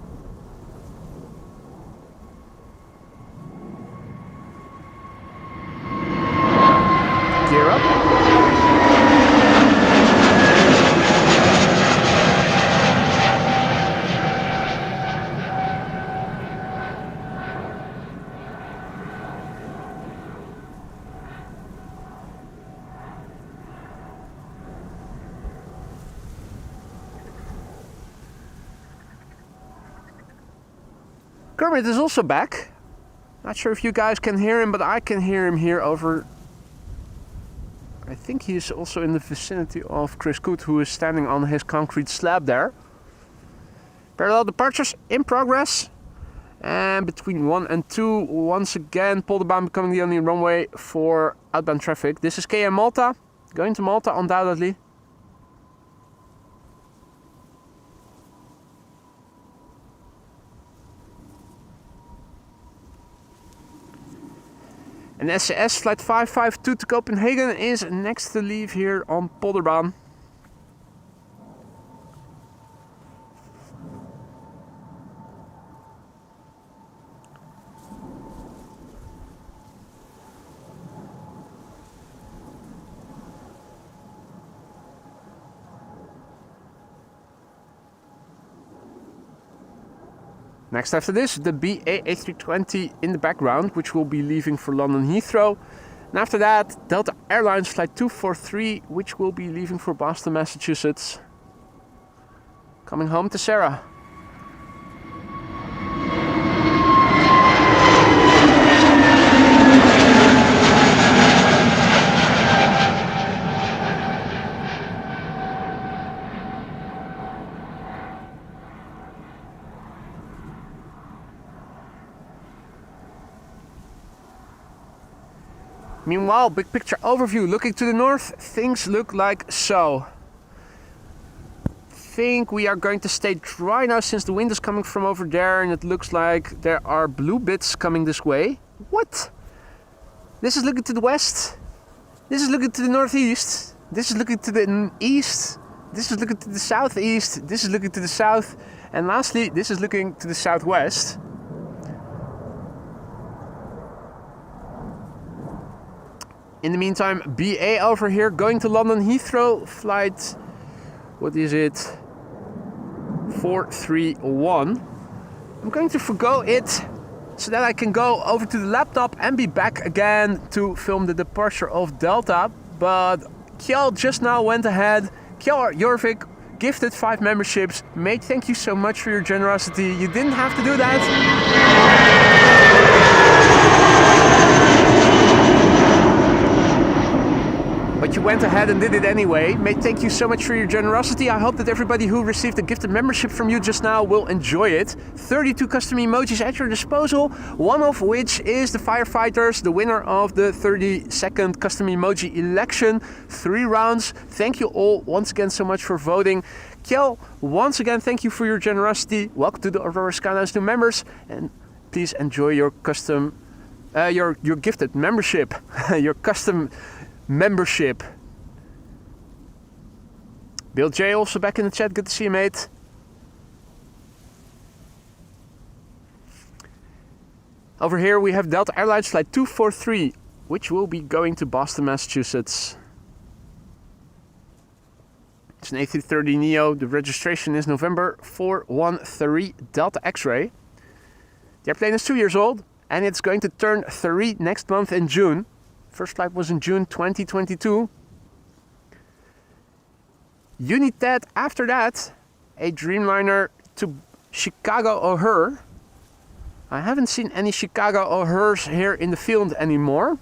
Gear up. Kermit is also back. Not sure if you guys can hear him, but I can hear him here over. I think he's also in the vicinity of Chris Coot, who is standing on his concrete slab there. Parallel departures in progress. And between 1 and 2, once again, Polderbaan becoming the only runway for outbound traffic. This is KM Malta, going to Malta undoubtedly. And SAS flight 552 to Copenhagen is next to leave here on Polderbaan. Next after this, the BA A320 in the background, which will be leaving for London Heathrow. And after that, Delta Airlines flight 243, which will be leaving for Boston, Massachusetts. Coming home to Sarah. Meanwhile, big picture overview, looking to the north, things look like so. Think we are going to stay dry now since the wind is coming from over there and it looks like there are blue bits coming this way. What? This is looking to the west. This is looking to the northeast. This is looking to the east. This is looking to the southeast, this is looking to the south, and lastly, this is looking to the southwest. In the meantime, BA over here, going to London Heathrow, flight, what is it? 431. I'm going to forgo it so that I can go over to the laptop and be back again to film the departure of Delta. But Kjell just now went ahead. Kjell Jorvik gifted 5 memberships. Mate, thank you so much for your generosity. You didn't have to do that. But you went ahead and did it anyway. Mate, thank you so much for your generosity. I hope that everybody who received a gifted membership from you just now will enjoy it. 32 custom emojis at your disposal, one of which is the firefighters, the winner of the 30-second custom emoji election. 3 rounds. Thank you all once again so much for voting. Kjell, once again, thank you for your generosity. Welcome to the Aurora Skyline's new members, and please enjoy your custom, your gifted membership, your custom membership. Bill J also back in the chat. Good to see you, mate. Over here we have Delta Airlines flight 243, which will be going to Boston, Massachusetts. It's an A330neo. The registration is November 413 Delta X-ray. The airplane is 2 years old and it's going to turn 3 next month in June. First flight was in June 2022. United after that, a Dreamliner to Chicago O'Hare. I haven't seen any Chicago O'Hares here in the field anymore.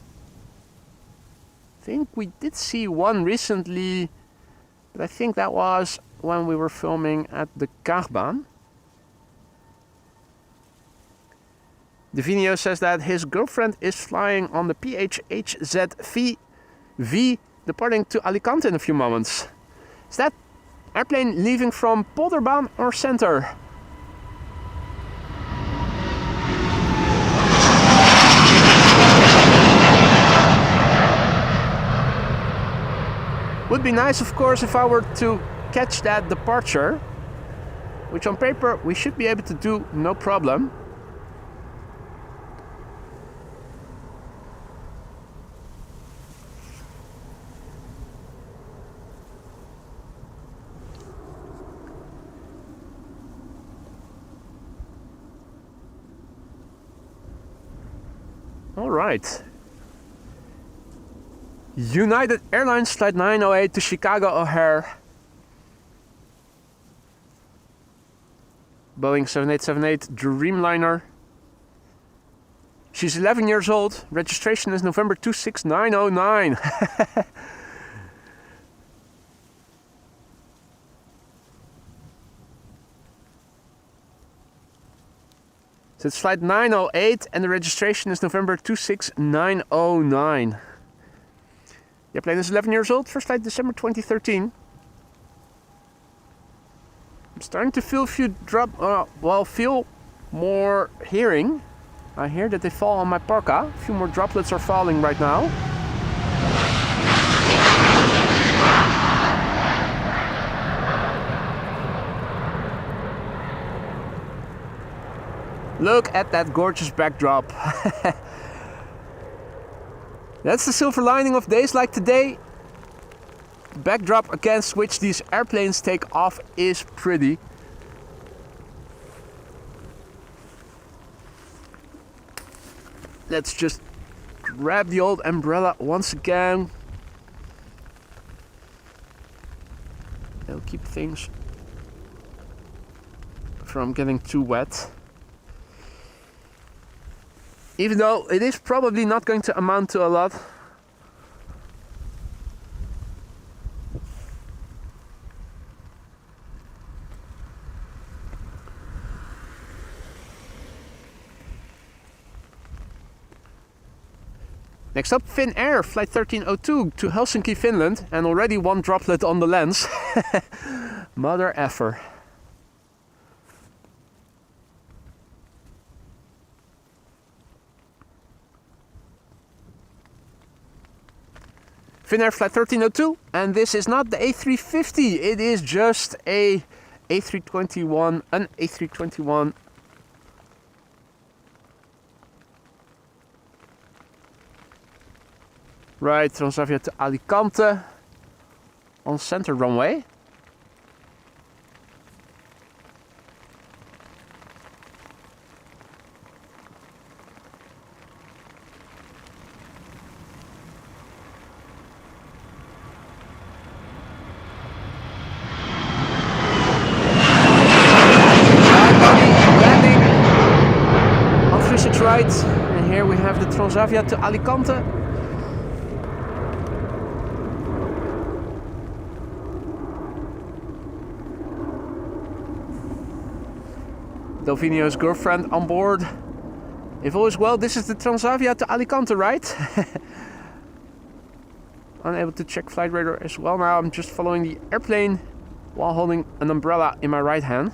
I think we did see one recently, but I think that was when we were filming at the Kaagbaan. Devinio says that his girlfriend is flying on the PHHZV departing to Alicante in a few moments. Is that airplane leaving from Polderbaan or center? Would be nice, of course, if I were to catch that departure, which on paper we should be able to do no problem. All right. United Airlines flight 908 to Chicago O'Hare. Boeing 7878 Dreamliner. She's 11 years old. Registration is November 26909. So it's flight 908 and the registration is November 26909. The airplane is 11 years old, first flight December 2013. I'm starting to feel a few feel more hearing. I hear that they fall on my parka. A few more droplets are falling right now. Look at that gorgeous backdrop. That's the silver lining of days like today. The backdrop against which these airplanes take off is pretty. Let's just grab the old umbrella once again. It'll keep things from getting too wet. Even though it is probably not going to amount to a lot. Next up, Finnair, flight 1302 to Helsinki, Finland, and already one droplet on the lens. Mother effer. Finnair Flight 1302, and this is not the A350, it is just a A321, an A321. Right, Transavia to Alicante on center runway. Right, and here we have the Transavia to Alicante. Delvinio's girlfriend on board. If all is well, this is the Transavia to Alicante, right? Unable to check flight radar as well now. I'm just following the airplane while holding an umbrella in my right hand.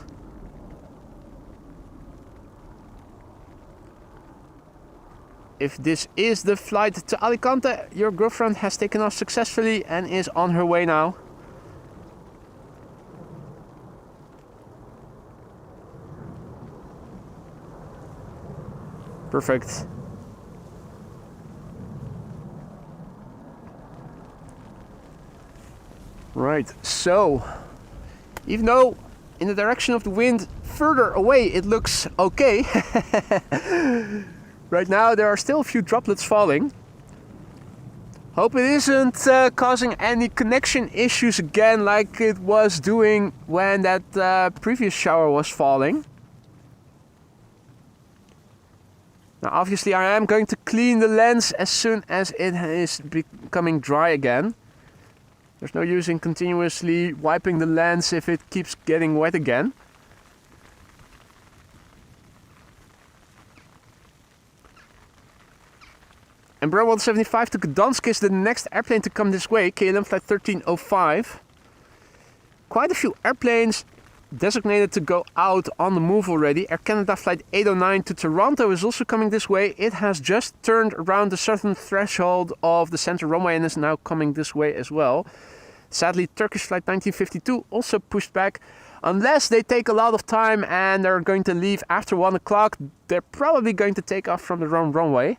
If this is the flight to Alicante, your girlfriend has taken off successfully and is on her way now. Perfect. Right, so even though in the direction of the wind further away it looks okay, right now there are still a few droplets falling. Hope it isn't causing any connection issues again like it was doing when that previous shower was falling. Now obviously I am going to clean the lens as soon as it is becoming dry again. There's no use in continuously wiping the lens if it keeps getting wet again. Embraer 175 to Gdansk is the next airplane to come this way, KLM Flight 1305. Quite a few airplanes designated to go out on the move already. Air Canada Flight 809 to Toronto is also coming this way. It has just turned around the southern threshold of the center runway and is now coming this way as well. Sadly, Turkish Flight 1952 also pushed back. Unless they take a lot of time and they're going to leave after 1 o'clock, they're probably going to take off from the wrong runway.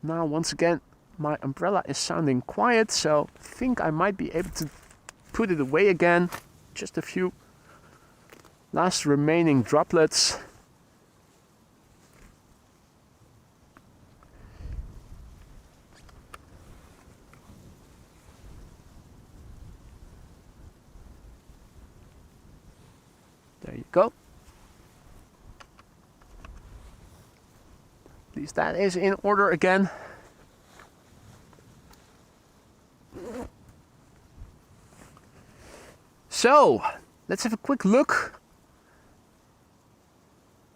Now, once again, my umbrella is sounding quiet, so I think I might be able to put it away again. Just a few last remaining droplets. There you go. At least that is in order again. So, let's have a quick look.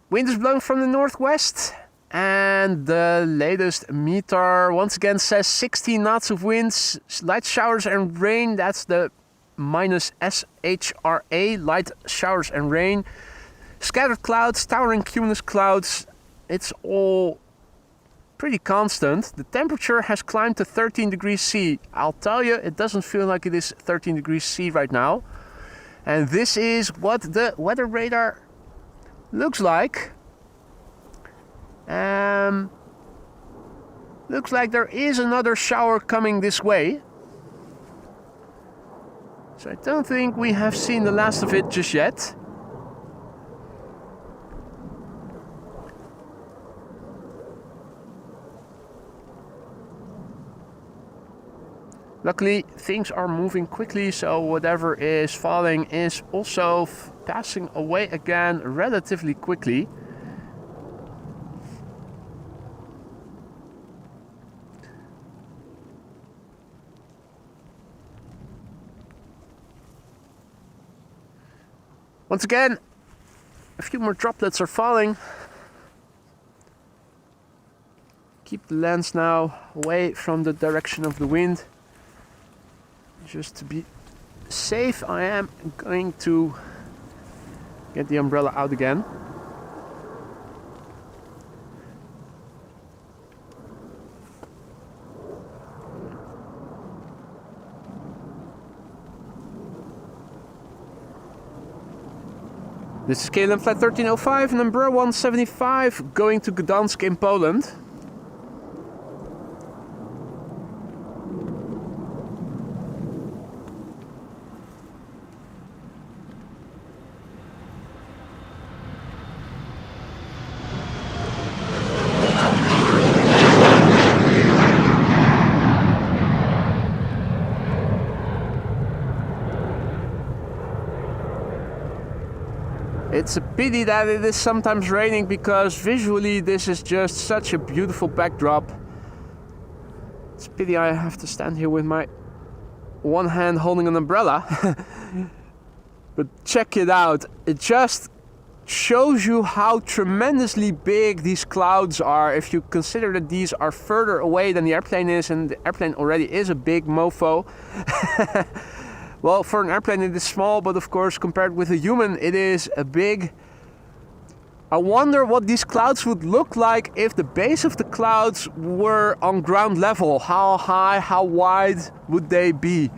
Wind is blowing from the northwest and the latest meter once again says 16 knots of winds, light showers and rain. That's the minus SHRA, light showers and rain. Scattered clouds, towering cumulus clouds. It's all pretty constant. The temperature has climbed to 13 degrees C. I'll tell you, it doesn't feel like it is 13 degrees C right now. And this is what the weather radar looks like. Looks like there is another shower coming this way. So I don't think we have seen the last of it just yet. Luckily, things are moving quickly, so whatever is falling is also passing away again relatively quickly. Once again, a few more droplets are falling. Keep the lens now away from the direction of the wind. Just to be safe, I am going to get the umbrella out again. This is KLM flight 1305, number 175, going to Gdansk in Poland. It's a pity that it is sometimes raining, because visually this is just such a beautiful backdrop. It's a pity I have to stand here with my one hand holding an umbrella. But check it out. It just shows you how tremendously big these clouds are if you consider that these are further away than the airplane is, and the airplane already is a big mofo. Well, for an airplane it is small, but of course compared with a human it is a big. I wonder what these clouds would look like if the base of the clouds were on ground level. How high, how wide would they be?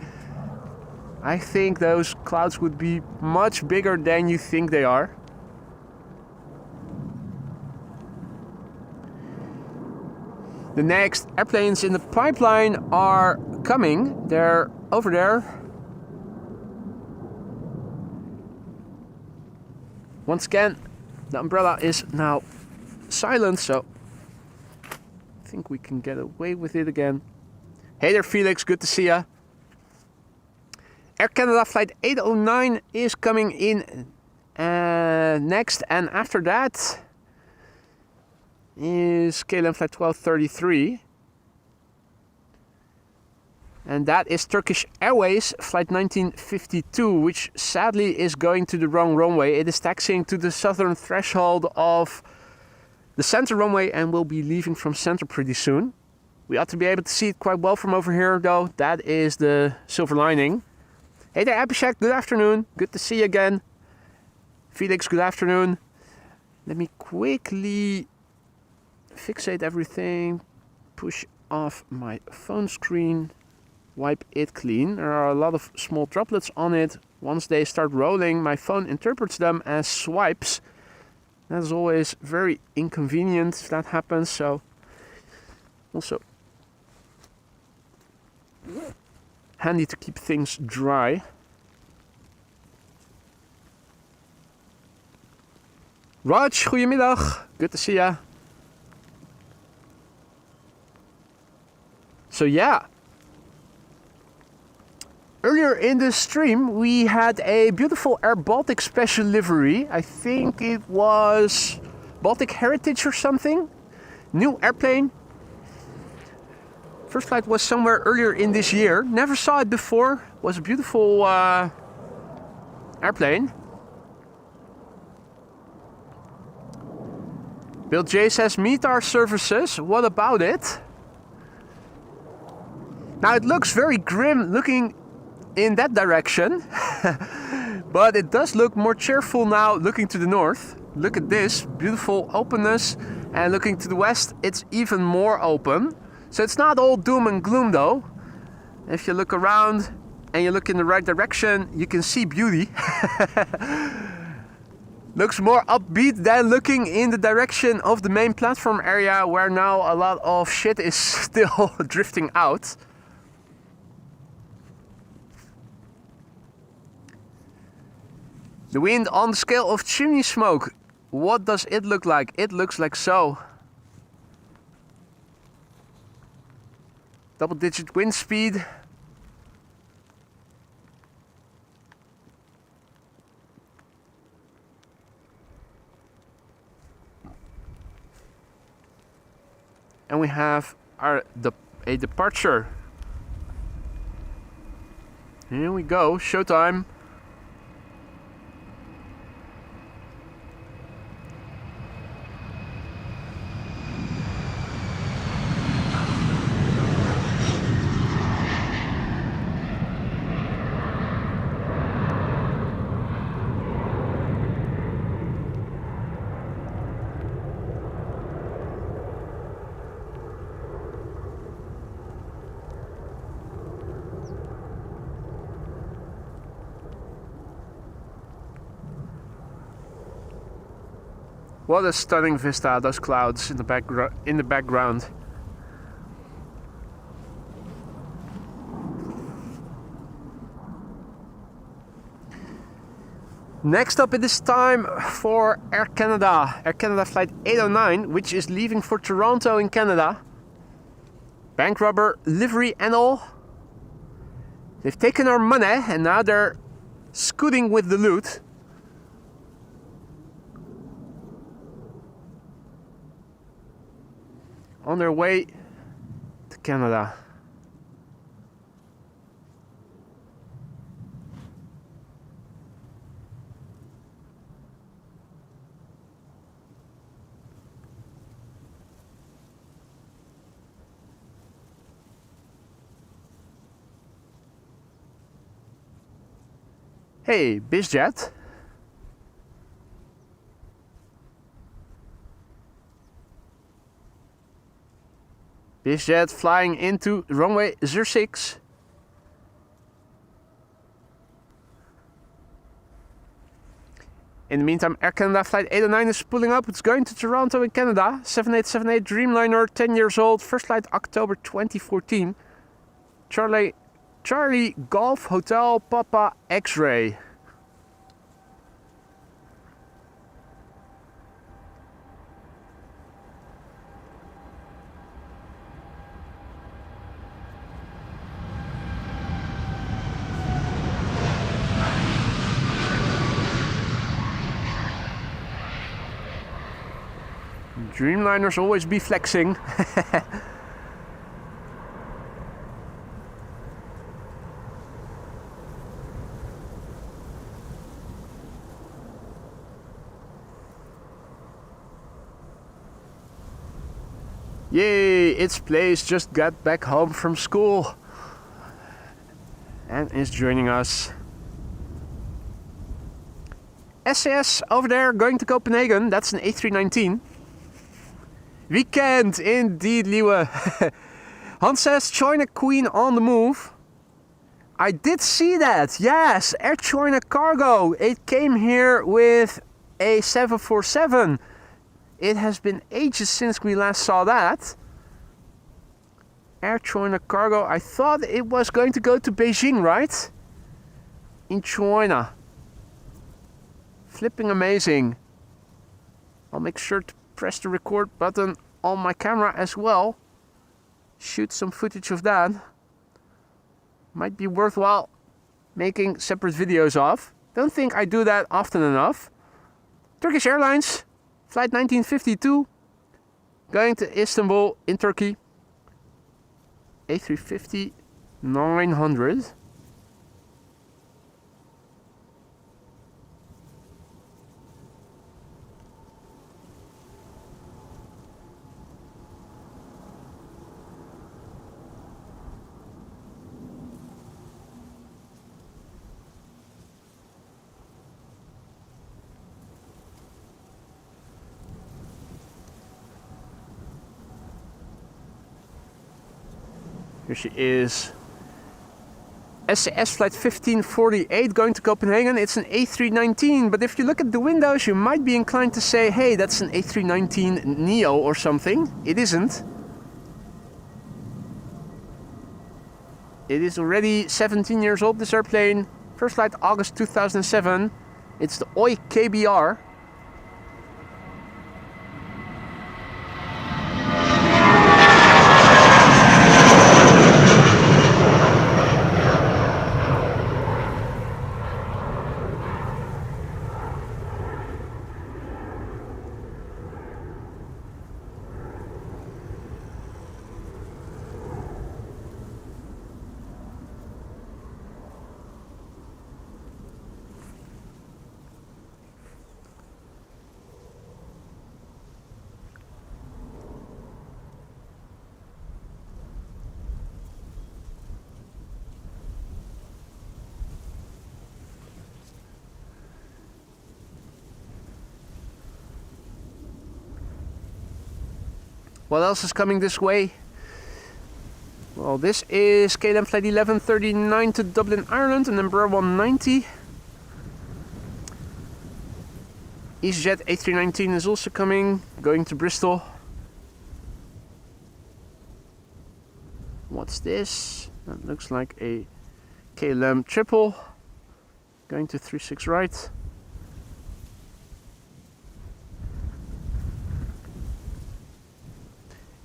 I think those clouds would be much bigger than you think they are. The next airplanes in the pipeline are coming. They're over there. Once again, the umbrella is now silent, so I think we can get away with it again. Hey there, Felix, good to see ya. Air Canada flight 809 is coming in next, and after that is KLM flight 1233. And that is Turkish Airways flight 1952, which sadly is going to the wrong runway. It is taxiing to the southern threshold of the center runway and will be leaving from center pretty soon. We ought to be able to see it quite well from over here though. That is the silver lining. Hey there, Abhishek, good afternoon. Good to see you again. Felix, good afternoon. Let me quickly fixate everything, push off my phone screen. Wipe it clean. There are a lot of small droplets on it. Once they start rolling, my phone interprets them as swipes. That is always very inconvenient if that happens, so also handy to keep things dry. Raj, goedemiddag. Good to see ya. So yeah. Earlier in the stream we had a beautiful Air Baltic special livery. I think it was Baltic Heritage or something. New airplane. First flight was somewhere earlier in this year. Never saw it before. It was a beautiful airplane. Bill J says, meet our services. What about it? Now it looks very grim looking in that direction, but it does look more cheerful now looking to the north. Look at this beautiful openness, and looking to the west it's even more open. So it's not all doom and gloom though. If you look around and you look in the right direction, you can see beauty. Looks more upbeat than looking in the direction of the main platform area, where now a lot of shit is still drifting out. The wind on the scale of chimney smoke. What does it look like? It looks like so. Double-digit wind speed. And we have a departure. Here we go, showtime. What a stunning vista, those clouds in the background. Next up, it is time for Air Canada. Air Canada flight 809, which is leaving for Toronto in Canada. Bank robber, livery and all. They've taken our money and now they're scooting with the loot. On their way to Canada. Hey, BizJet. BizJet flying into runway 06. In the meantime, Air Canada flight 809 is pulling up. It's going to Toronto in Canada. 7878 Dreamliner, 10 years old. First flight October 2014. Charlie Golf Hotel Papa X-Ray. Dreamliners always be flexing. Yay, its place just got back home from school and is joining us. SAS over there going to Copenhagen, that's an A319. Weekend, indeed, Liewe. Hans says, China Queen on the move. I did see that, yes, Air China Cargo. It came here with a 747. It has been ages since we last saw that. Air China Cargo, I thought it was going to go to Beijing, right? In China. Flipping amazing. I'll make sure to press the record button on my camera as well. Shoot some footage of that. Might be worthwhile making separate videos of. Don't think I do that often enough. Turkish Airlines, flight 1952, going to Istanbul in Turkey. A350 900. Here she is. SAS flight 1548 going to Copenhagen. It's an A319, but if you look at the windows, you might be inclined to say, hey, that's an A319 Neo or something. It isn't. It is already 17 years old, this airplane. First flight August 2007. It's the OI KBR. What else is coming this way? Well, this is KLM flight 1139 to Dublin, Ireland, an Embraer 190. EasyJet A319 is also coming, going to Bristol. What's this? That looks like a KLM triple, going to 36 right.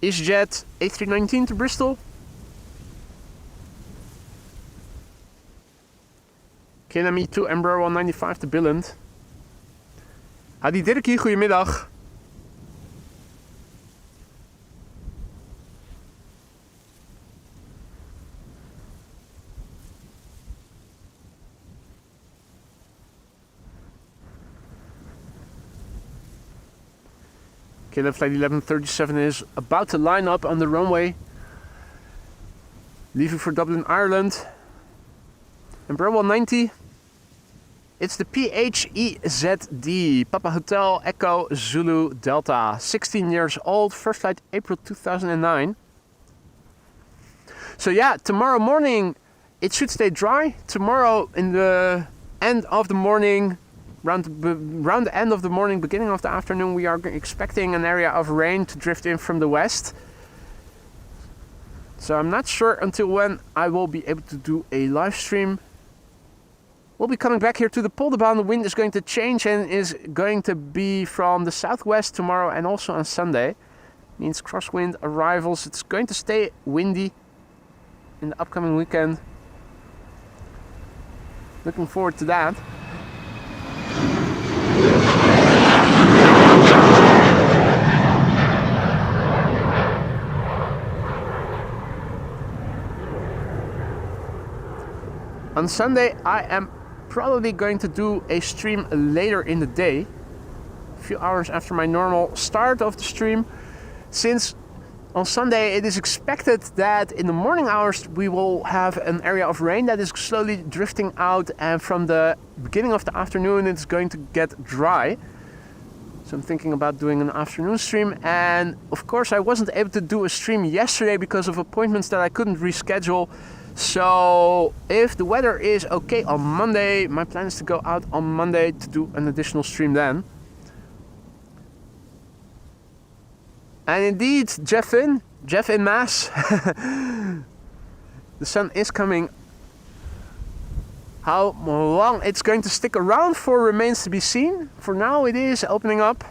EasyJet A319 to Bristol. KLM E2 Embraer 195 to Billund. Hadi Dirkie, goedemiddag. KLM flight 1137 is about to line up on the runway, leaving for Dublin, Ireland. Embraer 190. It's the PHEZD, Papa Hotel Echo Zulu Delta. 16 years old, first flight April 2009. So yeah, tomorrow morning it should stay dry. Tomorrow in the end of the morning, around the end of the morning, beginning of the afternoon, we are expecting an area of rain to drift in from the west. So I'm not sure until when I will be able to do a live stream. We'll be coming back here to the Polderbaan. The wind is going to change and is going to be from the southwest tomorrow and also on Sunday. Means crosswind arrivals. It's going to stay windy in the upcoming weekend. Looking forward to that. On Sunday, I am probably going to do a stream later in the day, a few hours after my normal start of the stream, since on Sunday it is expected that in the morning hours we will have an area of rain that is slowly drifting out, and from the beginning of the afternoon it's going to get dry. So I'm thinking about doing an afternoon stream, and of course I wasn't able to do a stream yesterday because of appointments that I couldn't reschedule. So if the weather is okay on Monday, my plan is to go out on Monday to do an additional stream then. And indeed, Jeff in Mass, the sun is coming. How long it's going to stick around for remains to be seen. For now it is opening up.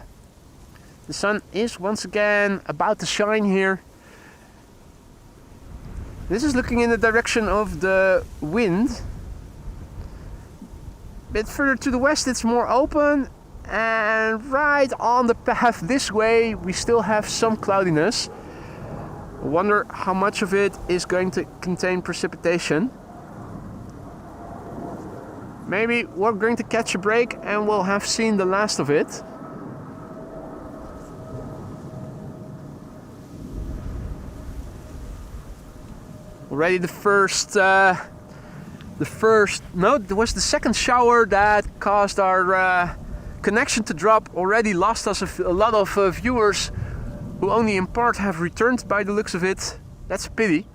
The sun is once again about to shine here. This is looking in the direction of the wind. A bit further to the west it's more open, and right on the path this way we still have some cloudiness. I wonder how much of it is going to contain precipitation. Maybe we're going to catch a break and we'll have seen the last of it. Already it was the second shower that caused our connection to drop. Already lost us a lot of viewers who only in part have returned by the looks of it. That's a pity.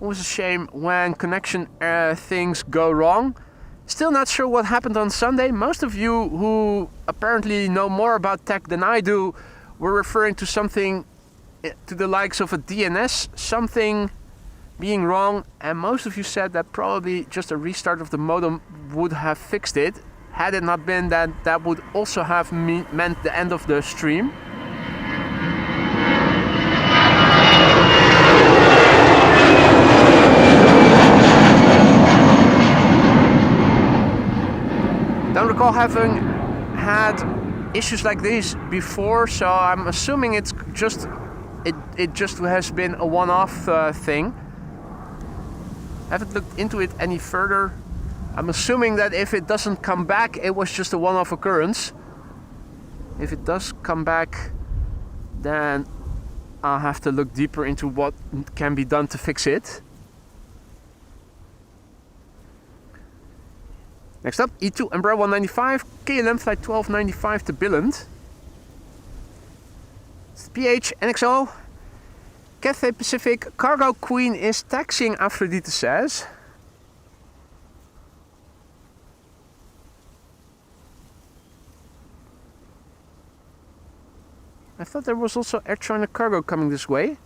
Always a shame when connection things go wrong. Still not sure what happened on Sunday. Most of you who apparently know more about tech than I do were referring to something to the likes of a DNS, something being wrong, and most of you said that probably just a restart of the modem would have fixed it. Had it not been that, that would also have meant the end of the stream. Don't recall having had issues like these before, so I'm assuming it's just it just has been a one-off thing. Haven't looked into it any further. I'm assuming that if it doesn't come back, it was just a one-off occurrence. If it does come back, then I'll have to look deeper into what can be done to fix it. Next up, E2 Embraer 195, KLM flight 1295 to Billund. It's the PH NXO. Cathay Pacific Cargo Queen is taxiing, Aphrodite says. thought there was also Air China Cargo coming this way.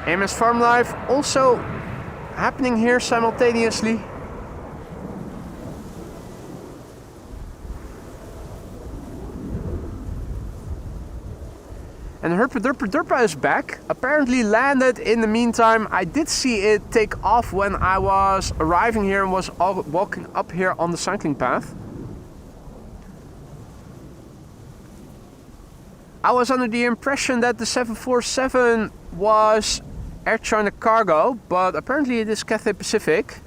AMS Farm Life also happening here simultaneously. And Herpa is back. Apparently landed in the meantime. I did see it take off when I was arriving here and was walking up here on the cycling path. I was under the impression that the 747 was Air China Cargo, but apparently it is Cathay Pacific.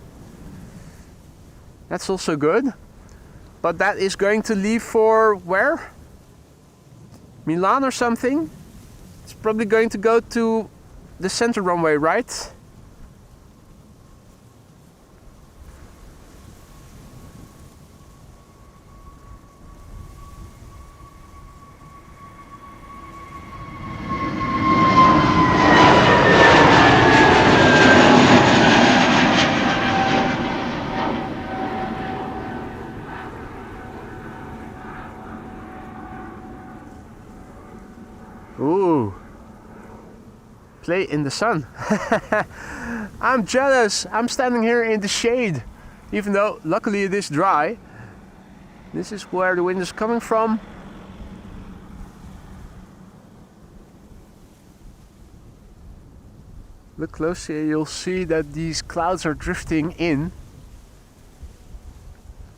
That's also good. But that is going to leave for where? Milan or something? It's probably going to go to the center runway, right? Ooh, play in the sun. I'm jealous. I'm standing here in the shade, even though luckily it is dry. This is where the wind is coming from. Look closely, you'll see that these clouds are drifting in.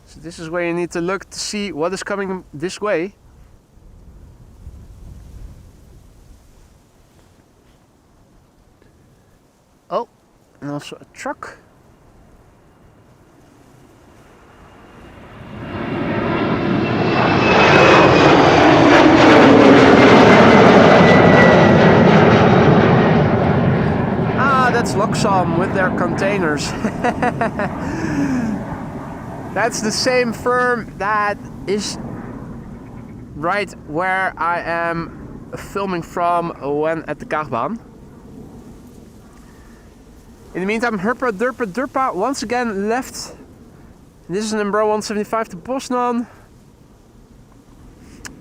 So this is where you need to look to see what is coming this way. Oh, and also a truck. Ah, that's Loxam with their containers. That's the same firm that is right where I am filming from when at the Kaagbaan. In the meantime, Herpa once again left. This is an Embraer 175 to Poznan.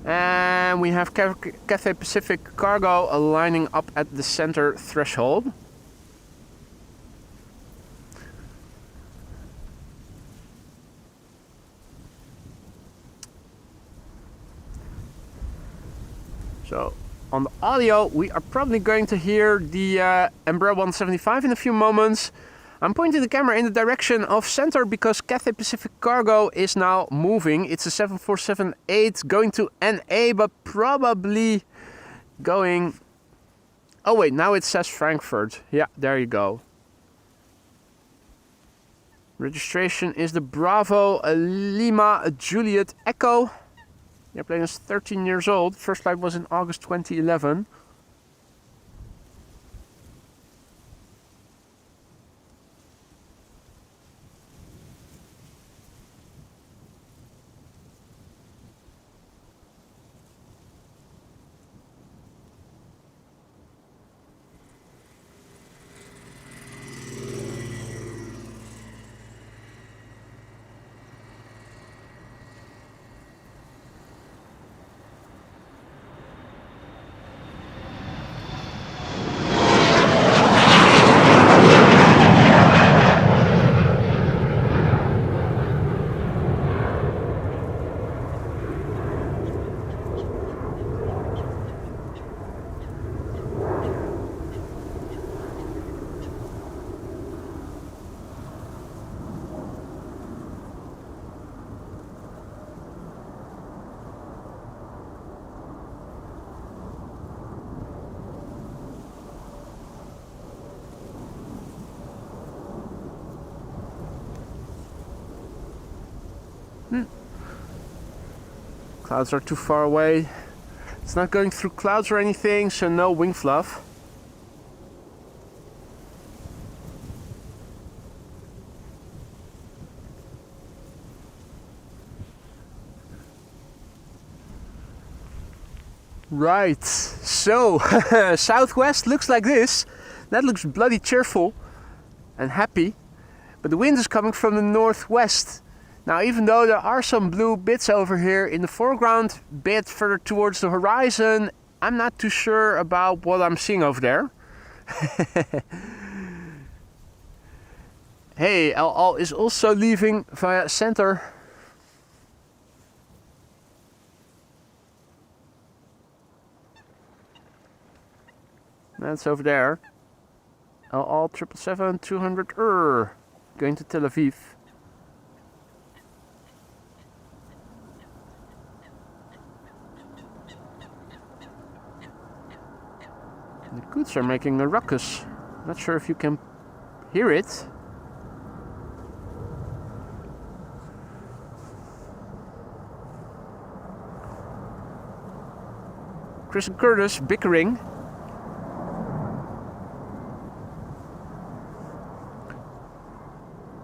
And we have Cathay Pacific Cargo lining up at the center threshold. So on the audio, we are probably going to hear the Embraer 175 in a few moments. I'm pointing the camera in the direction of center because Cathay Pacific Cargo is now moving. It's a 747-8 going to NA, but probably going... Oh wait, now it says Frankfurt. Yeah, there you go. Registration is the Bravo Lima Juliet Echo. The airplane is 13 years old. First flight was in August 2011. Clouds are too far away. It's not going through clouds or anything, so no wing fluff. Right, so southwest looks like this. That looks bloody cheerful and happy, but the wind is coming from the northwest. Now, even though there are some blue bits over here in the foreground, a bit further towards the horizon, I'm not too sure about what I'm seeing over there. Hey, El is also leaving via center. That's over there. El 777-200 going to Tel Aviv. The goods are making a ruckus. Not sure if you can hear it. Chris and Curtis bickering.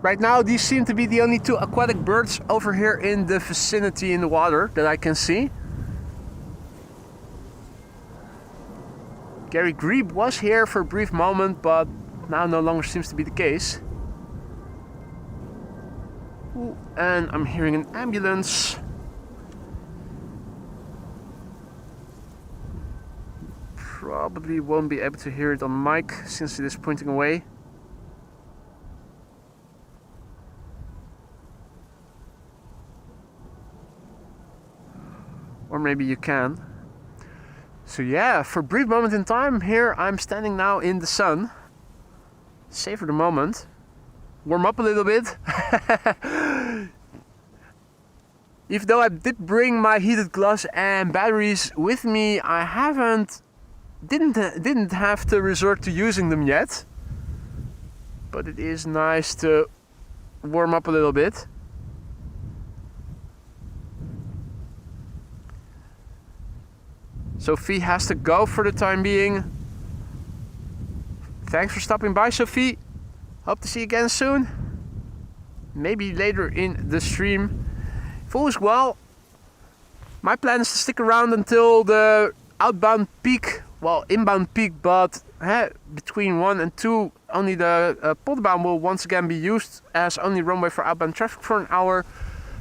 Right now, these seem to be the only two aquatic birds over here in the vicinity in the water that I can see. Gary Grebe was here for a brief moment, but now no longer seems to be the case. Ooh, and I'm hearing an ambulance. Probably won't be able to hear it on mic since it is pointing away. Or maybe you can. So yeah, for a brief moment in time here I'm standing now in the sun. Savor the moment. Warm up a little bit. Even though I did bring my heated glass and batteries with me, I didn't have to resort to using them yet. But it is nice to warm up a little bit. Sophie has to go for the time being. Thanks for stopping by, Sophie. Hope to see you again soon. Maybe later in the stream. If all is well, my plan is to stick around until the outbound peak. Well, inbound peak, but between 1 and 2, only the Polderbaan will once again be used as only runway for outbound traffic for an hour.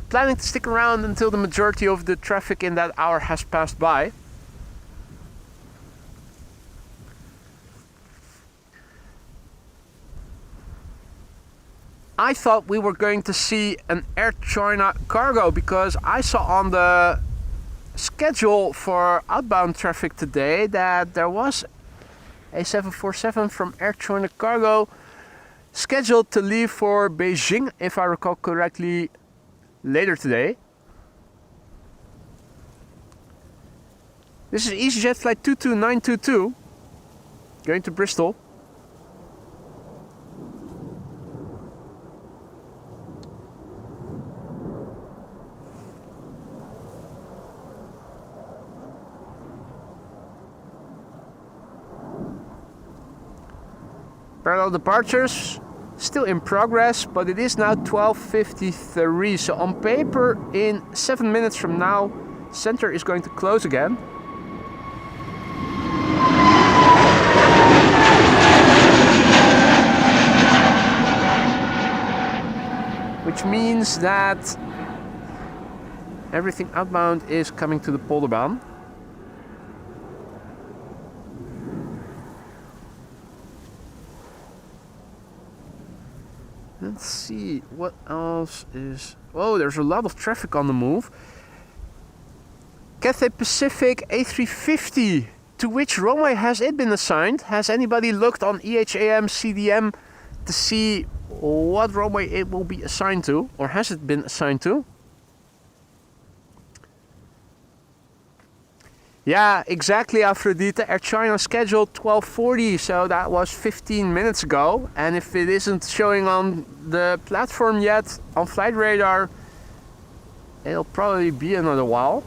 Planning to stick around until the majority of the traffic in that hour has passed by. I thought we were going to see an Air China cargo because I saw on the schedule for outbound traffic today that there was a 747 from Air China cargo scheduled to leave for Beijing, if I recall correctly, later today. This is EasyJet flight 22922 going to Bristol. Parallel departures still in progress, but it is now 12:53. So on paper, in 7 minutes from now, center is going to close again. Which means that everything outbound is coming to the Polderbaan. Let's see what else is. Oh, there's a lot of traffic on the move. Cathay Pacific A350. To which runway has it been assigned? Has anybody looked on EHAM CDM to see what runway it will be assigned to? Or has it been assigned to? Yeah, exactly, Aphrodite. Air China scheduled 12:40, so that was 15 minutes ago. And if it isn't showing on the platform yet, on flight radar, it'll probably be another while.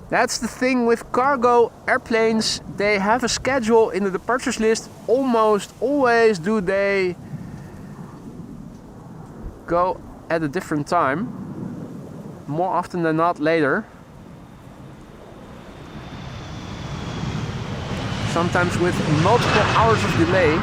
That's the thing with cargo airplanes. They have a schedule in the departures list. Almost always do they go at a different time. More often than not later. sometimes with multiple hours of delay.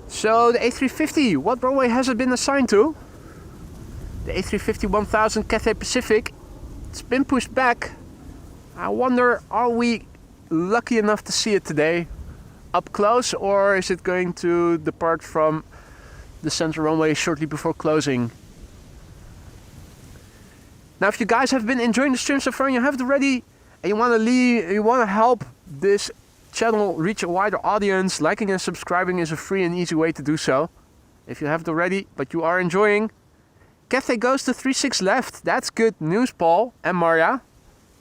So the A350, what runway has it been assigned to? The A350 1000 Cathay Pacific. It's been pushed back. I wonder, are we lucky enough to see it today up close, or is it going to depart from the center runway shortly before closing? Now, if you guys have been enjoying the stream so far and you have it already, and you want to help this channel reach a wider audience, liking and subscribing is a free and easy way to do so. If you have it already, but you are enjoying, Cathay goes to 36 left. That's good news, Paul and Maria.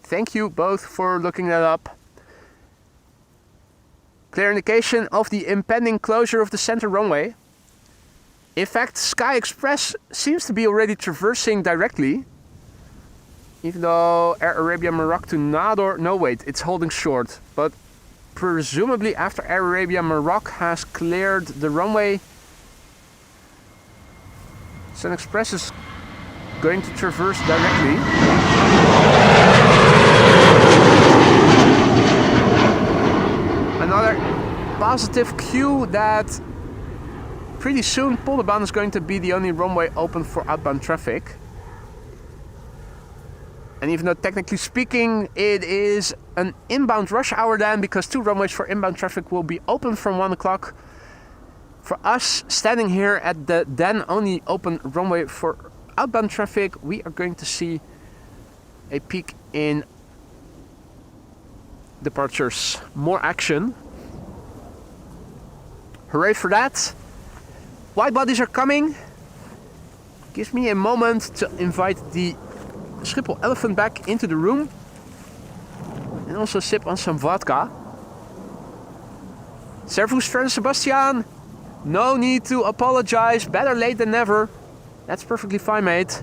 Thank you both for looking that up. Clear indication of the impending closure of the center runway. In fact, Sky Express seems to be already traversing directly. Even though Air Arabia Maroc to Nador, no wait, it's holding short. But presumably after Air Arabia Maroc has cleared the runway, Sun Express is going to traverse directly. Another positive cue that pretty soon Polderbaan is going to be the only runway open for outbound traffic. And even though technically speaking it is an inbound rush hour then, because 2 runways for inbound traffic will be open from 1 o'clock. For us standing here at the then only open runway for outbound traffic, we are going to see a peak in departures. More action. Hooray for that. Wide bodies are coming. Gives me a moment to invite the Schiphol elephant back into the room and also sip on some vodka. Servus, friend Sebastian. No need to apologize. Better late than never. That's perfectly fine, mate.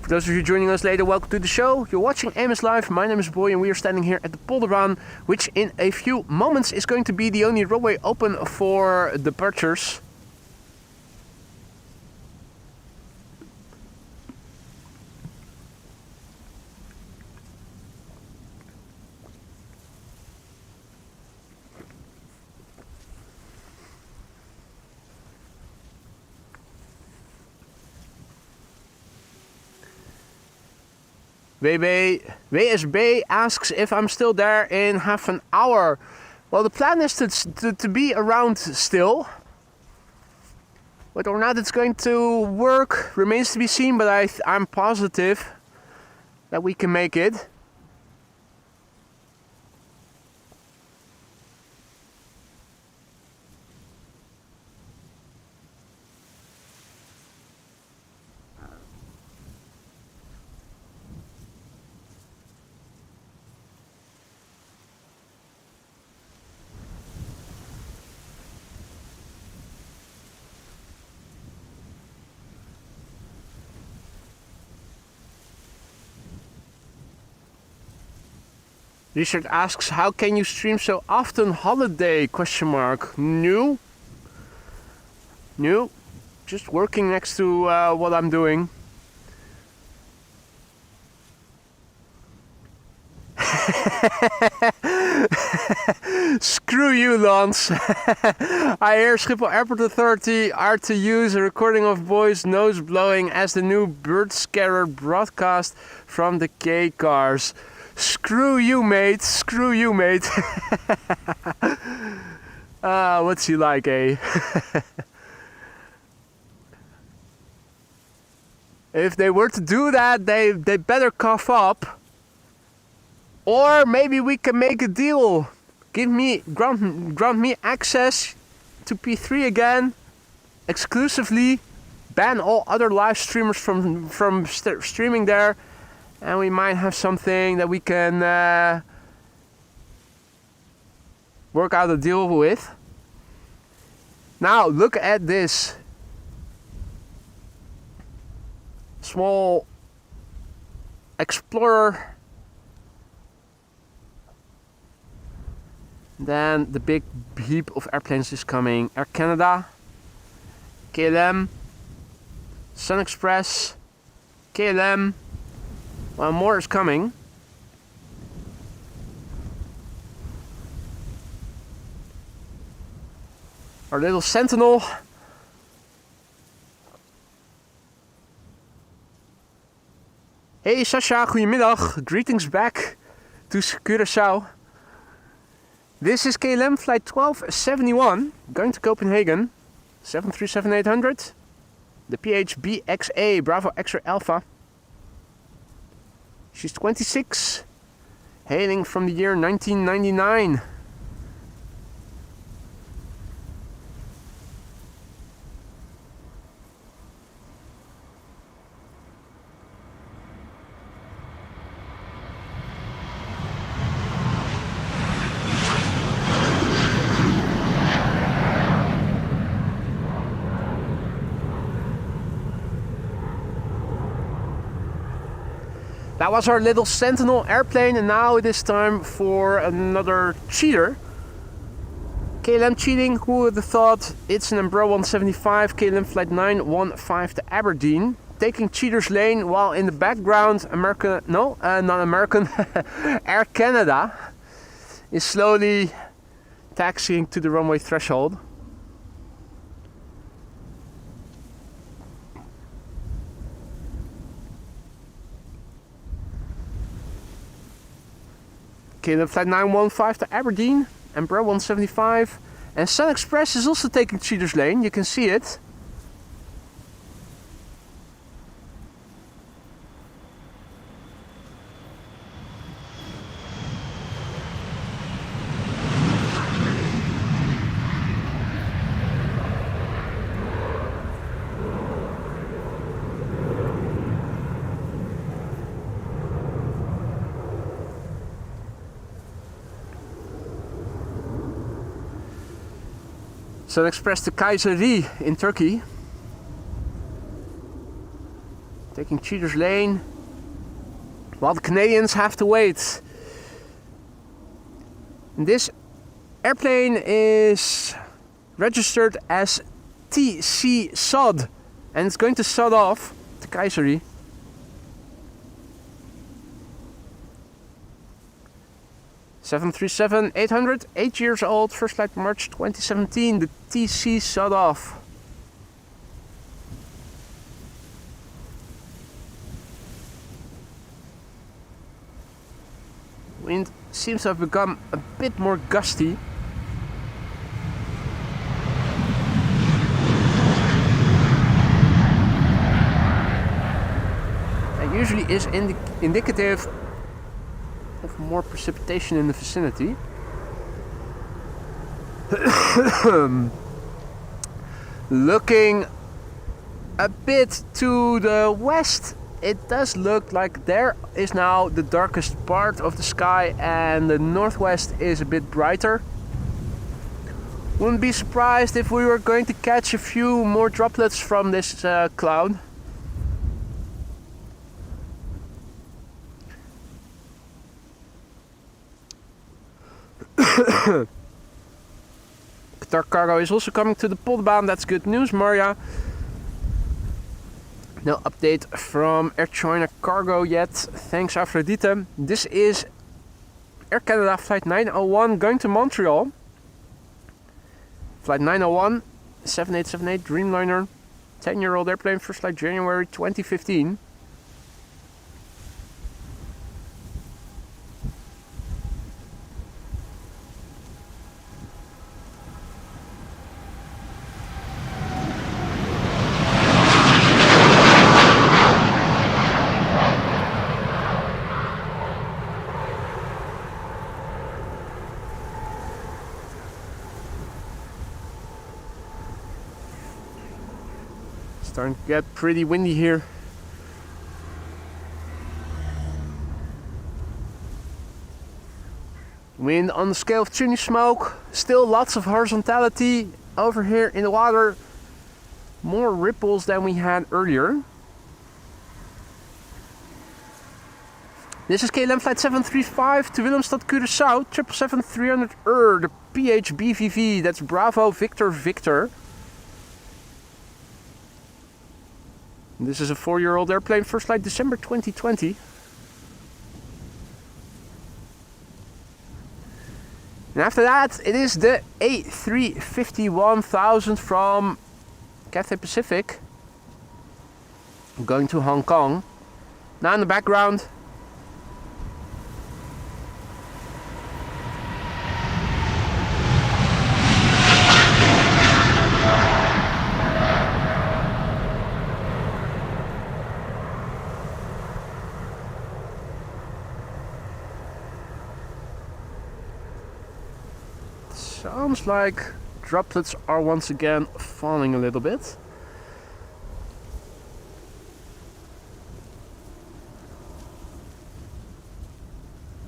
For those of you joining us later, welcome to the show. You're watching Amos Live. My name is Boy and we are standing here at the Polderbaan, which in a few moments is going to be the only runway open for departures. WSB asks if I'm still there in half an hour. Well, the plan is to be around still. Whether or not it's going to work remains to be seen, but I'm positive that we can make it. Richard asks, how can you stream so often? Holiday? Question mark. New. Just working next to what I'm doing. Screw you, Lance. I hear Schiphol Airport Authority are to use a recording of boys' nose blowing as the new bird scarer broadcast from the K cars. Screw you, mate. Screw you, mate. What's he like, eh? If they were to do that, they better cough up. Or maybe we can make a deal. Grant me access to P3 again, exclusively. Ban all other live streamers from streaming there. And we might have something that we can work out a deal with. Now look at this small Explorer. Then the big heap of airplanes is coming. Air Canada, KLM, Sun Express, KLM. Well, more is coming. Our little Sentinel. Hey Sasha, goedemiddag. Greetings back to Curaçao. This is KLM flight 1271 going to Copenhagen. 737-800. The PHBXA Bravo X-ray Alpha. She's 26, hailing from the year 1999. That was our little Sentinel airplane, and now it is time for another cheater. KLM cheating, who would have thought? It's an Embraer 175 KLM flight 915 to Aberdeen, taking cheater's lane while in the background Air Canada is slowly taxiing to the runway threshold. KLM flight 915 to Aberdeen, Embraer 175, and Sun Express is also taking cheater's lane, you can see it. Sun Express to Kayseri in Turkey, taking cheater's lane while the Canadians have to wait. And this airplane is registered as TC Sod, and it's going to sod off to Kayseri. Seven 737-800, 8 years old, first flight March 2017, the TC sod off. Wind seems to have become a bit more gusty. That usually is indicative of more precipitation in the vicinity. Looking a bit to the west, it does look like there is now the darkest part of the sky and the northwest is a bit brighter. Wouldn't be surprised if we were going to catch a few more droplets from this cloud. Qatar cargo is also coming to the Polderbaan, that's good news, Maria. No update from Air China Cargo yet, thanks Aphrodite. This is Air Canada flight 901 going to Montreal. Flight 901, 7878 Dreamliner, 10-year-old airplane, first flight January 2015. Starting to get pretty windy here. Wind on the scale of chimney smoke. Still lots of horizontality over here in the water. More ripples than we had earlier. This is KLM flight 735 to Willemstad, Curaçao, 777-300 the PHBVV, that's Bravo Victor Victor. This is a 4-year-old airplane, first flight December 2020. And after that, it is the A350-1000 from Cathay Pacific, going to Hong Kong. Now in the background, sounds like droplets are once again falling a little bit.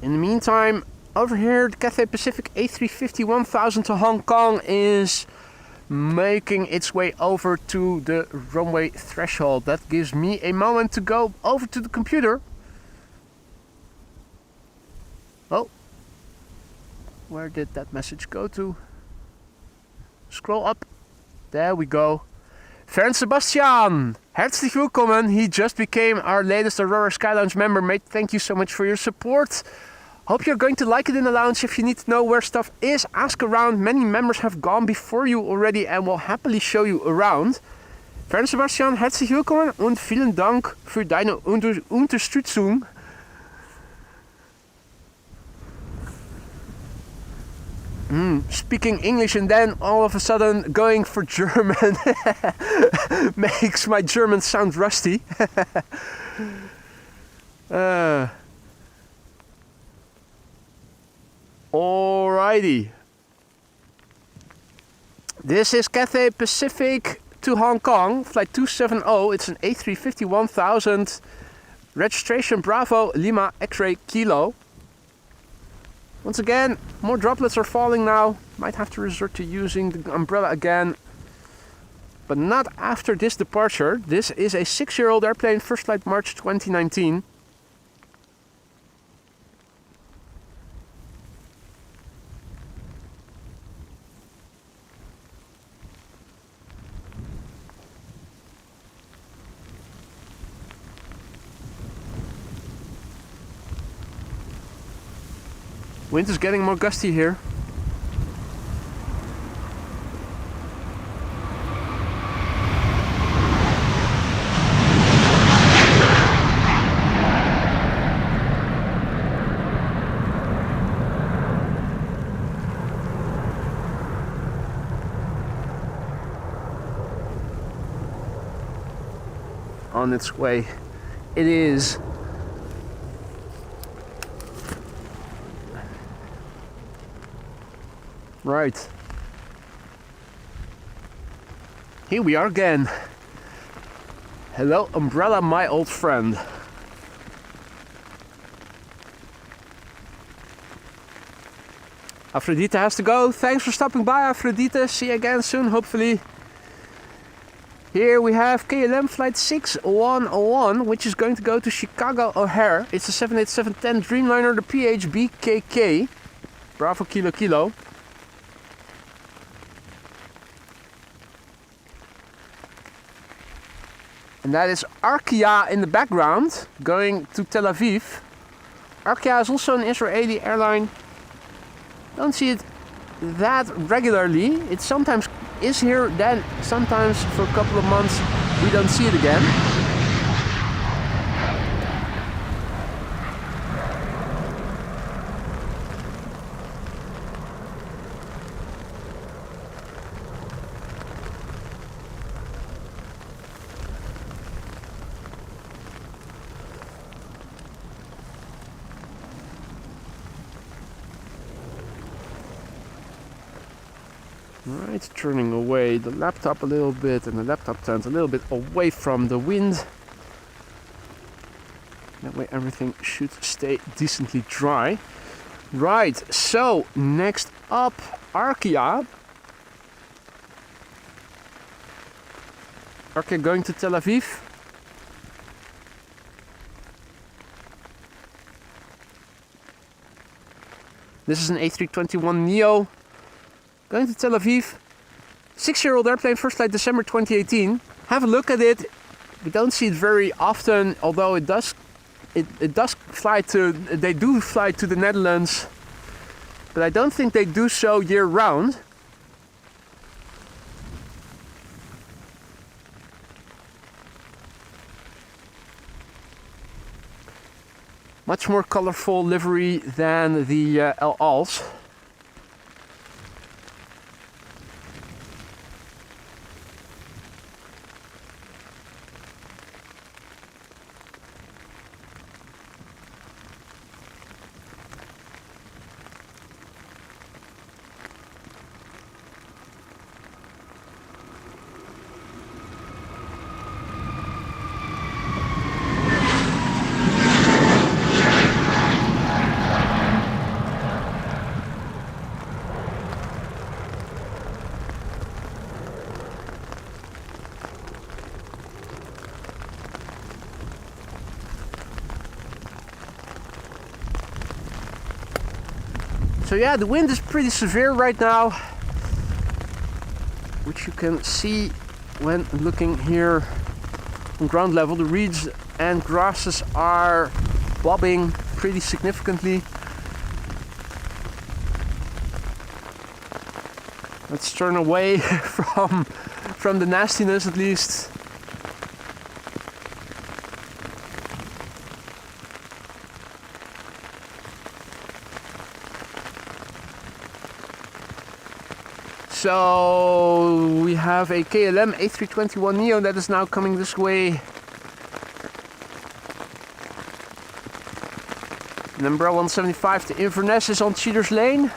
In the meantime, over here, the Cathay Pacific A350-1000 to Hong Kong is making its way over to the runway threshold. That gives me a moment to go over to the computer. Oh, where did that message go to? Scroll up. There we go. Fern Sebastian, herzlich willkommen. He just became our latest Aurora Sky Lounge member. Mate, thank you so much for your support. Hope you're going to like it in the lounge. If you need to know where stuff is, ask around. Many members have gone before you already and will happily show you around. Fern Sebastian, herzlich willkommen und vielen Dank für deine Unterstützung. Speaking English and then all of a sudden going for German makes my German sound rusty. Alrighty. This is Cathay Pacific to Hong Kong, flight 270. It's an A350-1000, registration Bravo Lima X-ray Kilo. Once again, more droplets are falling now. Might have to resort to using the umbrella again. But not after this departure. This is a 6-year-old airplane, first flight March 2019. Wind is getting more gusty here. On its way. It is. Right. Here we are again. Hello, umbrella, my old friend. Aphrodite has to go. Thanks for stopping by, Aphrodite. See you again soon, hopefully. Here we have KLM flight 6101, which is going to go to Chicago O'Hare. It's a 787-10 Dreamliner, the PHBKK. Bravo Kilo Kilo. And that is Arkia in the background, going to Tel Aviv. Arkia is also an Israeli airline. Don't see it that regularly. It sometimes is here, then sometimes for a couple of months we don't see it again. Right, turning away the laptop a little bit and the laptop tent a little bit away from the wind. That way everything should stay decently dry. Right, so next up, Arkia. Arkia going to Tel Aviv. This is an A321neo going to Tel Aviv. 6-year-old airplane, first flight December 2018. Have a look at it. We don't see it very often, although it does fly to, they do fly to the Netherlands, but I don't think they do so year round. Much more colorful livery than the El Als. So yeah, the wind is pretty severe right now, which you can see when looking here on ground level. The reeds and grasses are bobbing pretty significantly. Let's turn away from the nastiness at least. So we have a KLM A321neo that is now coming this way. Number 175 to Inverness is on Cheaters Lane.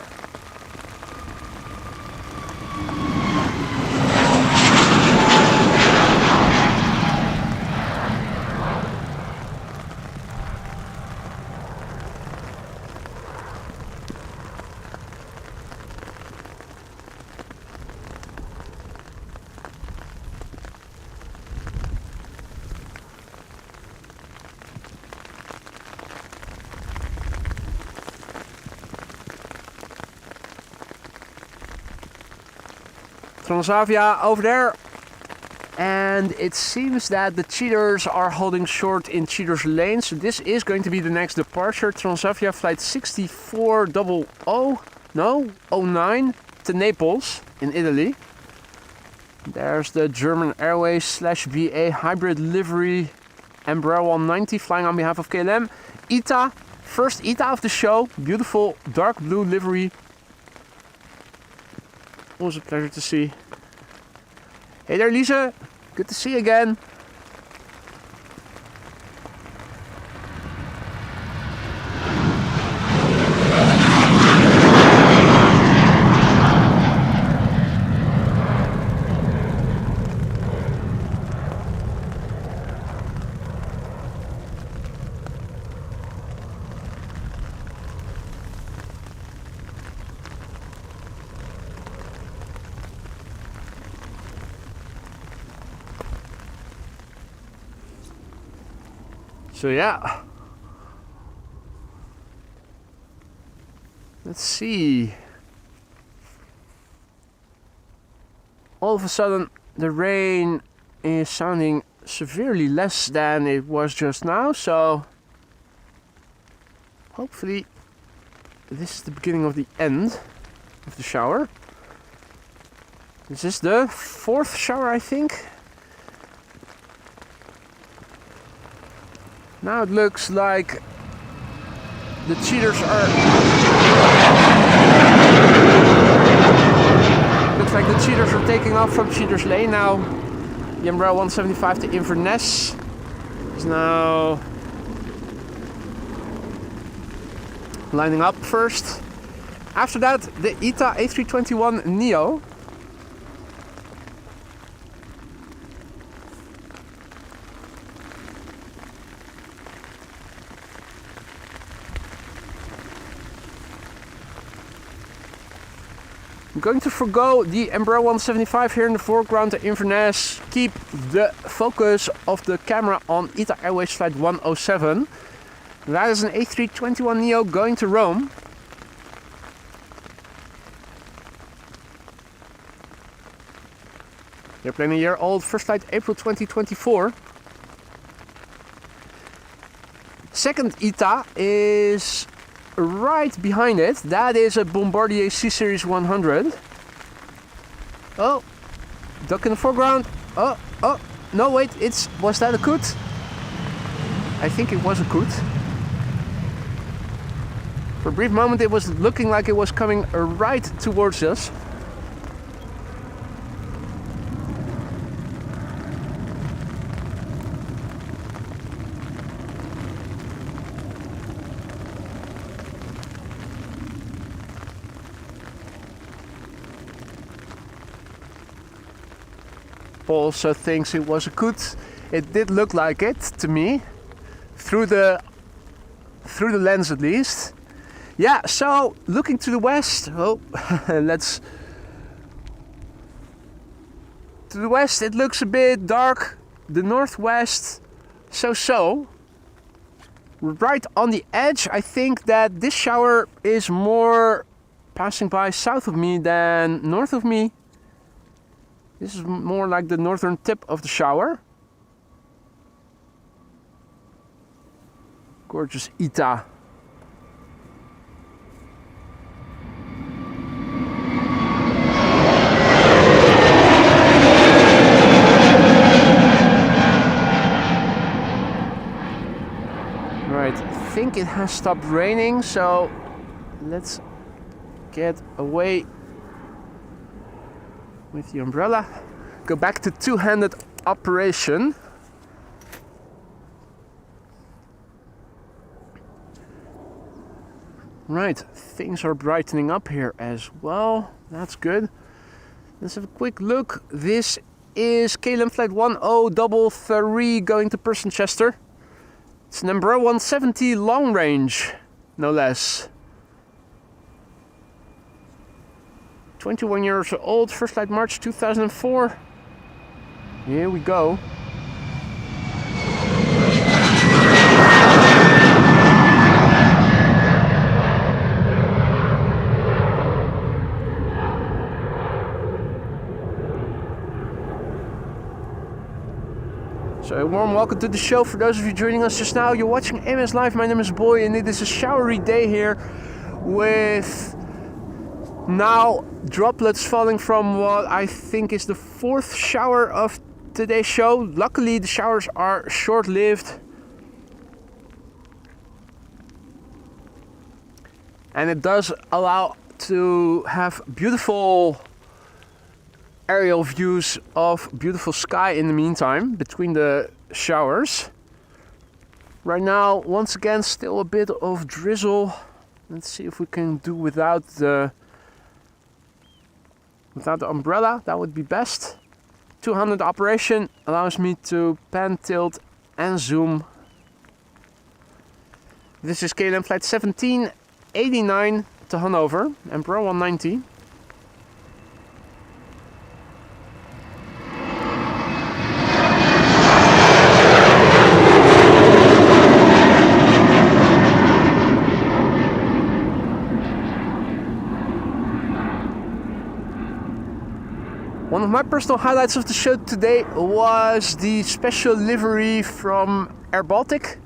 Transavia over there, and it seems that the cheaters are holding short in Cheaters Lane, so this is going to be the next departure. Transavia flight 09 to Naples in Italy. There's the German Airways / BA hybrid livery Embraer 190 flying on behalf of KLM. ITA, first ITA of the show, beautiful dark blue livery. Always a pleasure to see. Hey there, Lisa. Good to see you again. So yeah, let's see. All of a sudden the rain is sounding severely less than it was just now, so hopefully this is the beginning of the end of the shower. This is the 4th shower, I think. Now it looks like the cheaters are... Looks like the cheaters are taking off from Cheaters Lane now. The Embraer 175 to Inverness is now lining up first. After that, the ITA A321neo. going to forgo the Embraer 175 here in the foreground, the Inverness. Keep the focus of the camera on ITA Airways flight 107. That is an A321neo going to Rome. Airplane a year old, first flight April 2024. Second ITA is right behind it. That is a Bombardier C Series 100. Oh, duck in the foreground. Oh, no wait, was that a Coot? I think it was a Coot. For a brief moment it was looking like it was coming right towards us. Also thinks it was a Coot. It did look like it to me, through the lens at least. Yeah, so looking to the west. Oh, let's. To the west, it looks a bit dark. The northwest, so. Right on the edge, I think that this shower is more passing by south of me than north of me. This is more like the northern tip of the shower. Gorgeous ITA. Right, I think it has stopped raining, so let's get away with the umbrella. Go back to two-handed operation. Right, things are brightening up here as well. That's good. Let's have a quick look. This is KLM flight 1033 going to Persenchester. It's an Embraer 170 long range, no less. 21 years old, first flight March 2004. Here we go. So a warm welcome to the show for those of you joining us just now. You're watching AMS Live. My name is Boy and it is a showery day here with now droplets falling from what I think is the fourth shower of today's show. Luckily the showers are short-lived. And it does allow to have beautiful aerial views of beautiful sky in the meantime between the showers. Right now, once again, still a bit of drizzle. Let's see if we can do without the umbrella. That would be best. 200 operation allows me to pan, tilt and zoom. This is KLM flight 1789 to Hanover, Embraer 190. One of my personal highlights of the show today was the special livery from Air Baltic,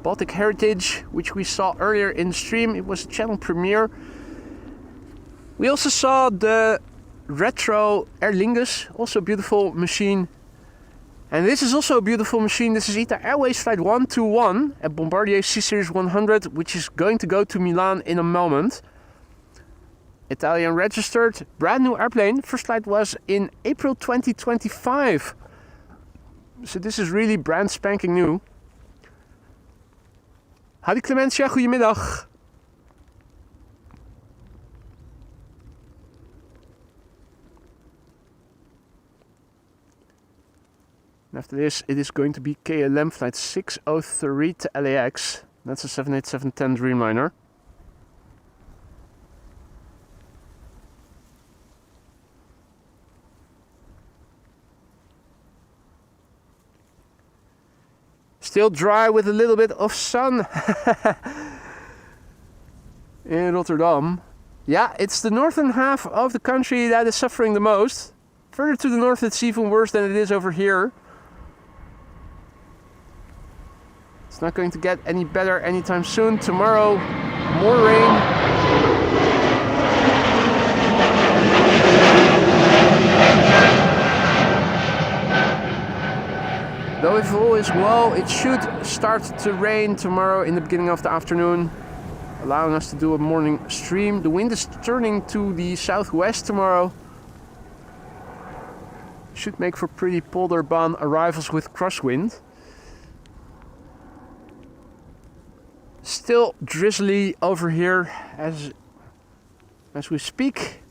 Baltic Heritage, which we saw earlier in the stream. It was a channel premiere. We also saw the retro Aer Lingus, also a beautiful machine. And this is also a beautiful machine. This is ITA Airways flight 121, a Bombardier C Series 100, which is going to go to Milan in a moment. Italian registered, brand new airplane. First flight was in April 2025. So this is really brand spanking new. Hadi Clementia, goedemiddag. And after this, it is going to be KLM flight 603 to LAX. That's a 787-10 Dreamliner. Still dry with a little bit of sun in Rotterdam. Yeah, it's the northern half of the country that is suffering the most. Further to the north it's even worse than it is over here. It's not going to get any better anytime soon. Tomorrow, more rain. Though if all is well, it should start to rain tomorrow in the beginning of the afternoon, allowing us to do a morning stream. The wind is turning to the southwest tomorrow. Should make for pretty Polderbaan arrivals with crosswind. Still drizzly over here as we speak.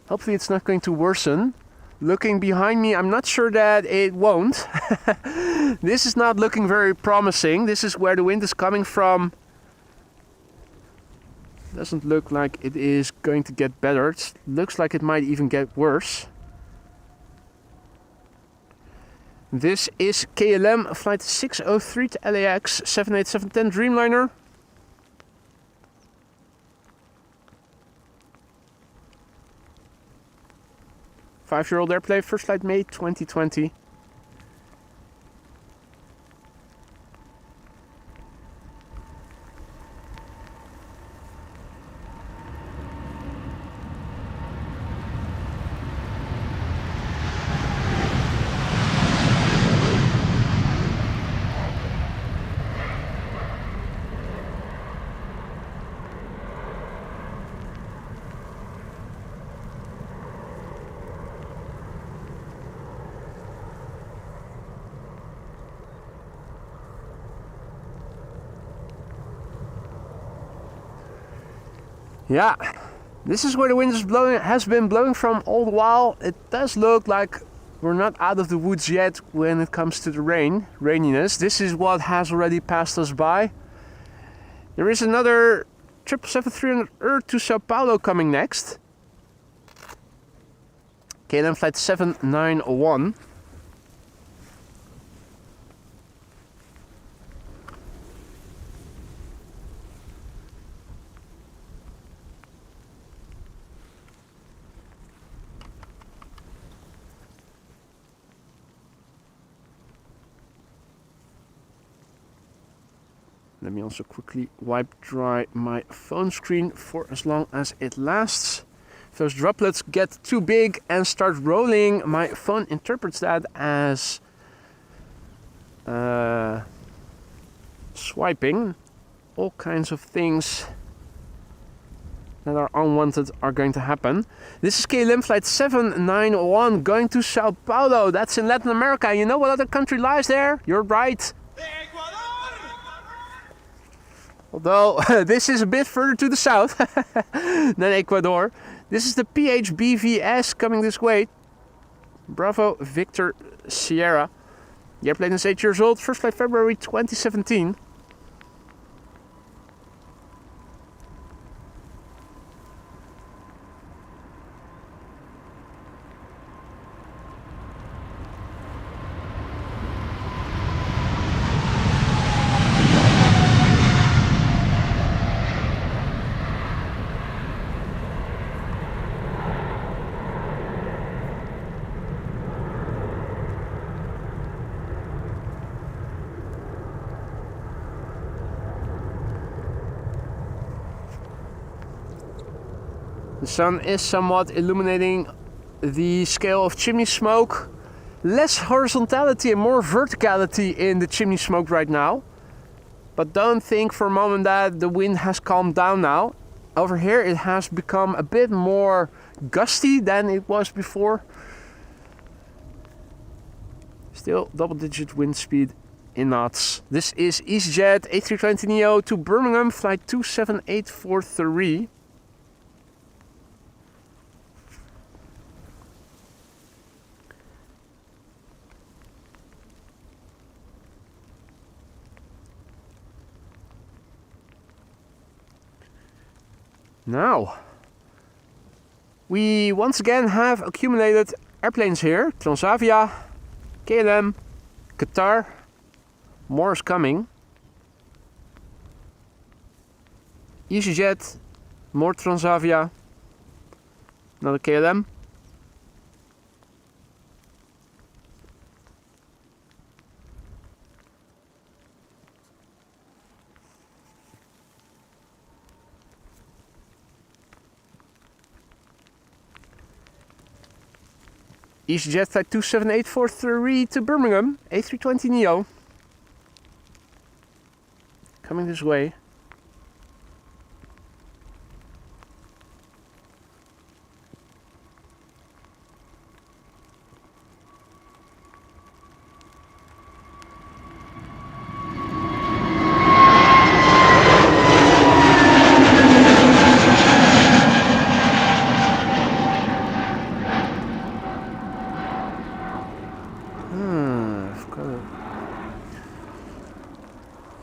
Hopefully it's not going to worsen. Looking behind me, I'm not sure that it won't. This is not looking very promising. This is where the wind is coming from. Doesn't look like it is going to get better. It looks like it might even get worse. This is KLM flight 603 to LAX 78710 Dreamliner. Five-year-old airplane, first flight May 2020. Yeah, this is where the wind is blowing, has been blowing from all the while. It does look like we're not out of the woods yet when it comes to the raininess. This is what has already passed us by. There is another 777-300 to Sao Paulo coming next. KLM flight 791. Let me also quickly wipe dry my phone screen for as long as it lasts. If those droplets get too big and start rolling, my phone interprets that as swiping. All kinds of things that are unwanted are going to happen. This is KLM flight 791 going to Sao Paulo. That's in Latin America. You know what other country lies there? You're right. Although this is a bit further to the south than Ecuador. This is the PHBVS coming this way. Bravo Victor Sierra. The airplane is 8 years old. First flight February 2017. The sun is somewhat illuminating the scale of chimney smoke. Less horizontality and more verticality in the chimney smoke right now. But don't think for a moment that the wind has calmed down now. Over here it has become a bit more gusty than it was before. Still double-digit wind speed in knots. This is EasyJet A320neo to Birmingham, flight 27843. Now, we once again have accumulated airplanes here. Transavia, KLM, Qatar, More is coming. EasyJet, more Transavia, another KLM. EasyJet flight 27843 to Birmingham, A320neo. Coming this way.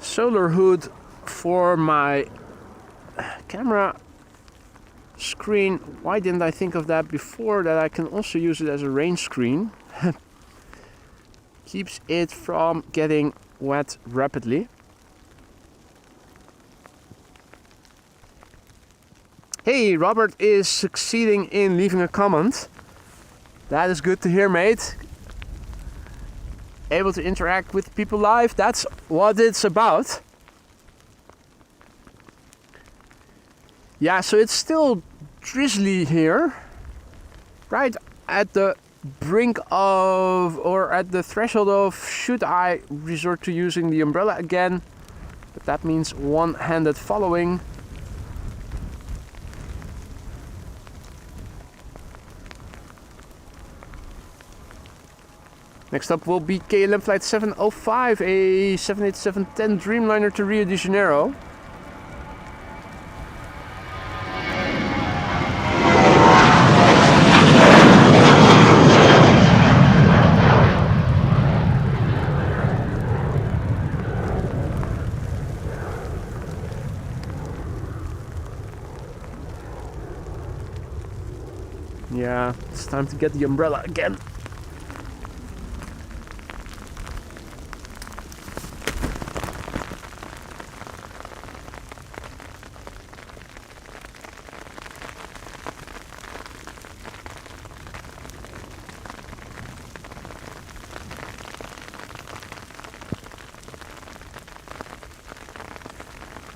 Solar hood for my camera screen. Why didn't I think of that before? That I can also use it as a rain screen. Keeps it from getting wet rapidly. Hey, Robert is succeeding in leaving a comment. That is good to hear, mate. Able to interact with people live, that's what it's about. Yeah, so it's still drizzly here, right at the brink of, or at the threshold of, should I resort to using the umbrella again? But that means one-handed following. Next up will be KLM flight 705, a 787-10 Dreamliner to Rio de Janeiro. Yeah, it's time to get the umbrella again.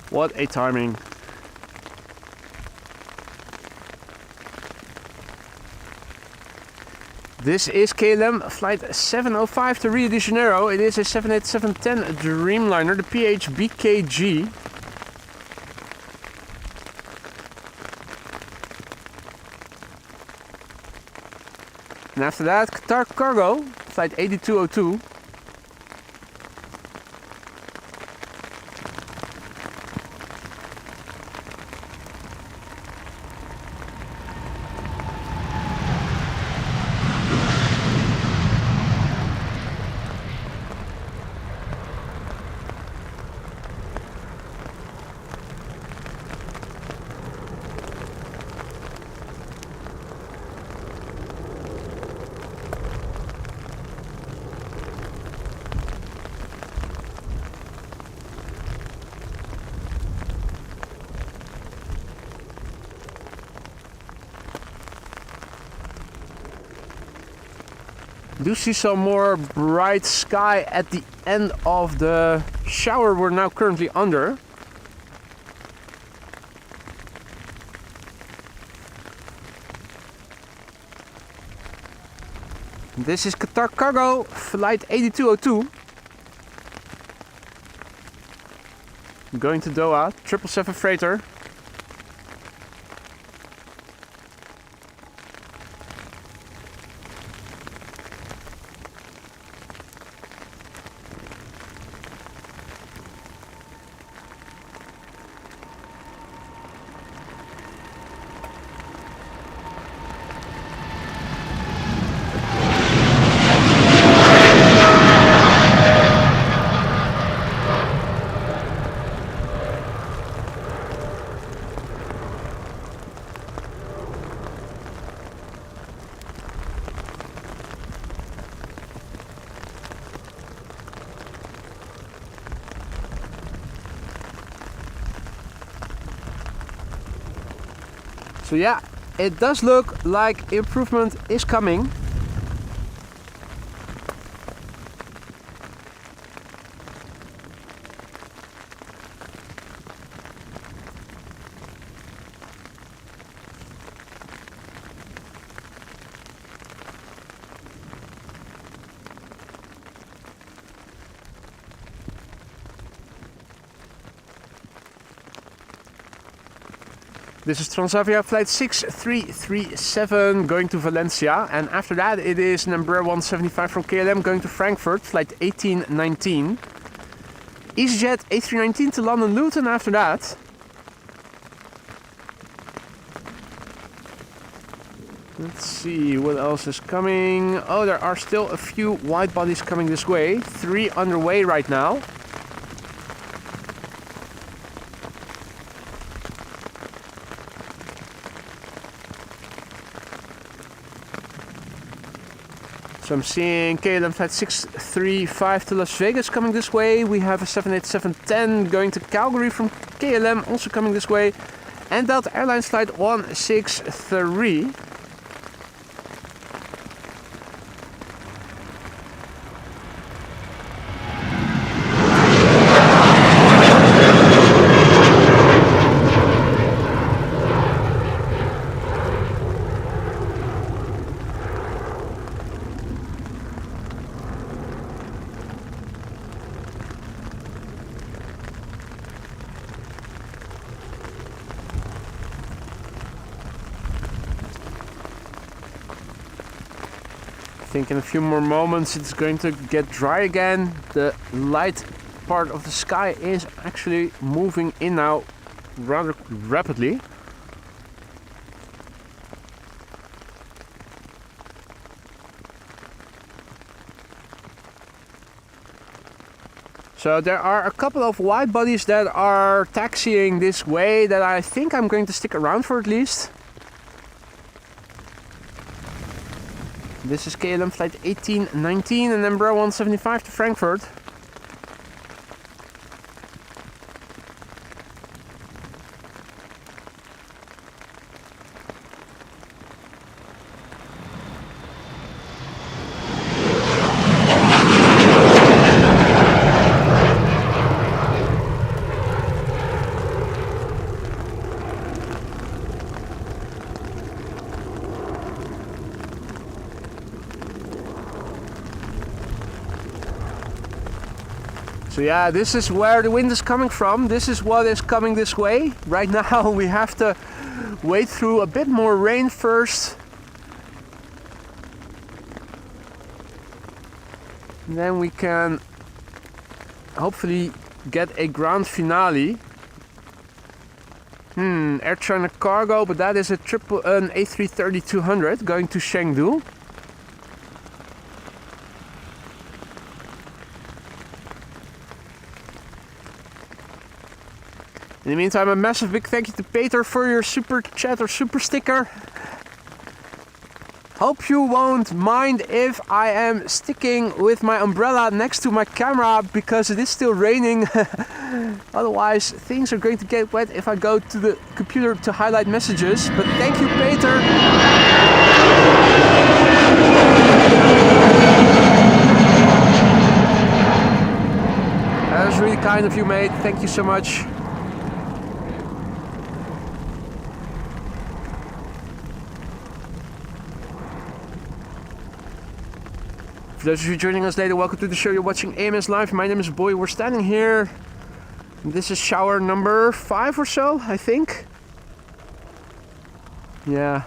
What a timing. This is KLM flight 705 to Rio de Janeiro. It is a 787-10 Dreamliner, the PHBKG. And after that, Qatar Cargo, flight 8202. Do see some more bright sky at the end of the shower we're now currently under. This is Qatar Cargo, flight 8202. Going to Doha, 777 freighter. So yeah, it does look like improvement is coming. This is Transavia flight 6337 going to Valencia, and after that it is an Embraer 175 from KLM going to Frankfurt, flight 1819. EasyJet A319 to London Luton after that. Let's see what else is coming. Oh, there are still a few wide bodies coming this way. 3 underway right now. So I'm seeing KLM flight 635 to Las Vegas coming this way. We have a 787-10 going to Calgary from KLM also coming this way. And Delta Airlines flight 163. I think in a few more moments it's going to get dry again. The light part of the sky is actually moving in now rather rapidly. So there are a couple of wide bodies that are taxiing this way that I think I'm going to stick around for at least. This is KLM flight 1819 and Embraer 175 to Frankfurt. So yeah, this is where the wind is coming from. This is what is coming this way. Right now we have to wait through a bit more rain first. And then we can hopefully get a ground finale. Air China Cargo, but that is an A330-200 going to Chengdu. In the meantime, a massive big thank you to Peter for your super chat or super sticker. Hope you won't mind if I am sticking with my umbrella next to my camera because it is still raining. Otherwise, things are going to get wet if I go to the computer to highlight messages. But thank you, Peter. That was really kind of you, mate. Thank you so much. For those of you joining us later, welcome to the show. You're watching AMS Live. My name is Boy. We're standing here. This is shower number 5 or so, I think. Yeah.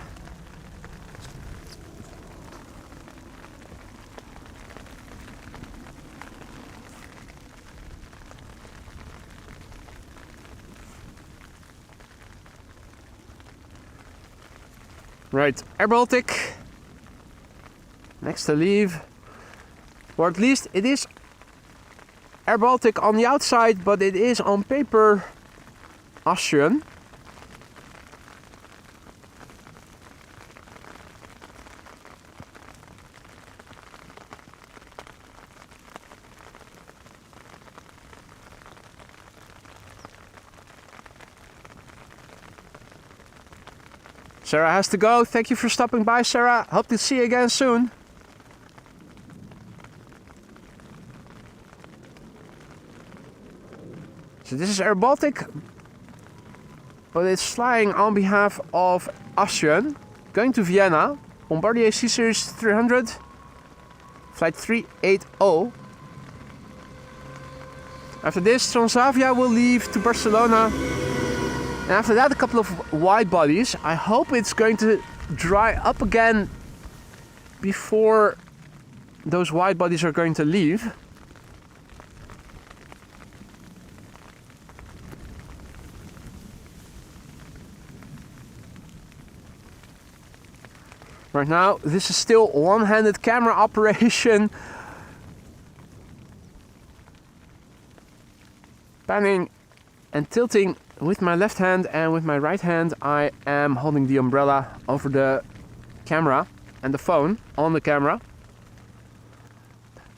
Right, Air Baltic. Next to leave. Or at least it is Air Baltic on the outside, but it is on paper Austrian. Sarah has to go. Thank you for stopping by, Sarah. Hope to see you again soon. So this is Air Baltic, but it's flying on behalf of Austrian, going to Vienna, Bombardier C-Series 300, flight 380. After this, Transavia will leave to Barcelona. And after that, a couple of wide bodies. I hope it's going to dry up again before those wide bodies are going to leave. Right now, this is still one-handed camera operation. Panning and tilting with my left hand, and with my right hand I am holding the umbrella over the camera and the phone on the camera.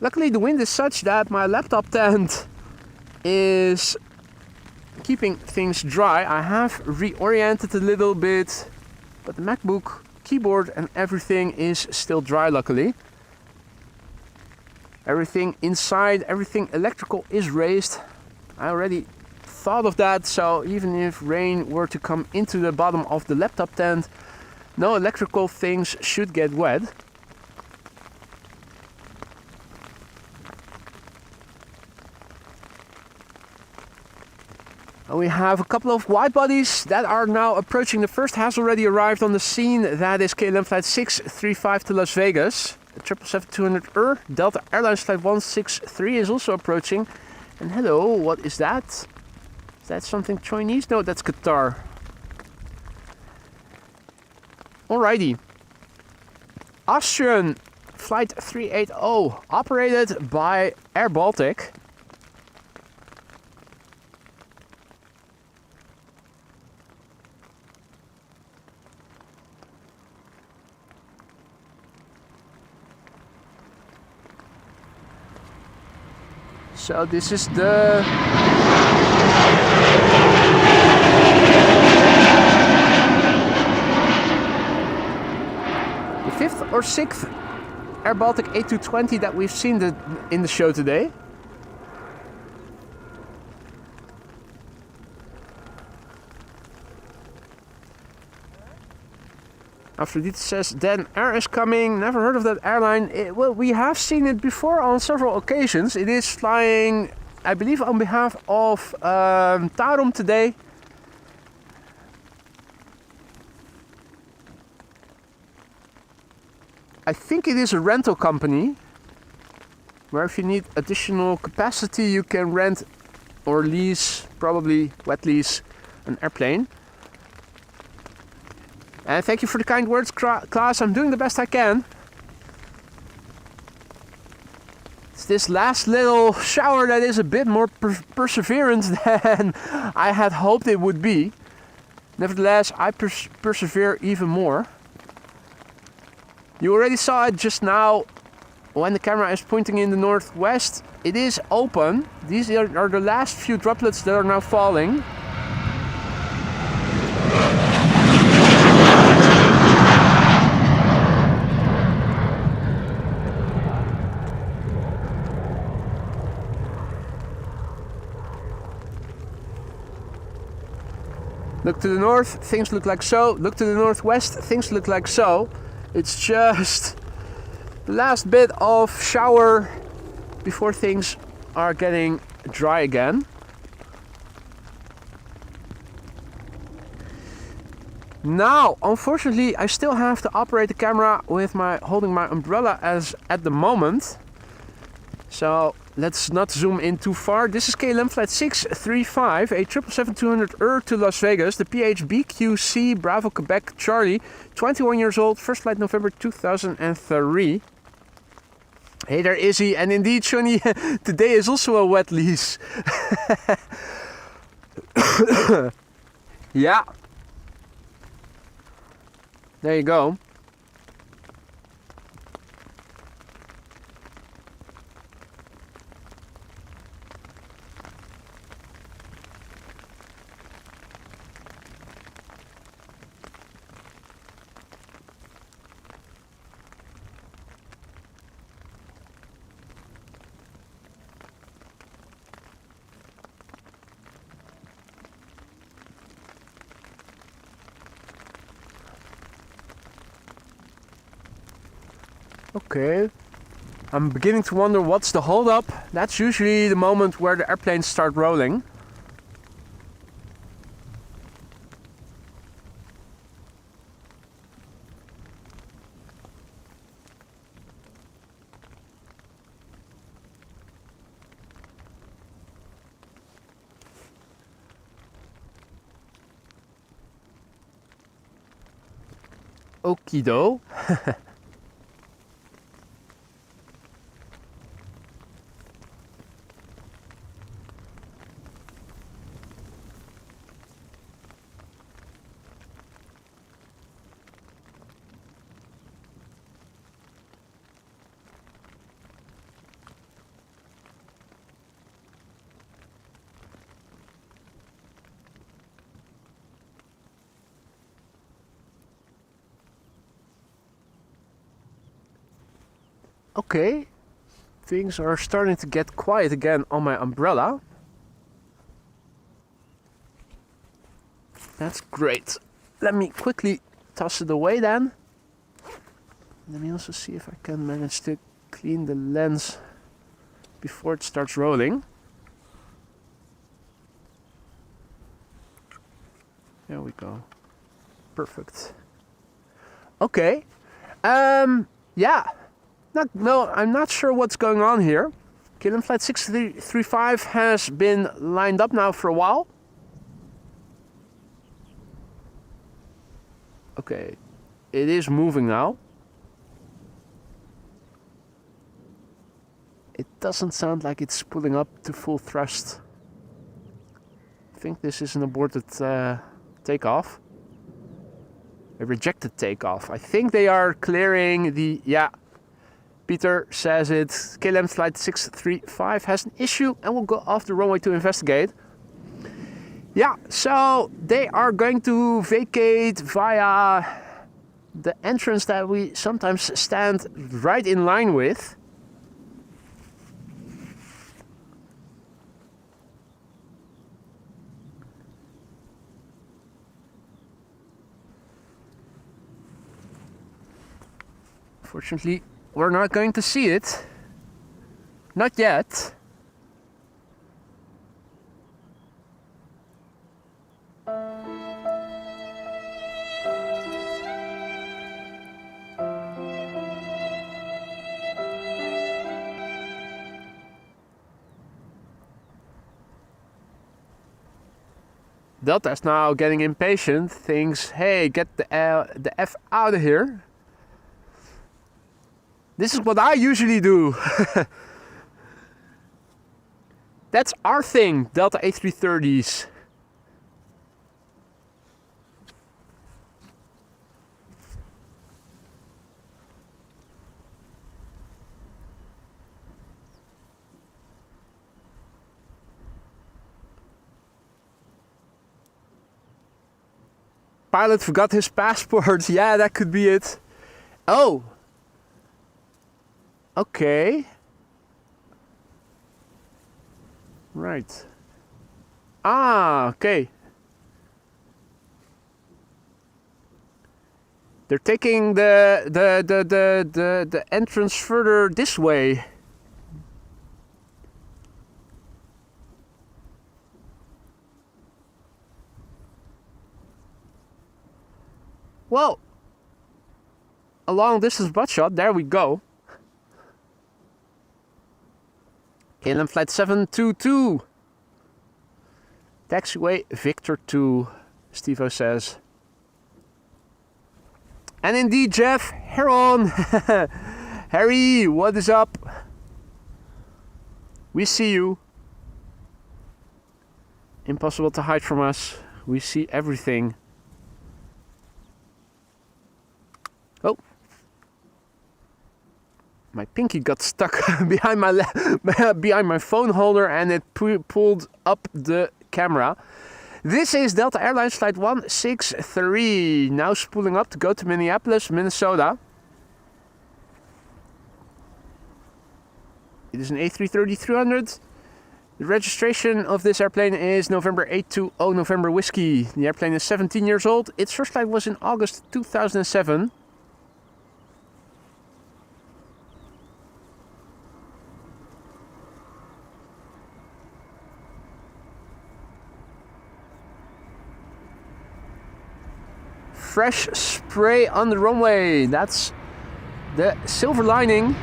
Luckily the wind is such that my laptop tent is keeping things dry. I have reoriented a little bit, but the MacBook keyboard and everything is still dry, luckily. Everything inside, everything electrical is raised. I already thought of that, so even if rain were to come into the bottom of the laptop tent, no electrical things should get wet. And we have a couple of wide bodies that are now approaching. The first has already arrived on the scene. That is KLM flight 635 to Las Vegas. The 777-200 Delta Airlines flight 163 is also approaching. And hello, what is that? Is that something Chinese? No, that's Qatar. Alrighty. Austrian flight 380, operated by Air Baltic. So this is the fifth or sixth Air Baltic A220 that we've seen in the show today. Aphrodite says, Dan Air is coming. Never heard of that airline. Well, we have seen it before on several occasions. It is flying, I believe, on behalf of Tarom today. I think it is a rental company, where if you need additional capacity, you can rent or lease, probably wet lease, an airplane. And thank you for the kind words, Klaas. I'm doing the best I can. It's this last little shower that is a bit more perseverance than I had hoped it would be. Nevertheless, I persevere even more. You already saw it just now when the camera is pointing in the northwest. It is open. These are the last few droplets that are now falling. Look to the north, things look like so. Look to the northwest, things look like so. It's just the last bit of shower before things are getting dry again. Now, unfortunately, I still have to operate the camera with holding my umbrella as at the moment. So let's not zoom in too far. This is KLM flight 635, a 777-200 to Las Vegas, the PHBQC Bravo Quebec Charlie, 21 years old, first flight November 2003. Hey there, Izzy, and indeed, Johnny, today is also a wet lease. Yeah. There you go. Okay. I'm beginning to wonder what's the hold up. That's usually the moment where the airplanes start rolling. Okido. Okay, things are starting to get quiet again on my umbrella. That's great. Let me quickly toss it away then. Let me also see if I can manage to clean the lens before it starts rolling. There we go. Perfect. Okay. Yeah. No, I'm not sure what's going on here. KLM flight 6335 has been lined up now for a while. Okay, it is moving now. It doesn't sound like it's pulling up to full thrust. I think this is an aborted takeoff. A rejected takeoff. I think they are clearing the... Yeah. Peter says it. KLM flight 635 has an issue and will go off the runway to investigate. Yeah, so they are going to vacate via the entrance that we sometimes stand right in line with. Fortunately, we're not going to see it. Not yet. Delta is now getting impatient, thinks, hey, get the F out of here. This is what I usually do. That's our thing, Delta A330s. Pilot forgot his passport. Yeah, that could be it. Oh. Okay. Right. Ah, okay. They're taking the entrance further this way. Well, a long distance butt shot, there we go. KLM flight 722. Taxiway Victor 2, Stevo says. And indeed, Jeff, Heron. Harry, what is up? We see you. Impossible to hide from us. We see everything. Oh. My pinky got stuck behind my phone holder and it pulled up the camera. This is Delta Airlines flight 163, now spooling up to go to Minneapolis, Minnesota. It is an A330-300. The registration of this airplane is November 820 November Whiskey. The airplane is 17 years old. Its first flight was in August 2007. fresh spray on the runway. That's the silver lining.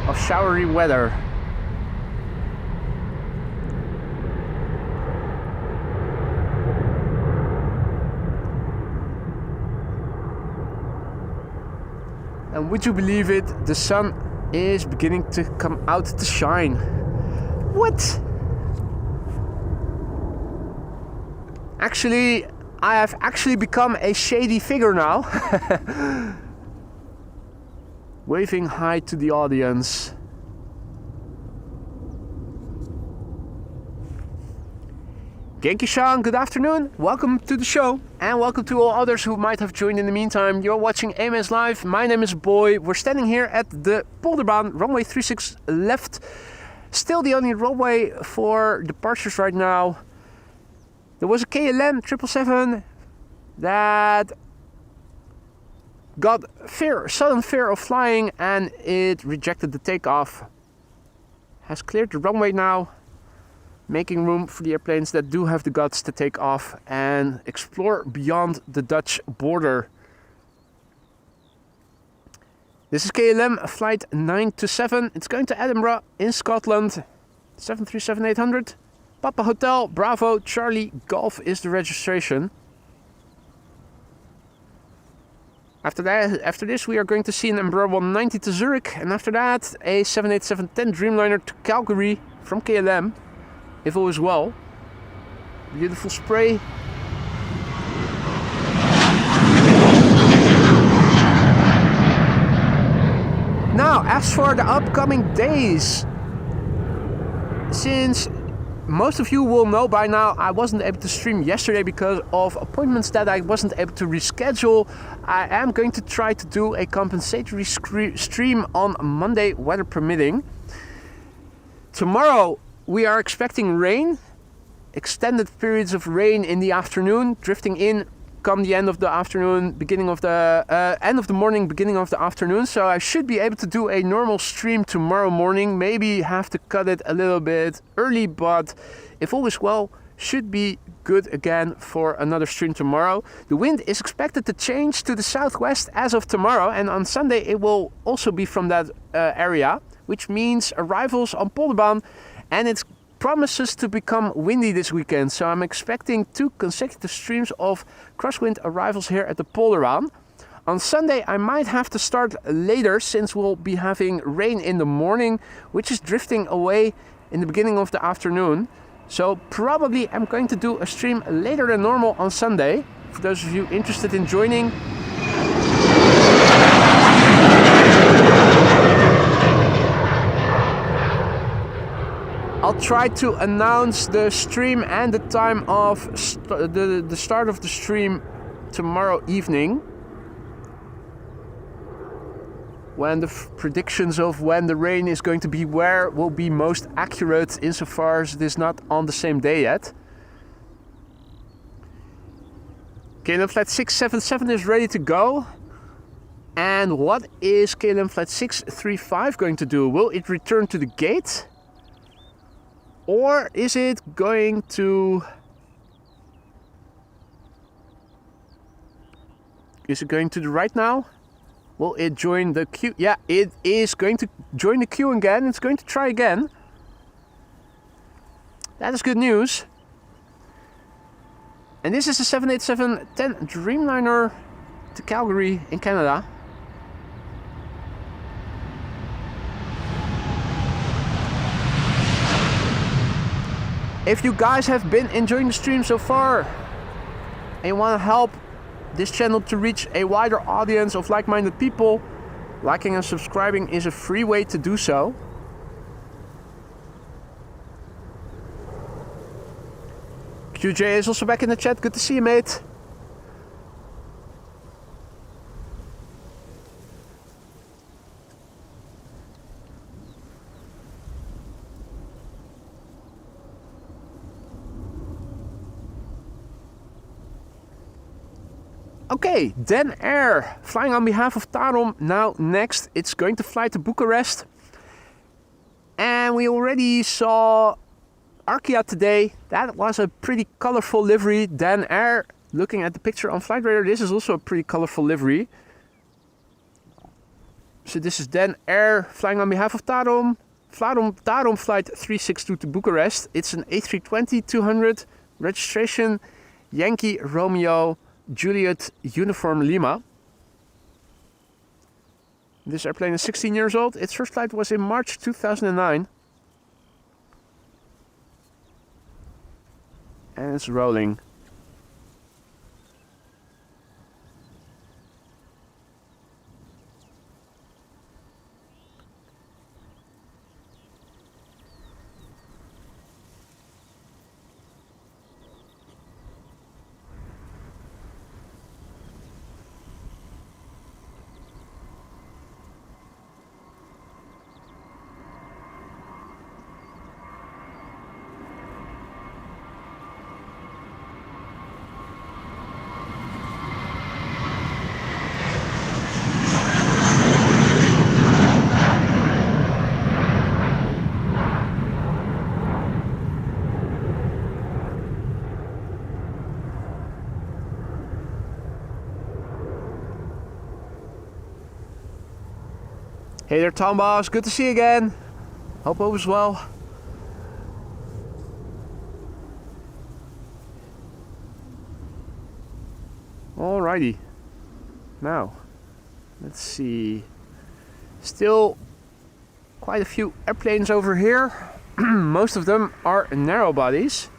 Of showery weather. And would you believe it, the sun is beginning to come out to shine. What? Actually, I have actually become a shady figure now. Waving hi to the audience. Genki-san, good afternoon. Welcome to the show. And welcome to all others who might have joined in the meantime. You're watching AMS Live. My name is Boy. We're standing here at the Polderbaan, runway 36 left. Still the only runway for departures right now. There was a KLM 777 that got sudden fear of flying and it rejected the takeoff. Has cleared the runway now, making room for the airplanes that do have the guts to take off and explore beyond the Dutch border. This is KLM flight 927. It's going to Edinburgh in Scotland. 737-800. Papa Hotel Bravo Charlie Golf is the registration. After this we are going to see an Embraer 190 to Zurich, and after that a 787-10 Dreamliner to Calgary from KLM, if all is well. Beautiful spray. Now, as for the upcoming days, since most of you will know by now, I wasn't able to stream yesterday because of appointments that I wasn't able to reschedule. I am going to try to do a compensatory stream on Monday, weather permitting. Tomorrow we are expecting rain, extended periods of rain in the afternoon, drifting in come the end of the afternoon, beginning of the end of the morning, beginning of the afternoon. So I should be able to do a normal stream tomorrow morning. Maybe have to cut it a little bit early, but if all is well, should be good again for another stream tomorrow. The wind is expected to change to the southwest as of tomorrow, and on Sunday it will also be from that area, which means arrivals on Polderbaan, and it's promises to become windy this weekend, so I'm expecting 2 consecutive streams of crosswind arrivals here at the Polderbaan. On Sunday I might have to start later since we'll be having rain in the morning, which is drifting away in the beginning of the afternoon. So probably I'm going to do a stream later than normal on Sunday. For those of you interested in joining, I'll try to announce the stream and the time of the start of the stream tomorrow evening, when the predictions of when the rain is going to be where will be most accurate, insofar as it is not on the same day yet. KLM Flight 677 is ready to go. And what is KLM Flight 635 going to do? Will it return to the gate? Or is it going to... Is it going to the right now? Will it join the queue? Yeah, it is going to join the queue again. It's going to try again. That is good news. And this is a 787-10 Dreamliner to Calgary in Canada. If you guys have been enjoying the stream so far and you want to help this channel to reach a wider audience of like-minded people, liking and subscribing is a free way to do so. QJ is also back in the chat. Good to see you, mate. Okay, Den Air, flying on behalf of Tarom. Now next, it's going to fly to Bucharest. And we already saw Arkia today. That was a pretty colorful livery. Dan Air, looking at the picture on Flight Radar, this is also a pretty colorful livery. So this is Dan Air flying on behalf of Tarom. Tarom flight 362 to Bucharest. It's an A320-200, registration Yankee Romeo Juliet Uniform Lima. This airplane is 16 years old. Its first flight was in March 2009. And it's rolling. Hey there, Tom Boss. Good to see you again. Hope all is well. Alrighty. Now, let's see. Still quite a few airplanes over here. Most of them are narrow bodies.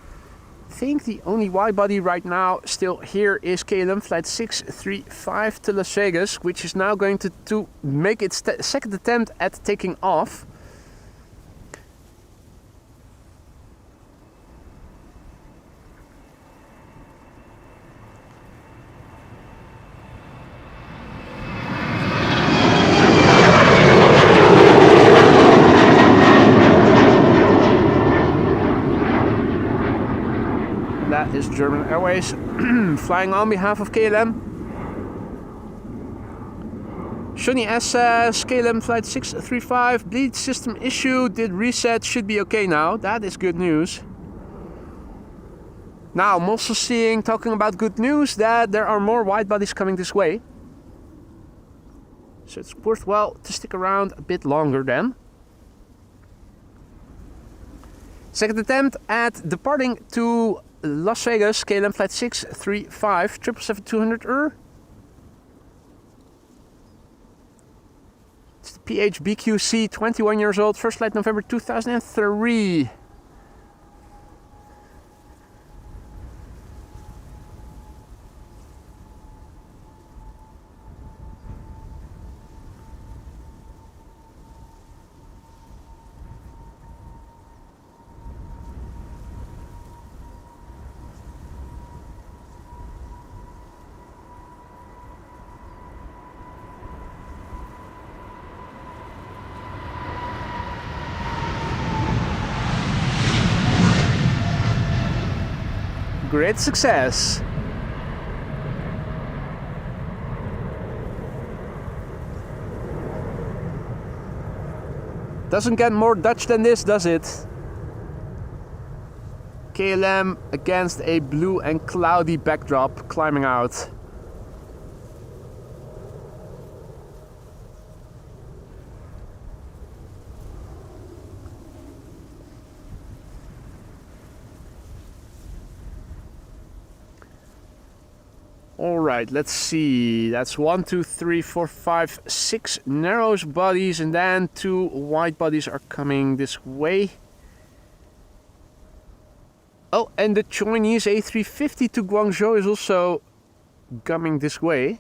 I think the only wide body right now still here is KLM flight 635 to Las Vegas, which is now going to make its second attempt at taking off. That is German Airways flying on behalf of KLM. Shoni S says KLM flight 635 bleed system issue, did reset, should be okay now. That is good news. Now I'm also talking about good news, that there are more wide bodies coming this way. So it's worthwhile to stick around a bit longer then. Second attempt at departing to Las Vegas, KLM flight 635, 777-200 It's the PHBQC, 21 years old, first flight November 2003. Great success. Doesn't get more Dutch than this, does it? KLM against a blue and cloudy backdrop, climbing out. Alright, let's see. That's 1, 2, 3, 4, 5, 6 narrow bodies, and then 2 wide bodies are coming this way. Oh, and the Chinese A350 to Guangzhou is also coming this way.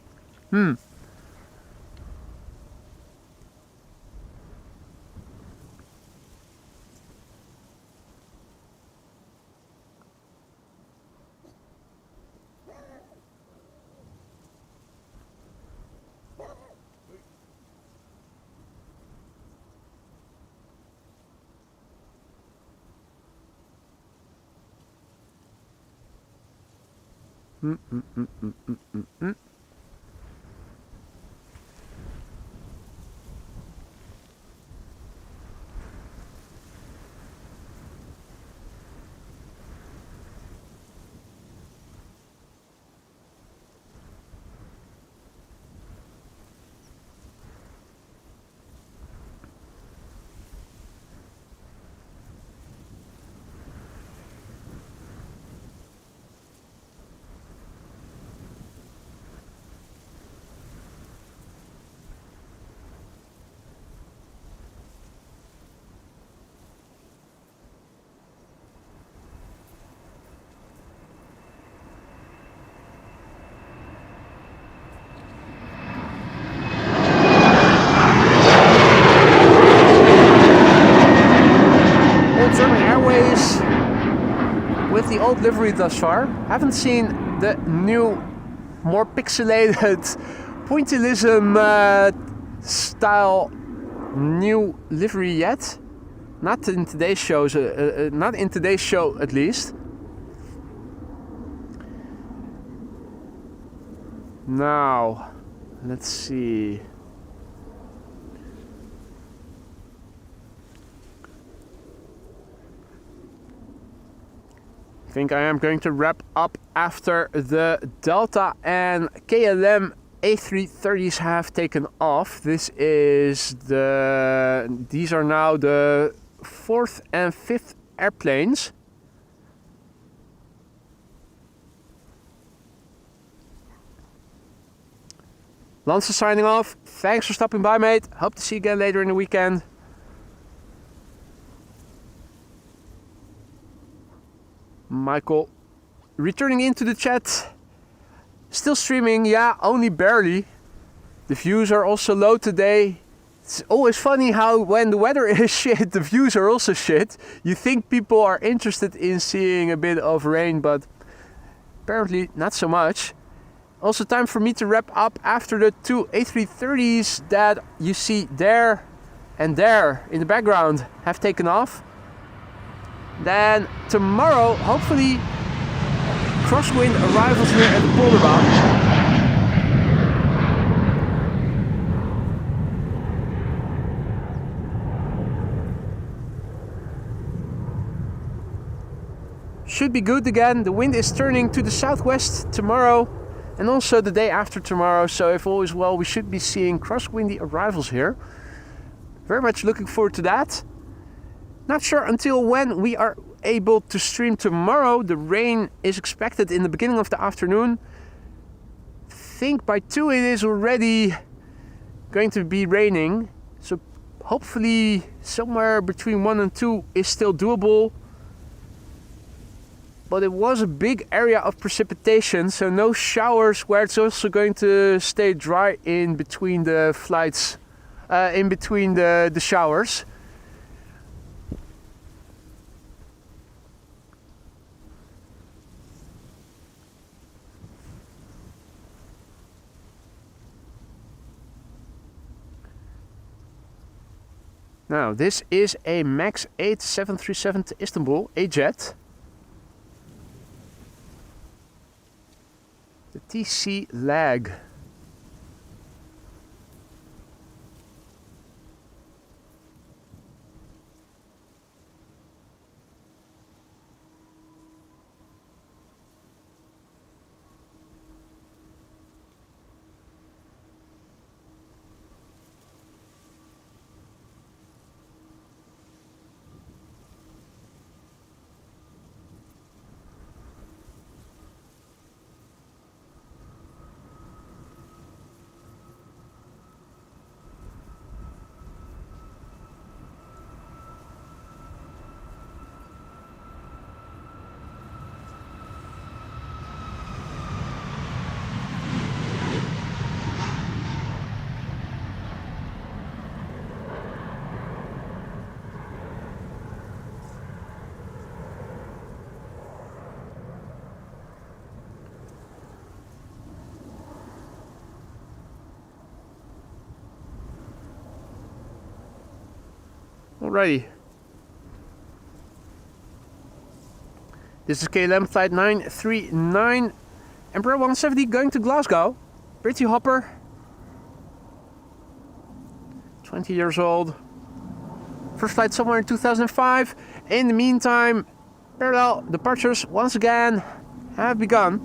livery thus far. Haven't seen the new, more pixelated pointillism style new livery yet. Not in today's shows, not in today's show at least. Now, let's see. I think I am going to wrap up after the Delta and KLM A330s have taken off. These are now the 4th and 5th airplanes. Lance is signing off. Thanks for stopping by, mate. Hope to see you again later in the weekend. Michael returning into the chat. Still streaming, yeah, only barely. The views are also low today. It's always funny how when the weather is shit, the views are also shit. You think people are interested in seeing a bit of rain, but apparently not so much. Also time for me to wrap up after the two A330s that you see there and there in the background have taken off. Then tomorrow, hopefully, Crosswind arrivals here at the Polderbaan. Should be good again. The wind is turning to the southwest tomorrow and also the day after tomorrow. So if all is well, we should be seeing crosswindy arrivals here. Very much looking forward to that. Not sure until when we are able to stream tomorrow. The rain is expected in the beginning of the afternoon. I think by 2 it is already going to be raining. So hopefully somewhere between 1 and 2 is still doable. But it was a big area of precipitation, so no showers, where it's also going to stay dry in between the flights, in between the showers. Now, this is a MAX 8 737 to Istanbul, a jet. The TC lag. Alrighty. This is KLM flight 939, Embraer 170 going to Glasgow. Pretty hopper. 20 years old. First flight somewhere in 2005. In the meantime, parallel departures once again have begun.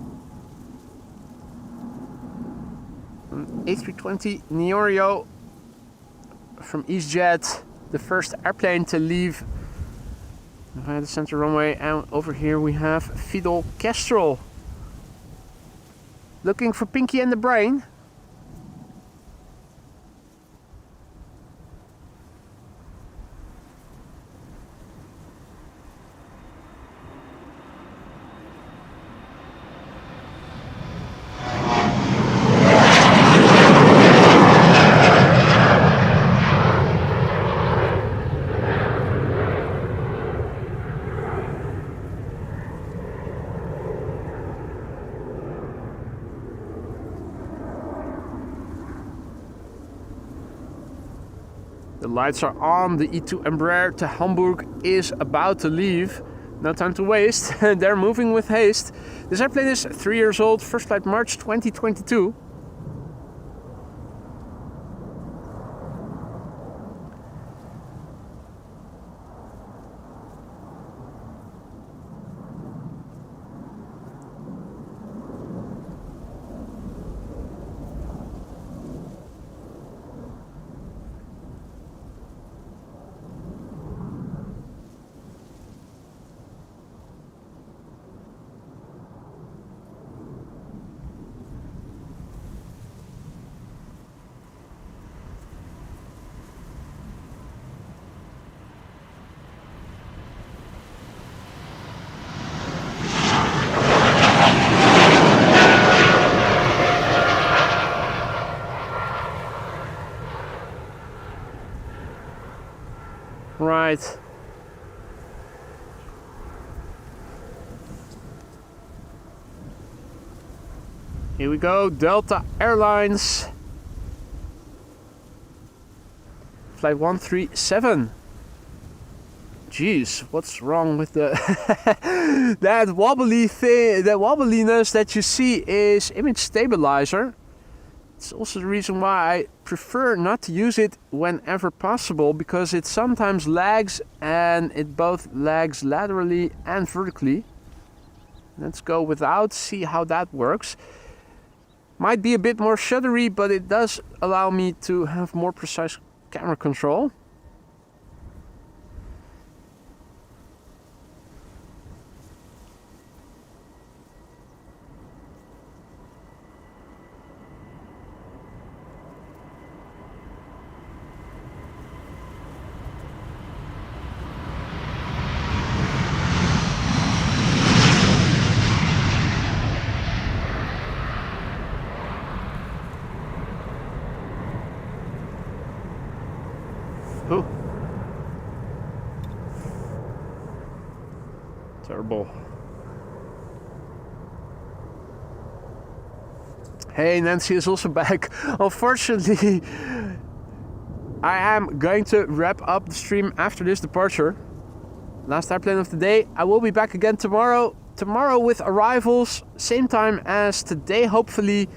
A320 Neorio from EasyJet. The first airplane to leave via the center runway, and over here we have Fidel Castro looking for Pinky and the Brain. The lights are on. The E2 Embraer to Hamburg is about to leave. No time to waste. They're moving with haste. This airplane is 3 years old. First flight March 2022. Right. Here we go, Delta Airlines. Flight 137. Jeez, what's wrong with the that wobbly thing, that wobbliness that you see is image stabilizer. It's also the reason why I prefer not to use it whenever possible, because it sometimes lags, and it both lags laterally and vertically. Let's go without, see how that works. Might be a bit more shuddery, but it does allow me to have more precise camera control. Oh. Terrible. Hey, Nancy is also back. Unfortunately, I am going to wrap up the stream after this departure. Last airplane of the day. I will be back again tomorrow. Tomorrow with arrivals, same time as today, hopefully.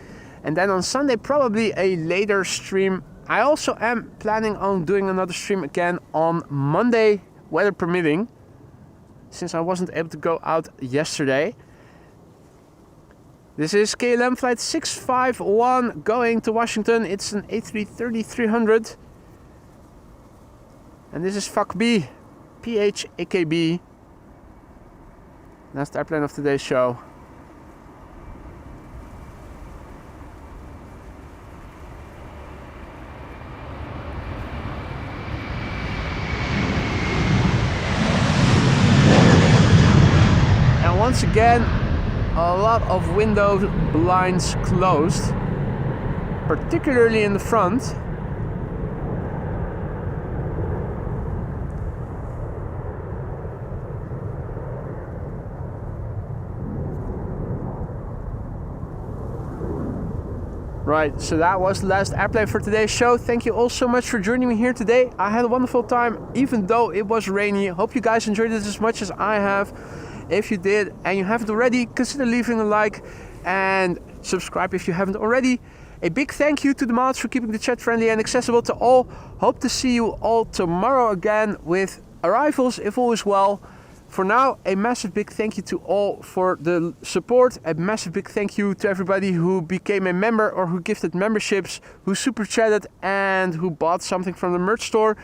And then on Sunday, probably a later stream. I also am planning on doing another stream again on Monday, weather permitting, since I wasn't able to go out yesterday. This is KLM flight 651 going to Washington. It's an A330-300. And this is FAKB, PHAKB. Last airplane of today's show. Once again, a lot of window blinds closed, particularly in the front. Right, so that was the last airplane for today's show. Thank you all so much for joining me here today. I had a wonderful time, even though it was rainy. Hope you guys enjoyed it as much as I have. If you did and you haven't already, consider leaving a like and subscribe if you haven't already. A big thank you to the mods for keeping the chat friendly and accessible to all. Hope to see you all tomorrow again with arrivals, if all is well. For now, a massive big thank you to all for the support. A massive big thank you to everybody who became a member or who gifted memberships, who super chatted and who bought something from the merch store.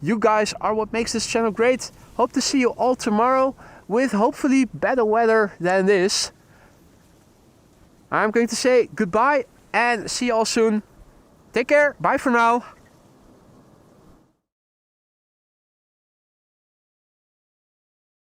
You guys are what makes this channel great. Hope to see you all tomorrow with hopefully better weather than this. I'm going to say goodbye and see you all soon. Take care. Bye for now.